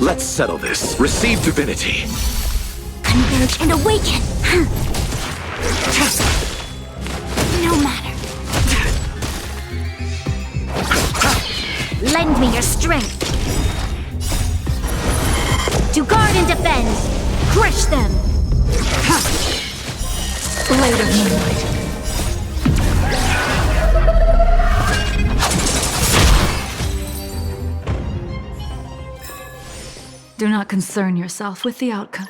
Let's settle this. Receive divinity. Converge and awaken. No matter. Lend me your strength. and defend! Crush them! Blade of Moonlight. Do not concern yourself with the outcome.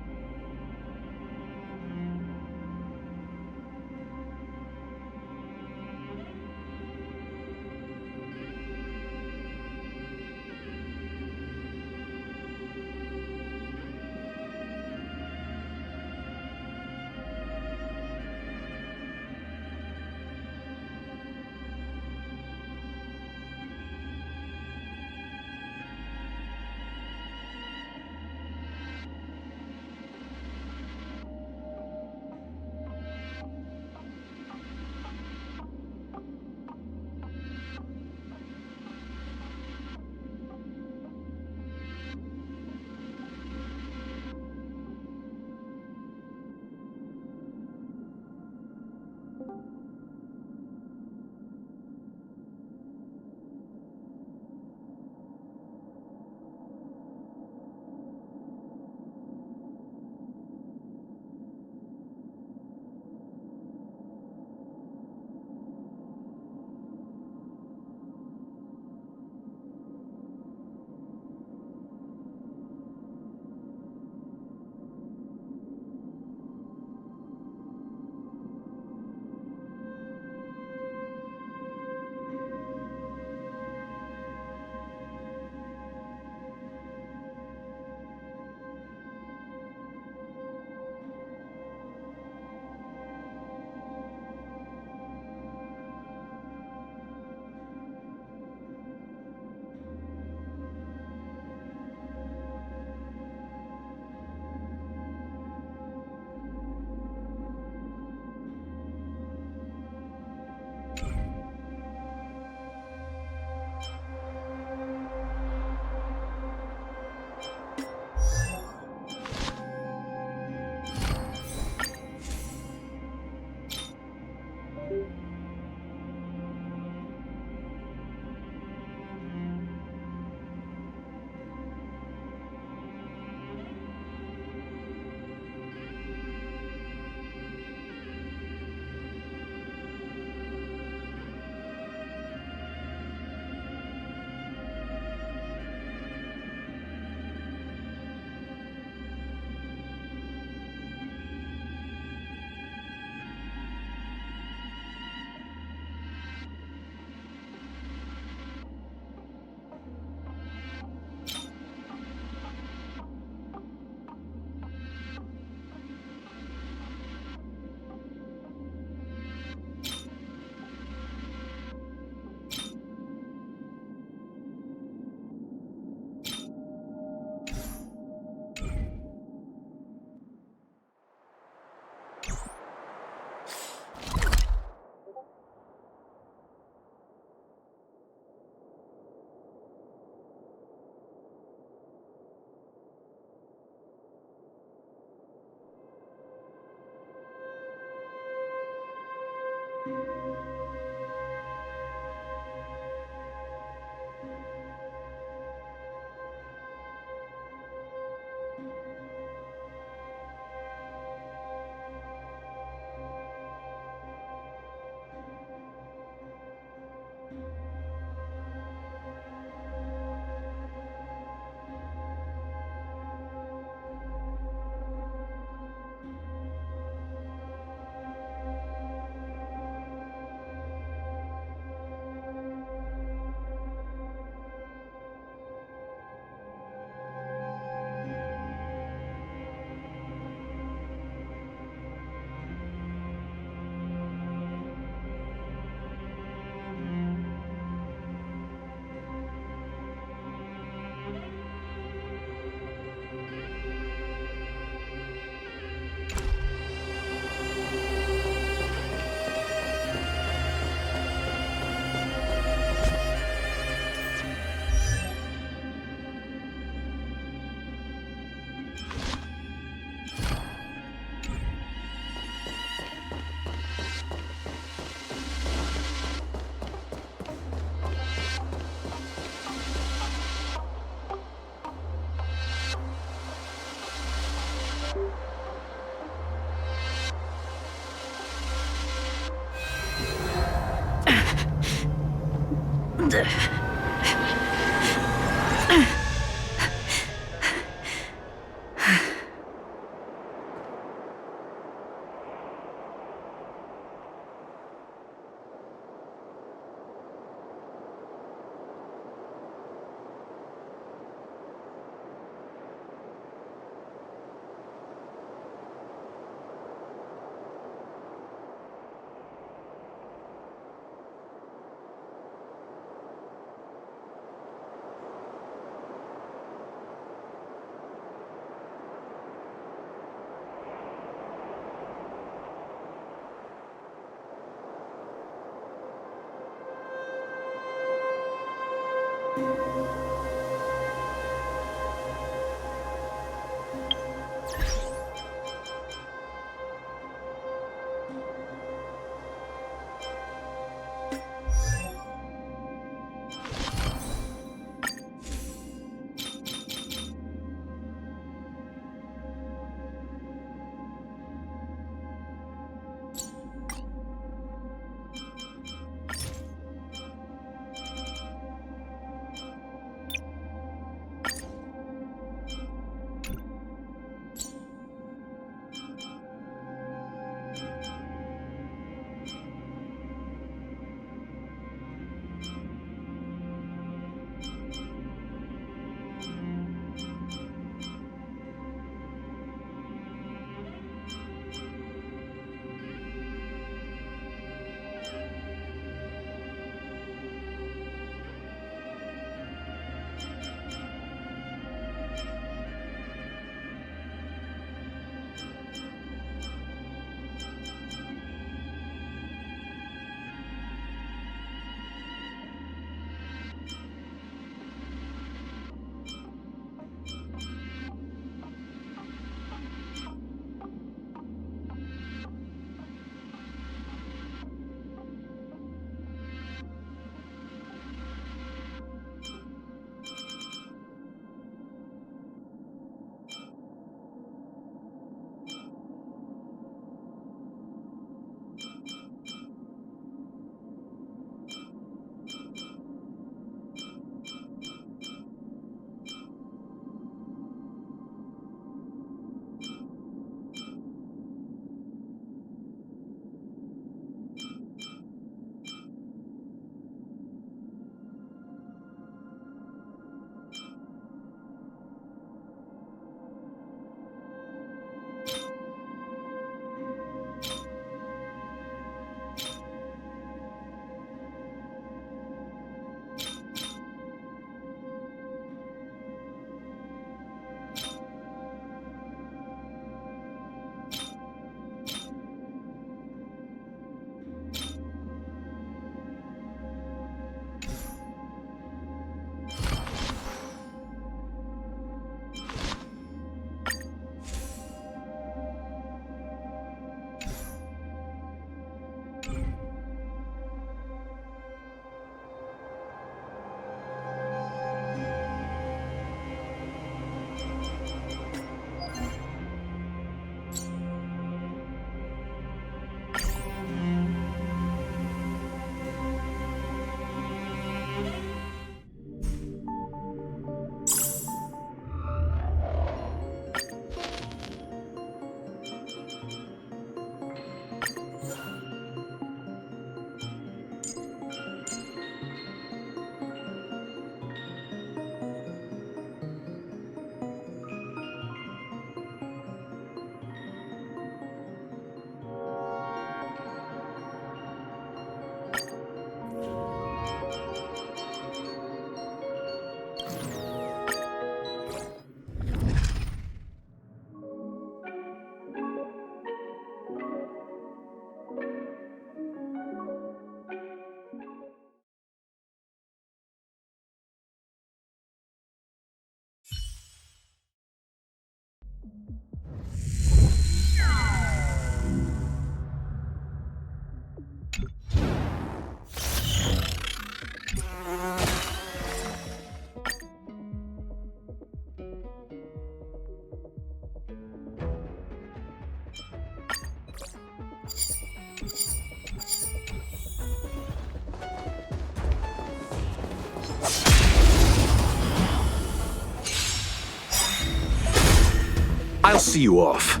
I'll see you off.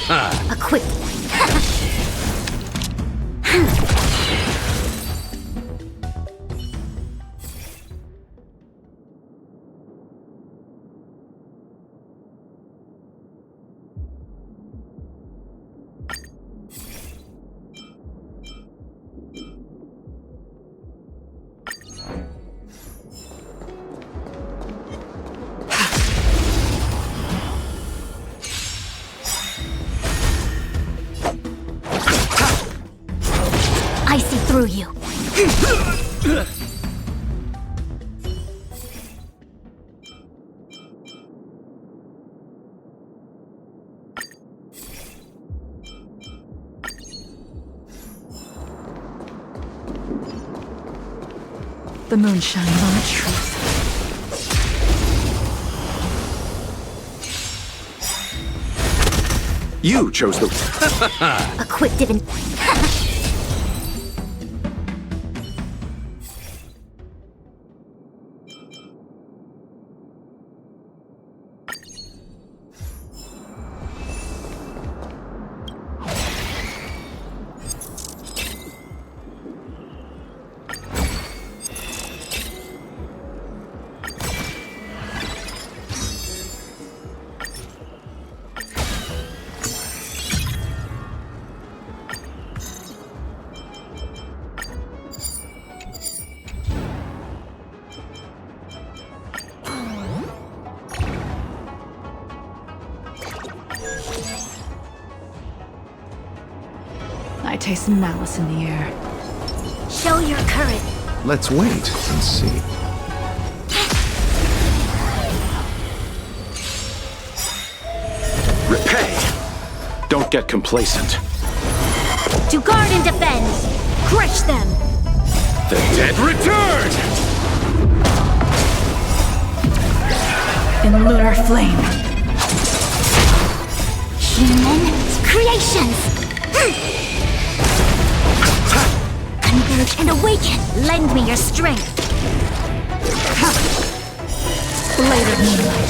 A quick... I see through you. The moon shines on the truth. You chose the... A quick divin... I taste malice in the air. Show your courage. Let's wait and see. Repay! Don't get complacent. To guard and defend. Crush them. The dead return! In lunar flame. Human creations. Converge and awaken. Lend me your strength. Blade of moonlight.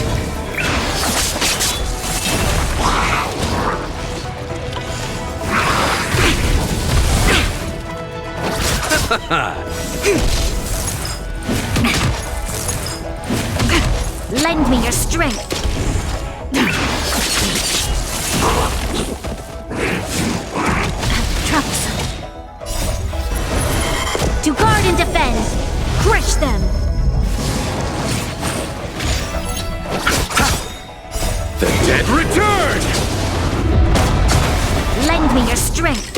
Lend me your strength. Troublesome. To guard and defend. Crush them. The dead return! Lend me your strength.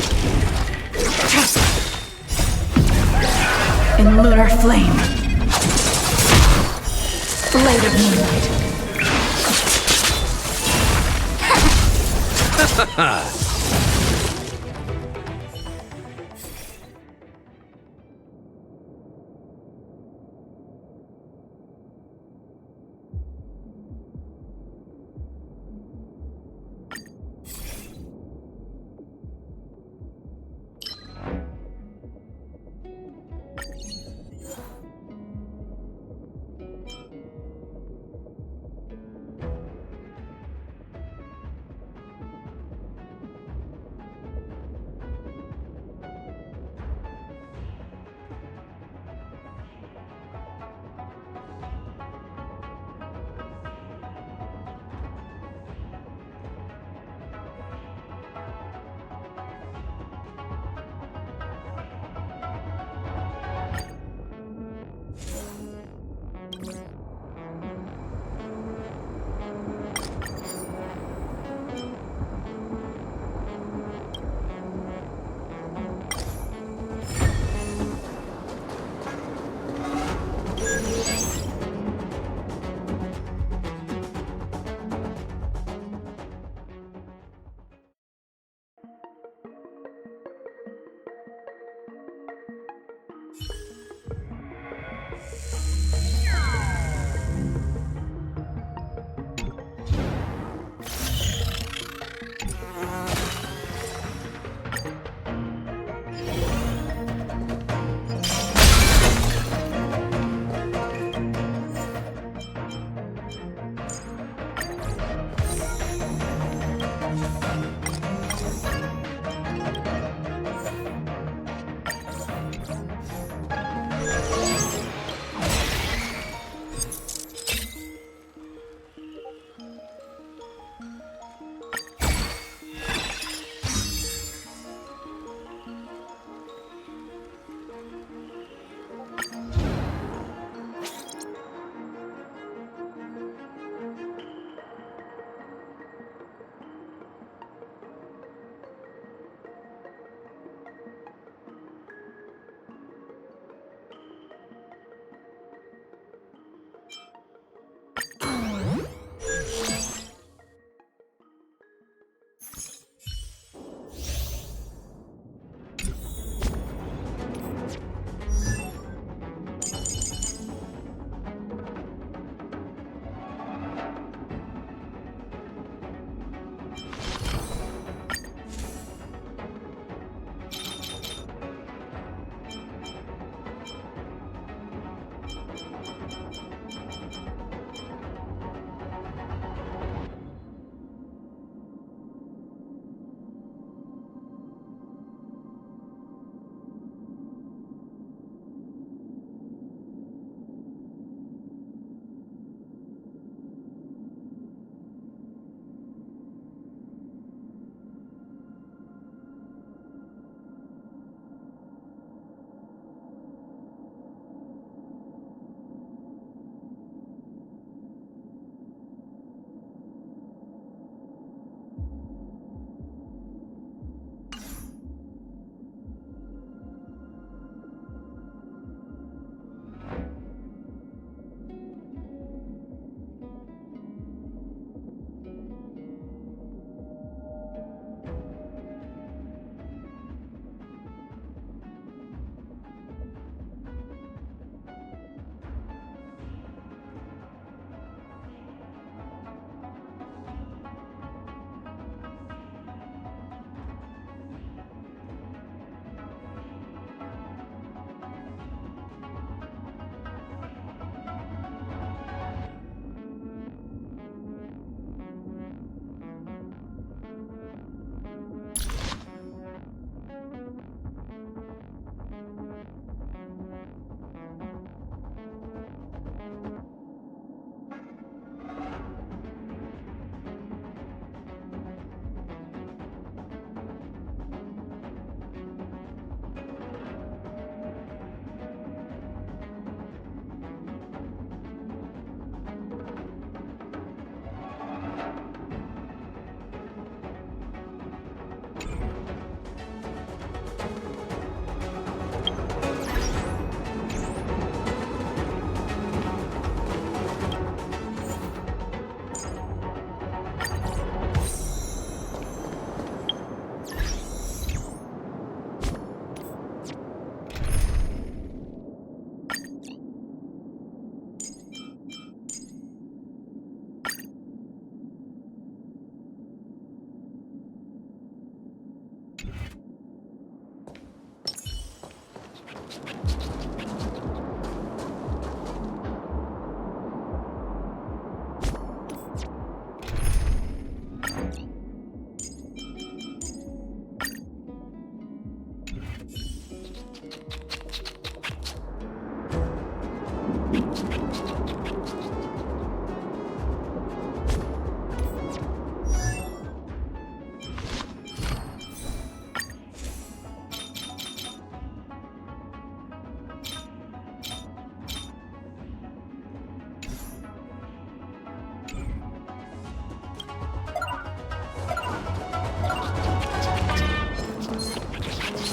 In lunar flame. Blade of moonlight.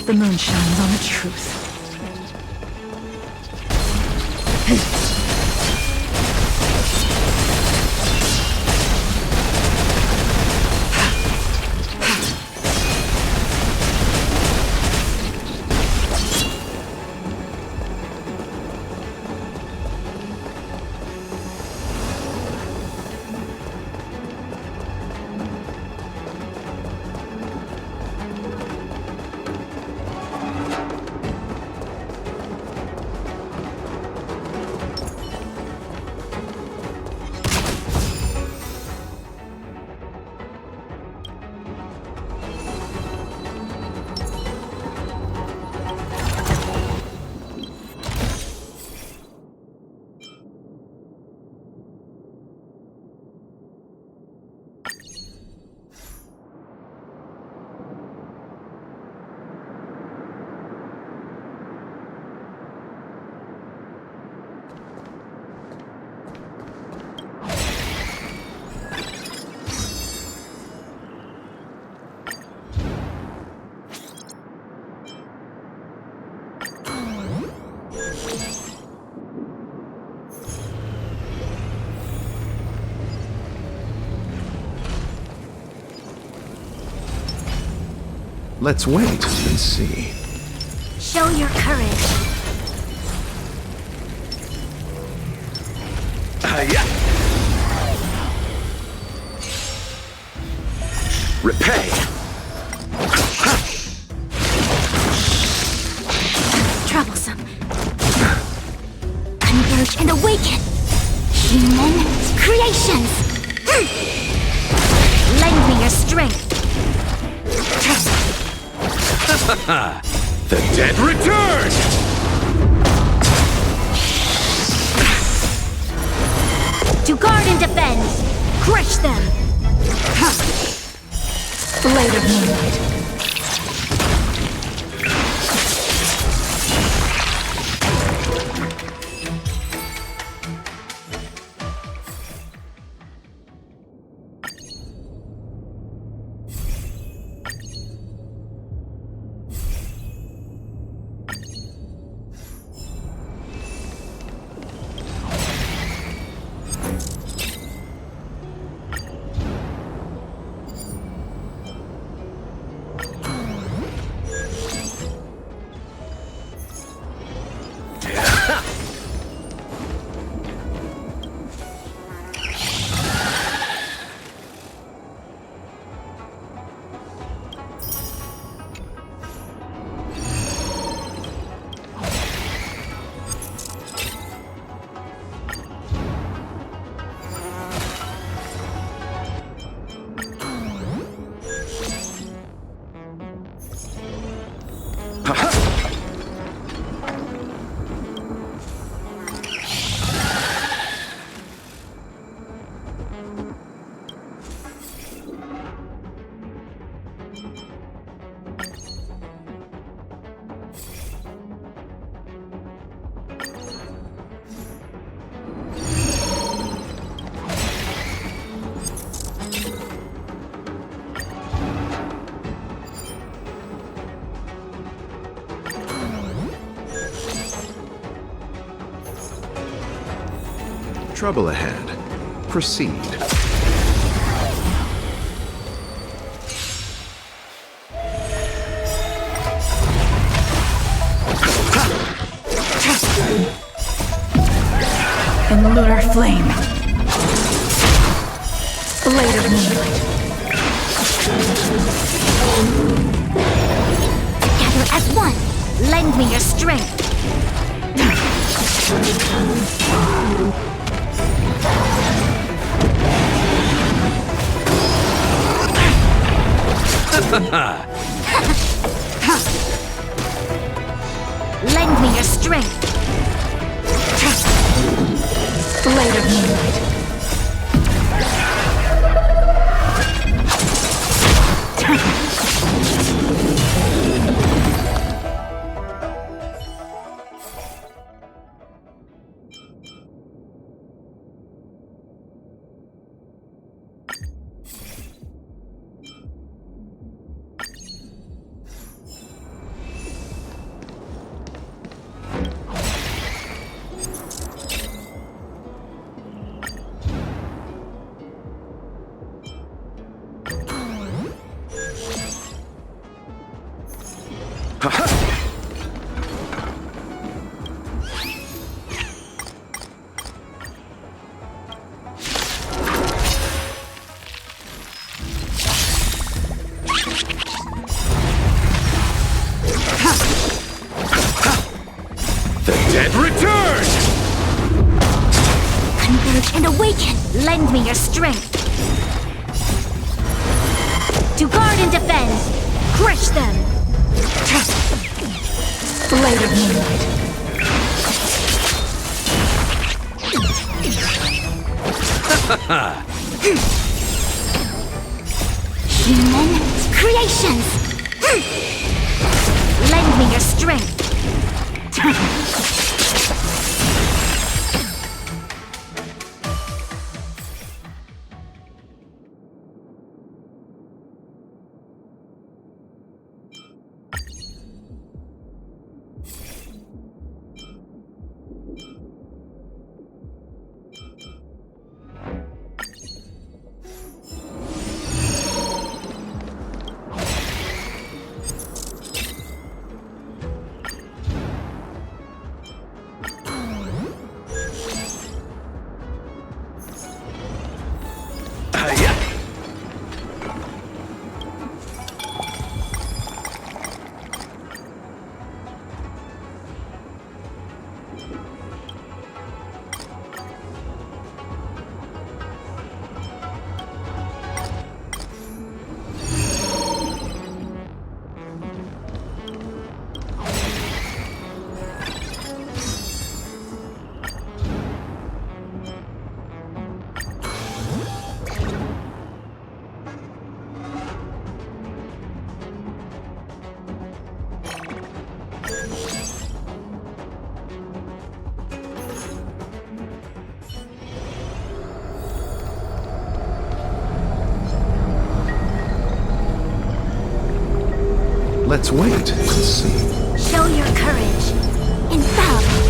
The moon shines on the truth. Let's wait and see. Show your courage. Yeah. Repay. Troublesome. Converge and awaken. Human creations. Lend me your strength. The dead return! To guard and defend. Crush them. Blade of moonlight. Trouble ahead. Proceed. In the lunar flame. Blade of moonlight. Together as one. Lend me your strength. Lend me your strength. Blade of Moonlight. And awaken! Lend me your strength! To guard and defend! Crush them! Blade of Moonlight. Human creations! Lend me your strength! Let's wait and see. Show your courage. Infallible.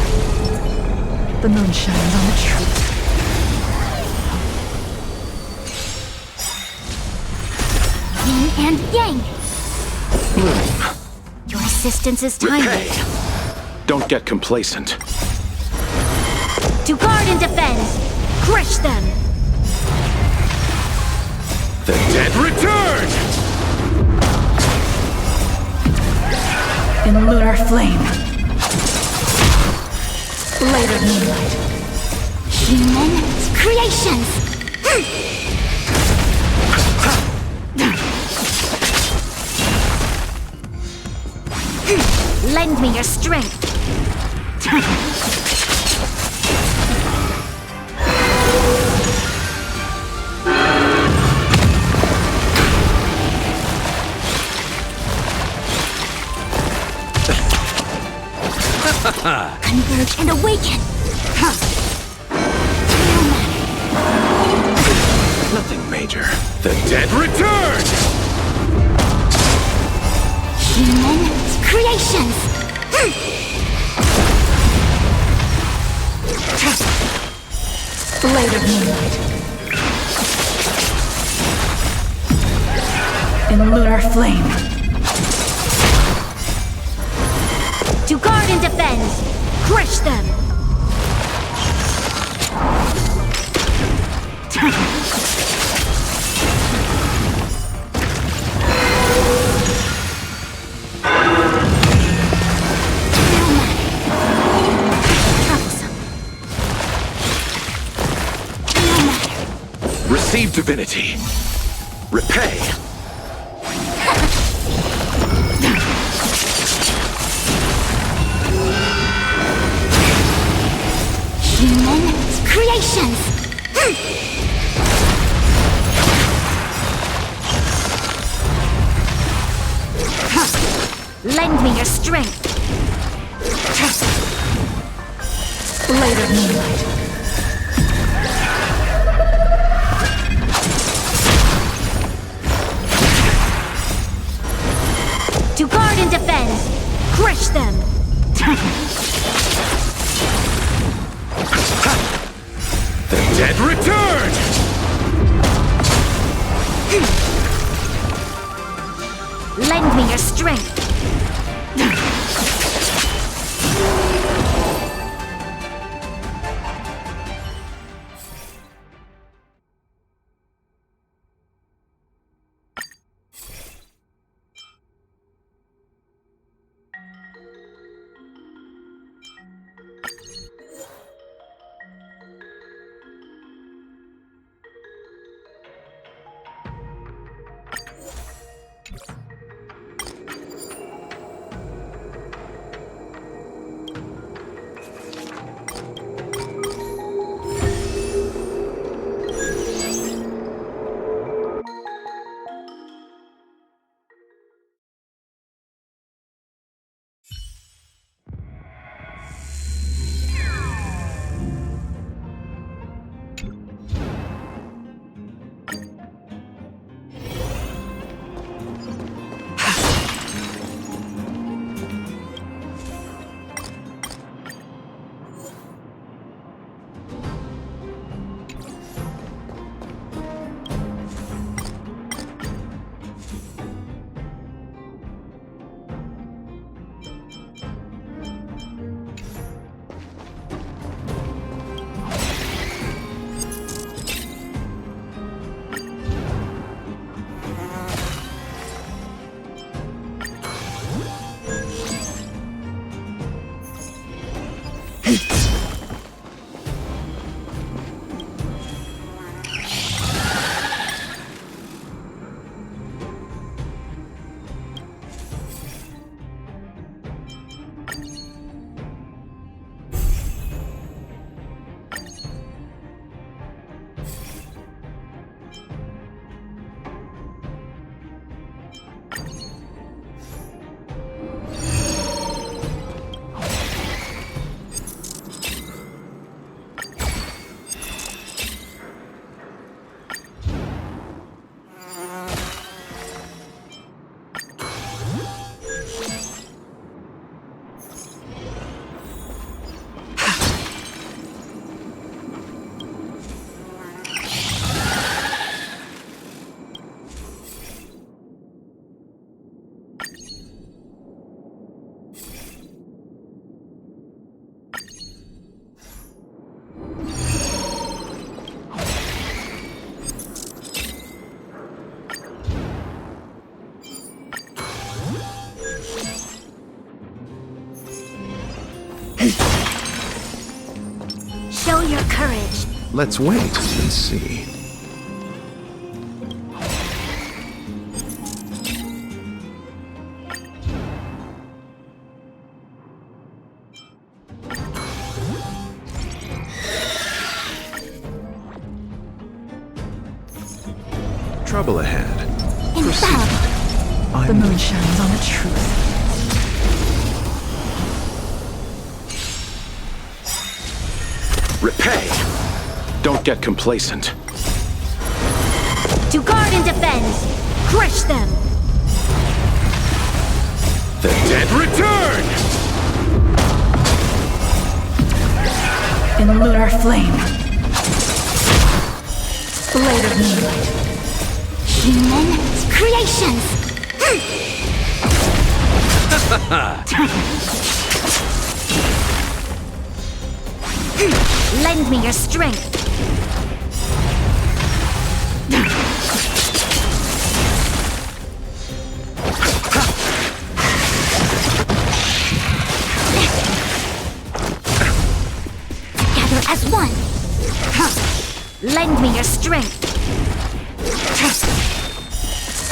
The moon shines on the truth. Yin and yang. Bloom. Your assistance is timely. Repay. Don't get complacent. To guard and defend. Crush them. The dead return! In lunar flame. Blade of Moonlight. Human creations. Lend me your strength. Converge and awaken. Nothing major. The dead return! Human creations. Blade of Moonlight. In lunar flame. To guard and defend. Crush them. Receive divinity. Repay. Human creations! Lend me your strength. Blade of moonlight. To guard and defend. Crush them. The dead return! Lend me your strength. Show your courage. Let's wait and see. Trouble ahead. Infallible. The moon shines on the truth. Repay! Don't get complacent. To guard and defend. Crush them. The dead return! In lunar flame. Blade of moonlight. Human creations. Lend me your strength. Together as one. Lend me your strength.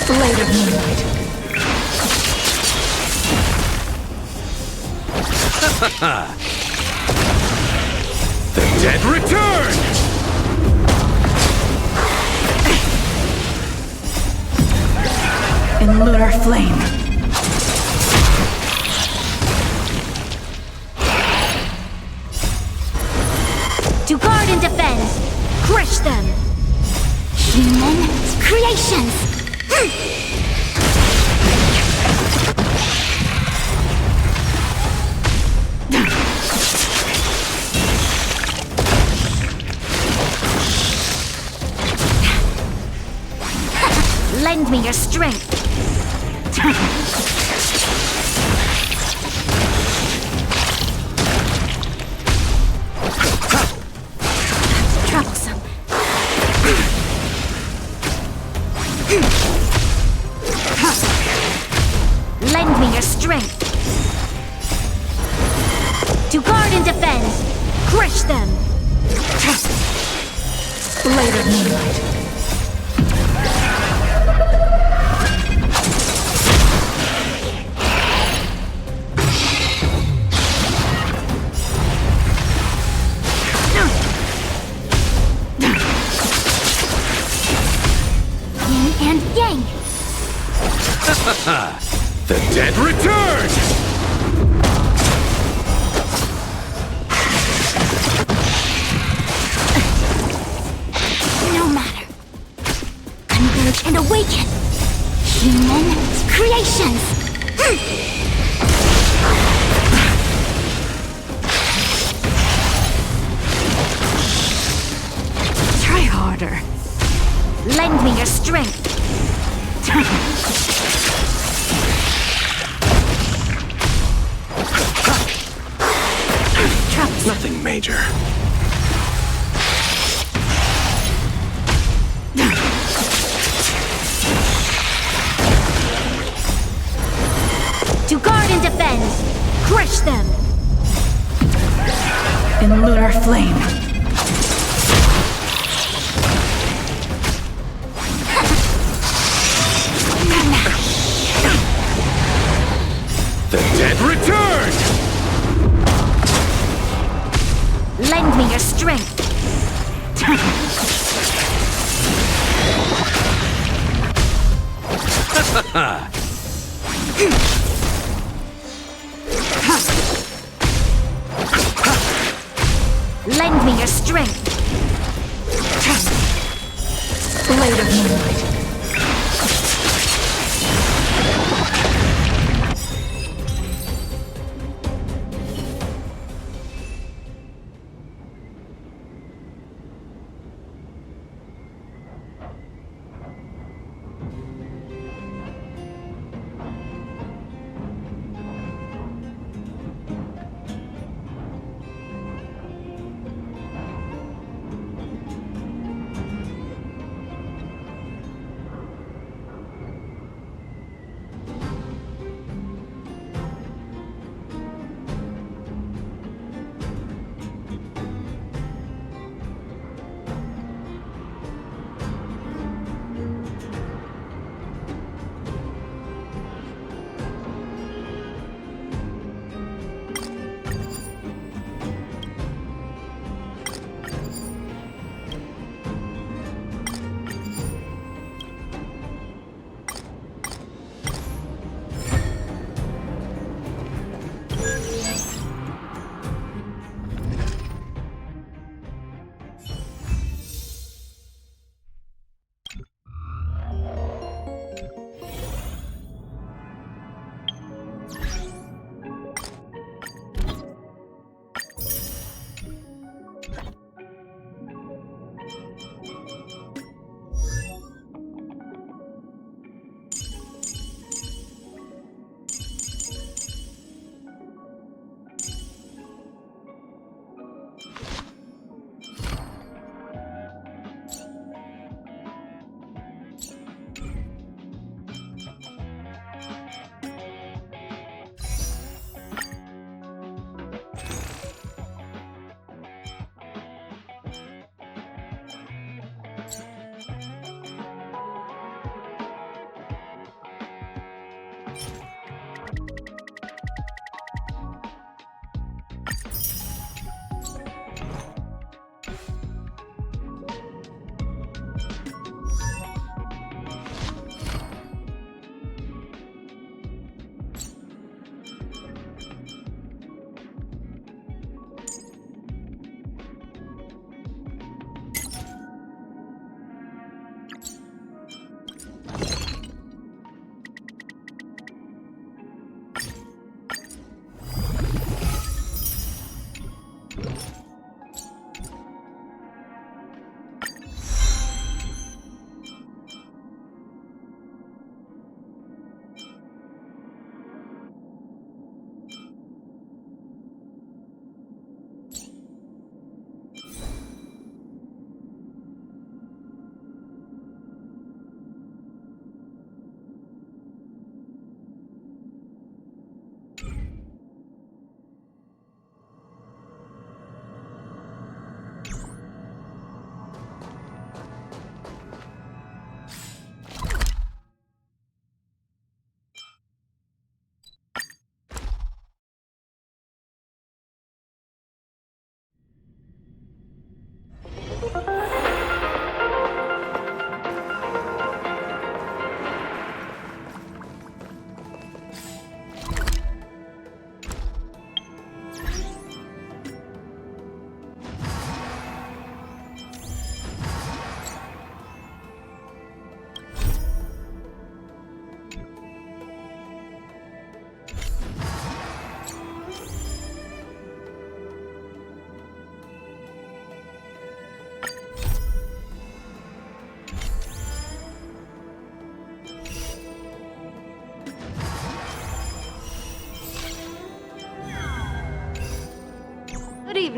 Blade of moonlight. The dead return! In lunar flame. To guard and defend, crush them. Human creations. Lend me your strength. Troublesome. Lend me your strength. To guard and defend, crush them. Blade of moonlight. And yang. The dead return! No matter. Converge and awaken. Human creations. Try harder. Lend me your strength. Nothing major. To guard and defend, crush them. In lunar flame. The dead return! Lend me your strength. Lend me your strength. Blade of moonlight.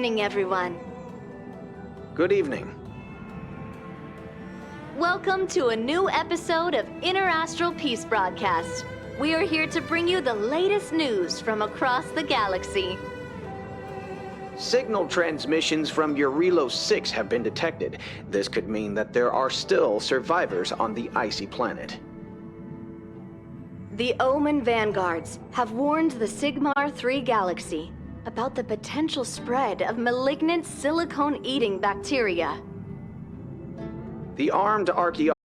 evening, everyone. Good evening. Welcome to a new episode of Interastral Peace Broadcast. We are here to bring you the latest news from across the galaxy. Signal transmissions from Eurilo 6 have been detected. This could mean that there are still survivors on the icy planet. The Omen Vanguards have warned the Sigmar 3 galaxy about the potential spread of malignant silicone-eating bacteria. The armed archaeologists